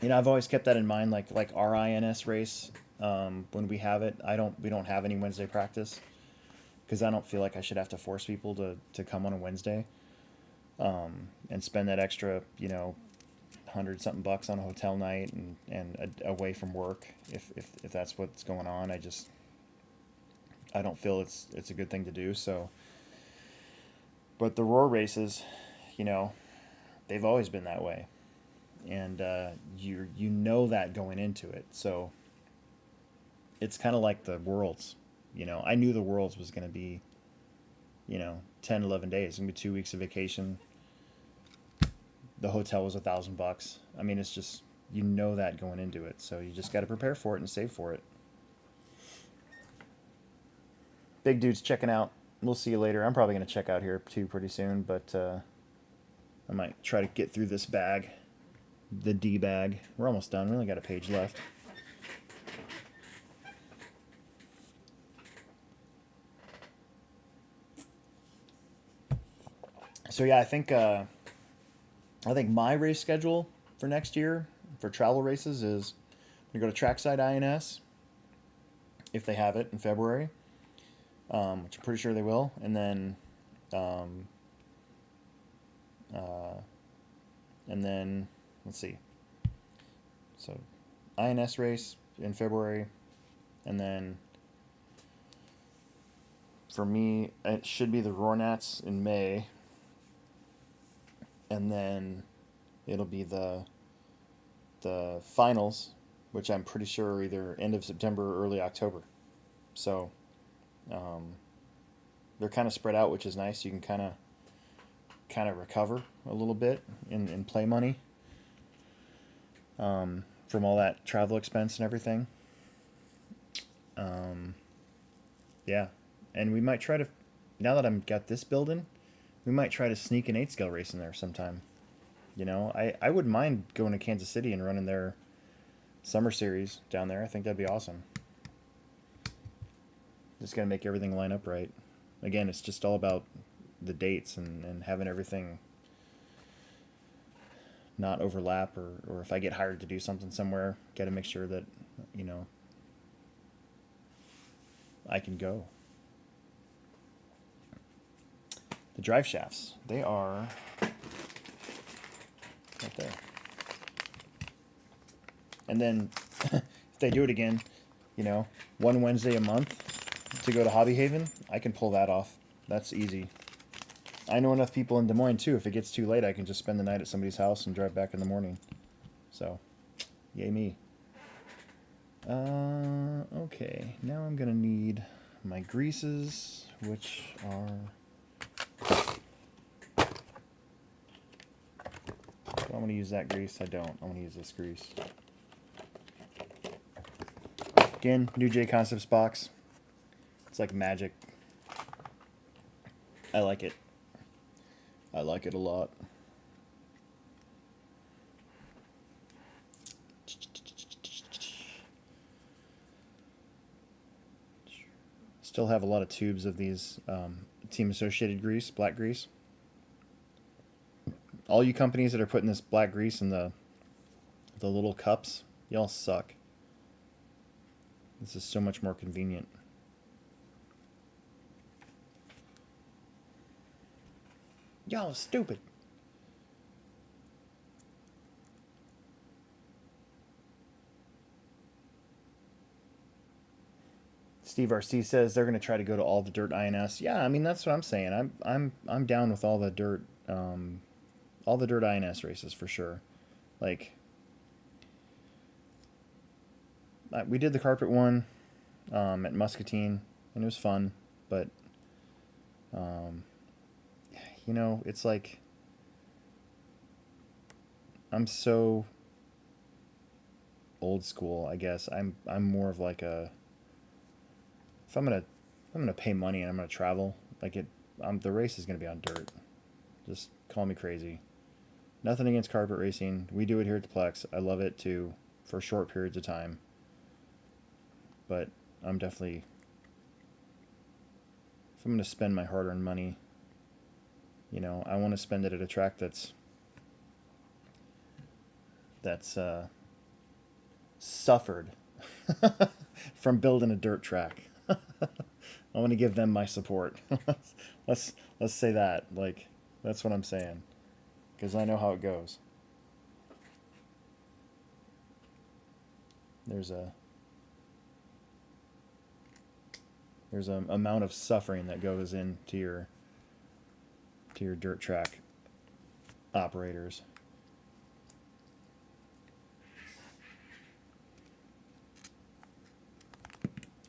you know, I've always kept that in mind, like our INS race, when we have it, we don't have any Wednesday practice because I don't feel like I should have to force people to come on a Wednesday, and spend that extra, you know, $100 something on a hotel night and away from work if that's what's going on. I don't feel it's a good thing to do. So, but the Roar races, you know, they've always been that way, and you know that going into it. So it's kind of like the Worlds. You know, I knew the Worlds was going to be, you know, 10, 11 days. It's going to be 2 weeks of vacation. The hotel was $1,000. I mean, it's just, you know that going into it. So you just got to prepare for it and save for it. Big dude's checking out. We'll see you later. I'm probably going to check out here too pretty soon, but I might try to get through this bag. The D bag. We're almost done. We only got a page left. So yeah, I think my race schedule for next year for travel races is I'm gonna go to Trackside INS if they have it in February, which I'm pretty sure they will, and then let's see. So INS race in February, and then for me it should be the Roarnats in May. And then it'll be the finals, which I'm pretty sure are either end of September or early October. So they're kind of spread out, which is nice. You can kind of recover a little bit in play money from all that travel expense and everything. Yeah, and we might try to, now that I've got this building, we might try to sneak an 8 scale race in there sometime. You know, I wouldn't mind going to Kansas City and running their summer series down there. I think that'd be awesome. Just got to make everything line up right. Again, it's just all about the dates and having everything not overlap, or if I get hired to do something somewhere, got to make sure that, you know, I can go. The drive shafts, they are right there. And then if they do it again, you know, one Wednesday a month to go to Hobby Haven, I can pull that off. That's easy. I know enough people in Des Moines too. If it gets too late, I can just spend the night at somebody's house and drive back in the morning. So, yay me. Okay, now I'm gonna need my greases, which are... Do I want to use that grease? I don't. I want to use this grease. Again, new J Concepts box. It's like magic. I like it. I like it a lot. Still have a lot of tubes of these Team Associated grease, black grease. All you companies that are putting this black grease in the little cups, y'all suck. This is so much more convenient. Y'all are stupid. Steve RC says they're going to try to go to all the dirt INS. Yeah, I mean that's what I'm saying. I'm down with all the dirt INS races for sure. Like we did the carpet one at Muscatine, and it was fun, but you know, it's like I'm so old school, I guess. I'm more of like a if I'm gonna pay money and I'm gonna travel, like the race is gonna be on dirt. Just call me crazy. Nothing against carpet racing. We do it here at the Plex. I love it too, for short periods of time. But I'm definitely, if I'm gonna spend my hard-earned money, you know, I want to spend it at a track that's suffered from building a dirt track. I want to give them my support. let's say that. Like, that's what I'm saying, because I know how it goes. There's a amount of suffering that goes into your dirt track operators.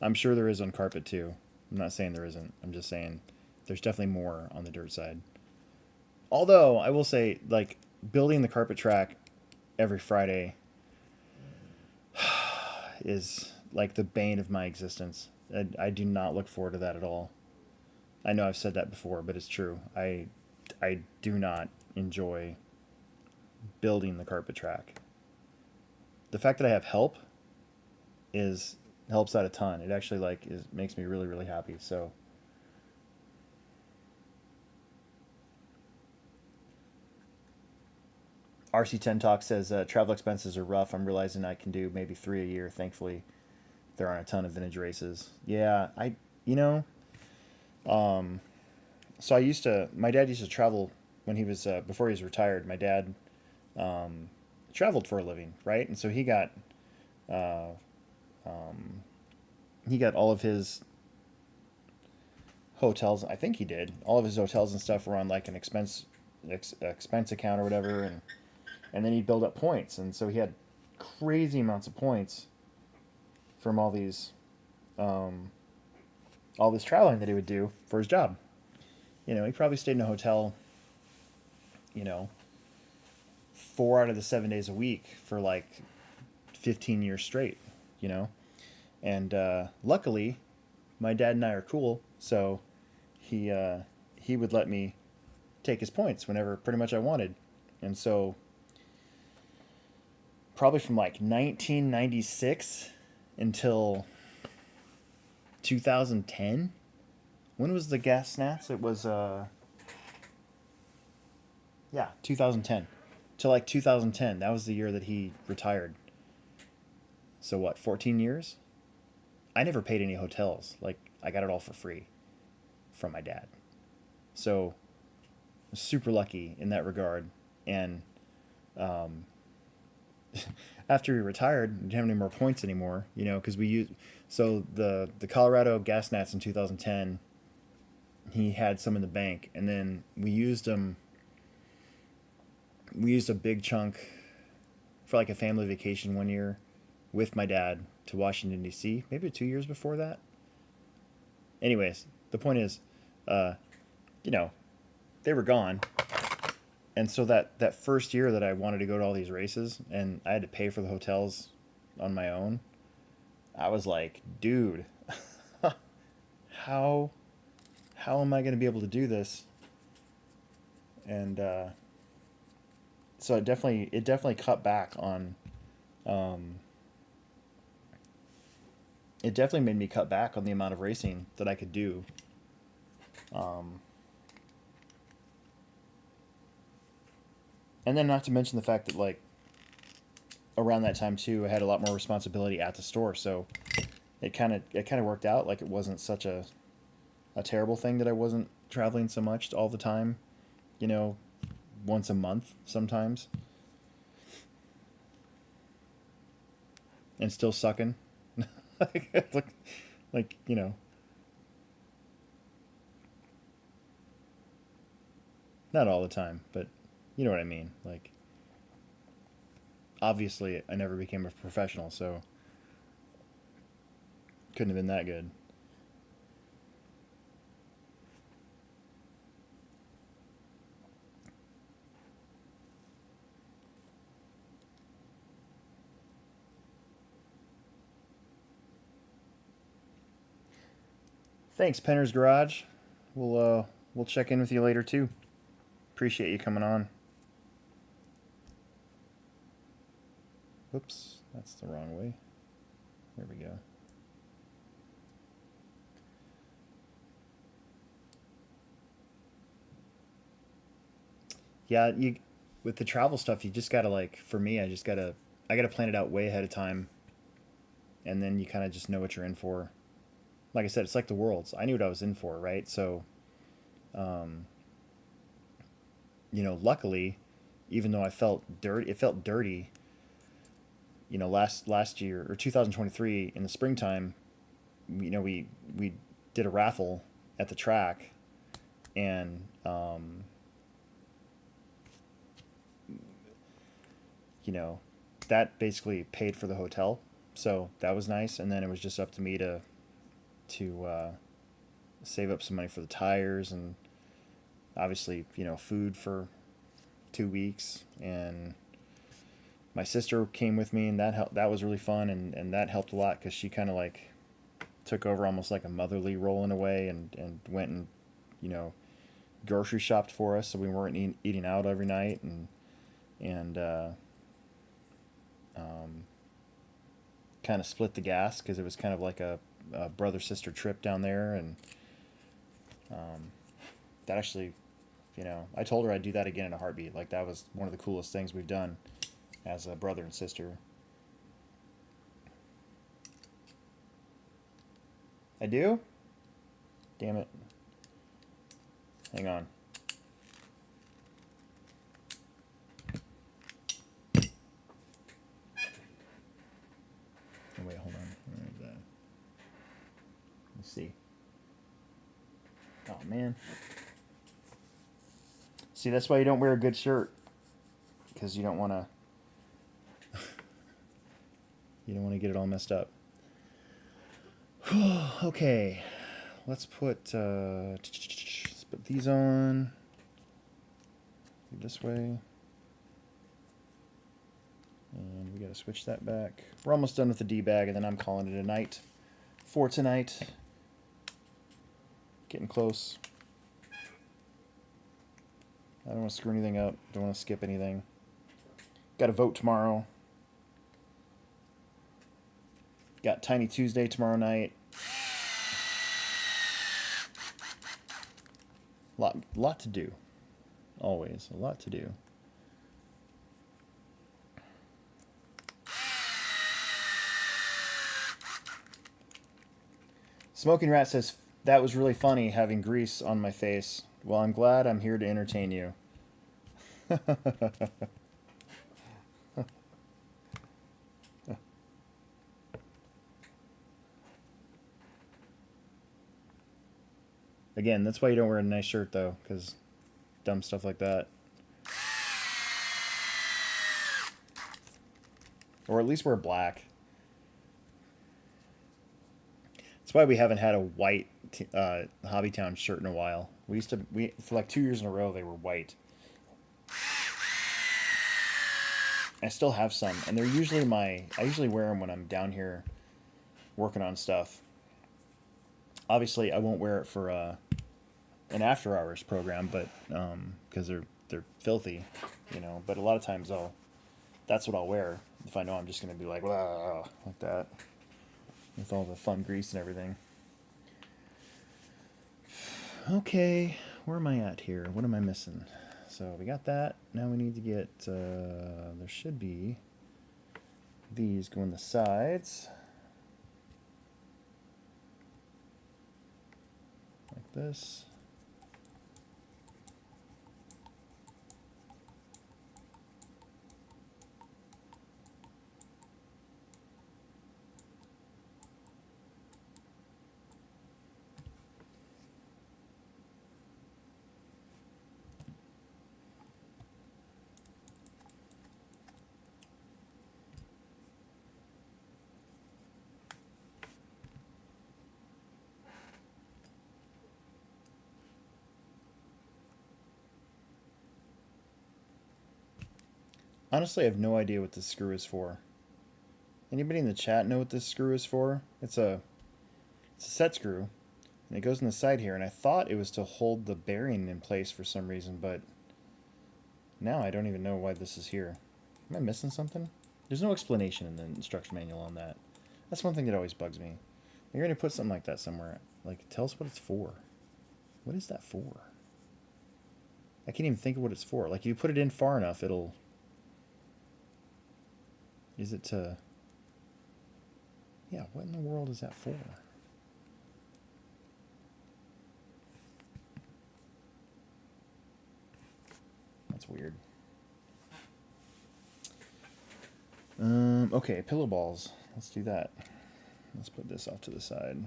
I'm sure there is on carpet too. I'm not saying there isn't. I'm just saying there's definitely more on the dirt side. Although I will say, like, building the carpet track every Friday is like the bane of my existence. I do not look forward to that at all. I know I've said that before, but it's true. I do not enjoy building the carpet track. The fact that I have help helps out a ton. It actually makes me really, really happy. So RC10 Talk says travel expenses are rough. I'm realizing I can do maybe 3 a year. Thankfully, there aren't a ton of vintage races. Yeah, so my dad used to travel when he was, before he was retired. My dad traveled for a living, right? And so he got all of his hotels. I think he did. All of his hotels and stuff were on like an expense account or whatever, and then he'd build up points. And so he had crazy amounts of points from all this traveling that he would do for his job. You know, he probably stayed in a hotel, you know, 4 out of the 7 days a week for like 15 years straight, you know. And luckily, my dad and I are cool, so he would let me take his points whenever pretty much I wanted. And so probably from like 1996 until 2010. When was the gas snats? It was 2010. To like 2010. That was the year that he retired. So what, 14 years? I never paid any hotels. Like, I got it all for free from my dad. So I'm super lucky in that regard. And after he retired, we didn't have any more points anymore, you know, because so the Colorado gas nats in 2010, he had some in the bank, and then we used them. We used a big chunk for like a family vacation one year with my dad to Washington, D.C., maybe 2 years before that. Anyways, the point is, you know, they were gone. And so that first year that I wanted to go to all these races and I had to pay for the hotels on my own, I was like, dude, how am I going to be able to do this? And so it definitely cut back on, it definitely made me cut back on the amount of racing that I could do. And then not to mention the fact that, like, around that time too, I had a lot more responsibility at the store, so it kind of worked out. Like, it wasn't such a terrible thing that I wasn't traveling so much all the time, you know, once a month sometimes, and still sucking. Look, Like, you know, not all the time, but you know what I mean. Like, obviously, I never became a professional, so couldn't have been that good. Thanks, Penner's Garage. We'll check in with you later too. Appreciate you coming on. Whoops, that's the wrong way. There we go. Yeah, you with the travel stuff, you just gotta like. For me, I gotta plan it out way ahead of time, and then you kind of just know what you're in for. Like I said, it's like the worlds. I knew what I was in for, right? So, um, you know, luckily, even though I felt dirty, it felt dirty. You know, last year or 2023 in the springtime, you know, we did a raffle at the track, and you know, that basically paid for the hotel, so that was nice. And then it was just up to me to save up some money for the tires, and obviously, you know, food for 2 weeks. And my sister came with me, and that was really fun, and that helped a lot because she kind of like took over almost like a motherly role in a way, and went and, you know, grocery shopped for us so we weren't eating out every night, and um, kind of split the gas because it was kind of like a brother sister trip down there. And um, that actually, you know, I told her I'd do that again in a heartbeat. Like, that was one of the coolest things we've done as a brother and sister. I do? Damn it. Hang on. Oh, wait, hold on. Where is that? Let's see. Oh, man. See, that's why you don't wear a good shirt. Because you don't want to... you don't want to get it all messed up. Okay. Let's put these on. This way. And we got to switch that back. We're almost done with the D-bag, and then I'm calling it a night for tonight. Getting close. I don't want to screw anything up. Don't want to skip anything. Got to vote tomorrow. Got Tiny Tuesday tomorrow night. Lot to do. Always a lot to do. Smoking Rat says, that was really funny having grease on my face. Well, I'm glad I'm here to entertain you. Again, that's why you don't wear a nice shirt, though, because dumb stuff like that. Or at least wear black. That's why we haven't had a white Hobbytown shirt in a while. For like 2 years in a row, they were white. I still have some, and they're usually I usually wear them when I'm down here working on stuff. Obviously, I won't wear it for an Afterhours program, but because they're filthy, you know. But a lot of times that's what I'll wear if I know I'm just gonna be like, "Wah," like that, with all the fun grease and everything. Okay, where am I at here? What am I missing? So we got that. Now we need to get, there should be these go on the sides. Like this. Honestly, I have no idea what this screw is for. Anybody in the chat know what this screw is for? It's a set screw, and it goes in the side here, and I thought it was to hold the bearing in place for some reason, but now I don't even know why this is here. Am I missing something? There's no explanation in the instruction manual on that. That's one thing that always bugs me. You're going to put something like that somewhere. Like, tell us what it's for. What is that for? I can't even think of what it's for. Like, if you put it in far enough, it'll... Is it to... Yeah, what in the world is that for? That's weird. Okay, pillow balls. Let's do that. Let's put this off to the side.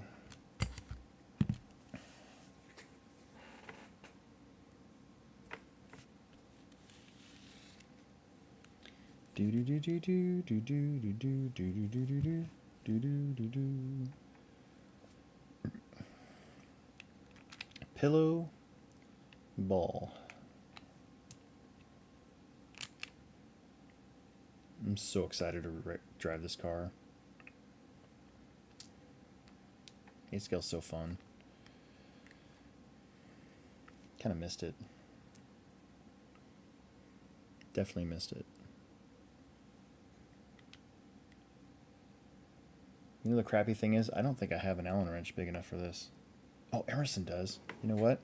Do do do do do do do do do do do do do do do do. Pillow ball. I'm so excited to drive this car. A-Scale's so fun. Kind of missed it. Definitely missed it. You know the crappy thing is, I don't think I have an Allen wrench big enough for this. Oh, Emerson does. You know what?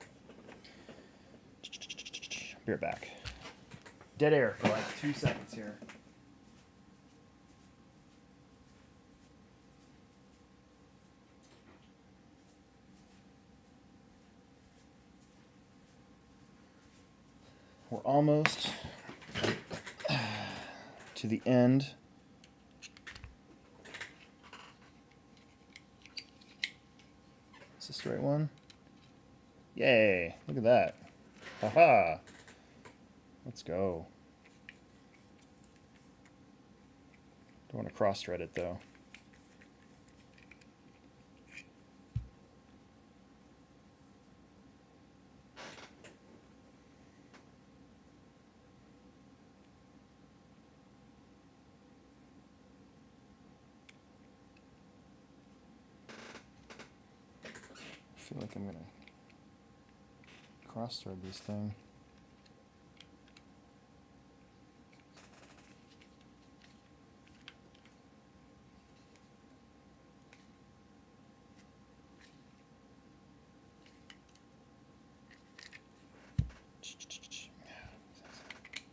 Be right back. Dead air for like 2 seconds here. We're almost to the end. Is this the right one? Yay! Look at that. Haha! Let's go. Don't want to cross-thread it though. I feel like I'm gonna cross-thread this thing.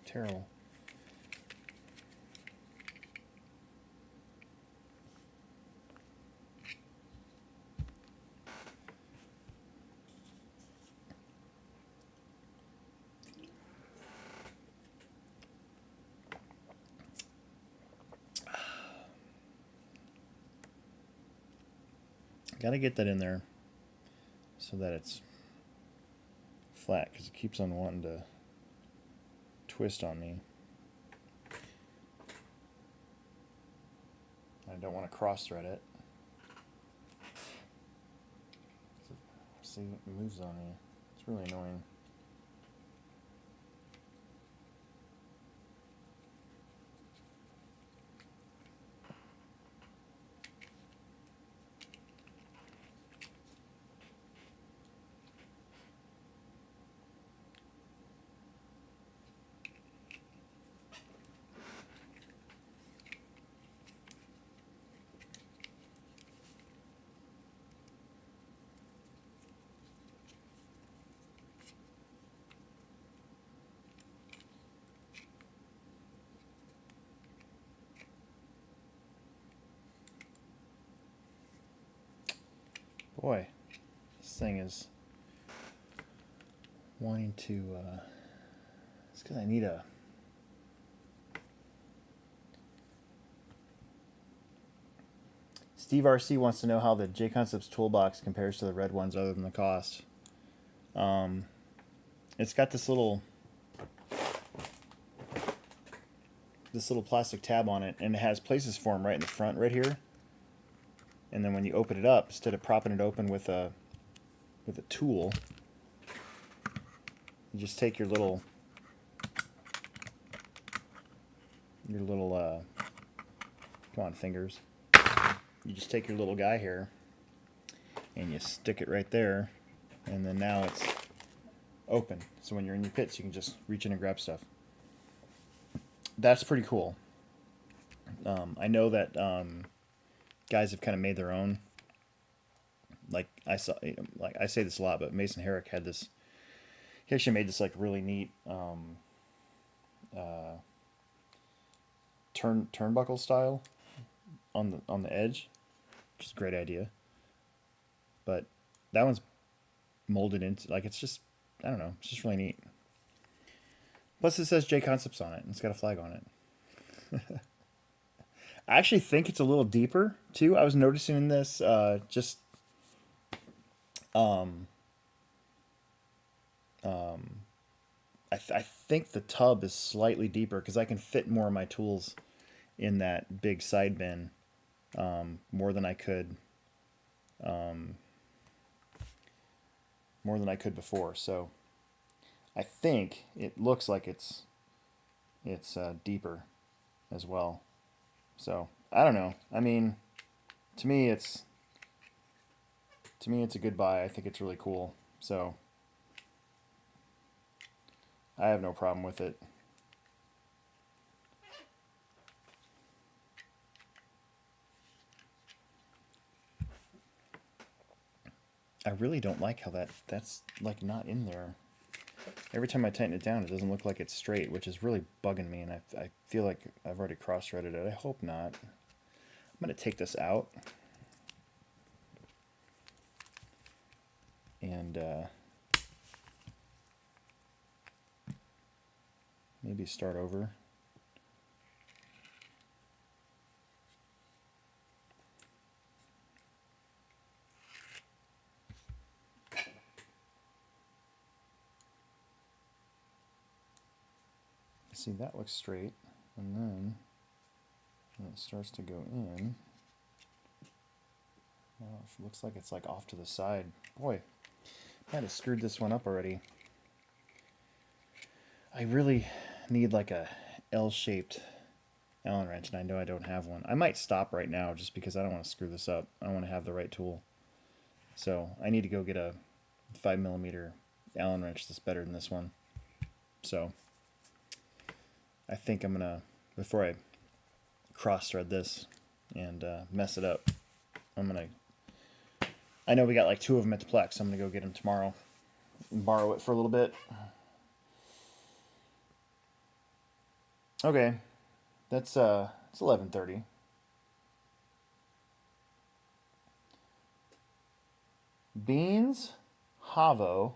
Terrible. Gotta get that in there so that it's flat, because it keeps on wanting to twist on me. I don't want to cross thread it. See, it moves on me. It's really annoying. Boy, this thing is wanting to, it's because I need a, Steve RC wants to know how the J-Concepts toolbox compares to the red ones other than the cost. It's got this little plastic tab on it, and it has places for them right in the front right here. And then when you open it up, instead of propping it open with a tool, you just take your little your little, come on, fingers. You just take your little guy here and you stick it right there, and then now it's open. So when you're in your pits, you can just reach in and grab stuff. That's pretty cool. I know that guys have kind of made their own. Like I saw, like I say this a lot, but Mason Herrick had this. He actually made this like really neat turnbuckle style on the edge, which is a great idea. But that one's molded into, like, it's just, I don't know, it's just really neat. Plus it says J Concepts on it, and it's got a flag on it. I actually think it's a little deeper too. I was noticing in this I think the tub is slightly deeper because I can fit more of my tools in that big side bin, more than I could before. So I think it looks like it's deeper as well. So I don't know. I mean, to me it's a good buy. I think it's really cool. So I have no problem with it. I really don't like how that's like not in there. Every time I tighten it down, it doesn't look like it's straight, which is really bugging me, and I feel like I've already cross-threaded it. I hope not. I'm going to take this out and maybe start over. See, that looks straight, and then when it starts to go in, now it looks like it's like off to the side. Boy, I might have screwed this one up already. I really need like a L-shaped Allen wrench, and I know I don't have one. I might stop right now just because I don't want to screw this up. I want to have the right tool. So I need to go get a 5mm Allen wrench that's better than this one. So I think I'm gonna, before I cross-thread this and mess it up, I know we got like 2 of them at the Plex, so I'm gonna go get them tomorrow and borrow it for a little bit. Okay, that's it's 11:30. Beans, Havo.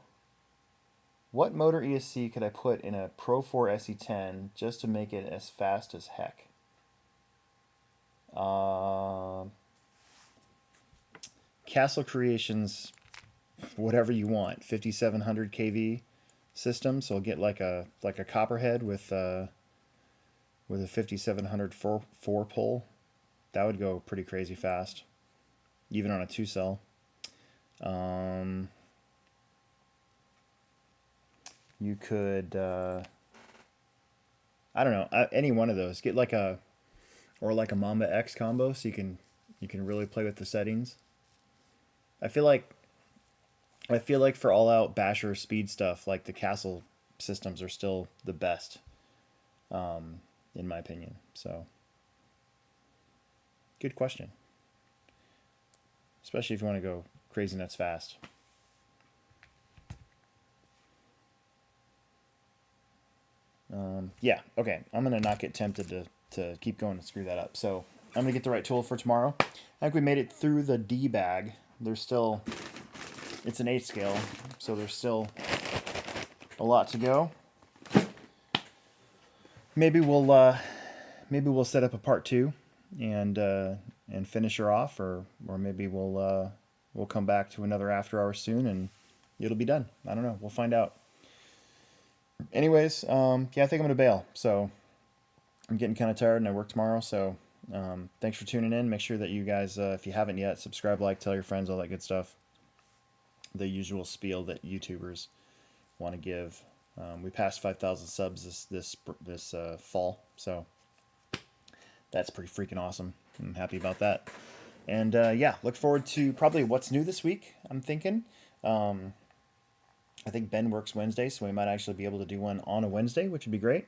What motor ESC could I put in a Pro 4 SE10 just to make it as fast as heck? Castle Creations, whatever you want, 5700 kV system. So I'll get like a copperhead with a 5700 4 pole. That would go pretty crazy fast, even on a 2-cell. You could, I don't know, any one of those. Get like a Mamba X combo, so you can really play with the settings. I feel like for all-out basher speed stuff, like the Castle systems are still the best, in my opinion. So, good question. Especially if you want to go crazy nuts fast. Yeah, okay. I'm going to not get tempted to keep going and screw that up. So I'm going to get the right tool for tomorrow. I think we made it through the D bag. There's still, it's an 8 scale, so there's still a lot to go. Maybe we'll set up a part 2 and finish her off, or maybe we'll come back to another after hours soon and it'll be done. I don't know. We'll find out. Anyways, yeah, I think I'm gonna bail. So I'm getting kind of tired, and I work tomorrow. So thanks for tuning in. Make sure that you guys, if you haven't yet, subscribe, like, tell your friends, all that good stuff. The usual spiel that YouTubers want to give. We passed 5,000 subs this fall, so that's pretty freaking awesome. I'm happy about that. And yeah, look forward to probably what's new this week, I'm thinking. I think Ben works Wednesday, so we might actually be able to do one on a Wednesday, which would be great.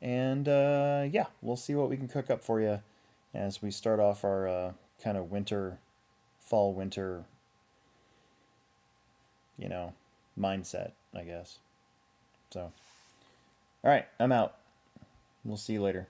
And yeah, we'll see what we can cook up for you as we start off our kind of fall winter, mindset, I guess. So, all right, I'm out. We'll see you later.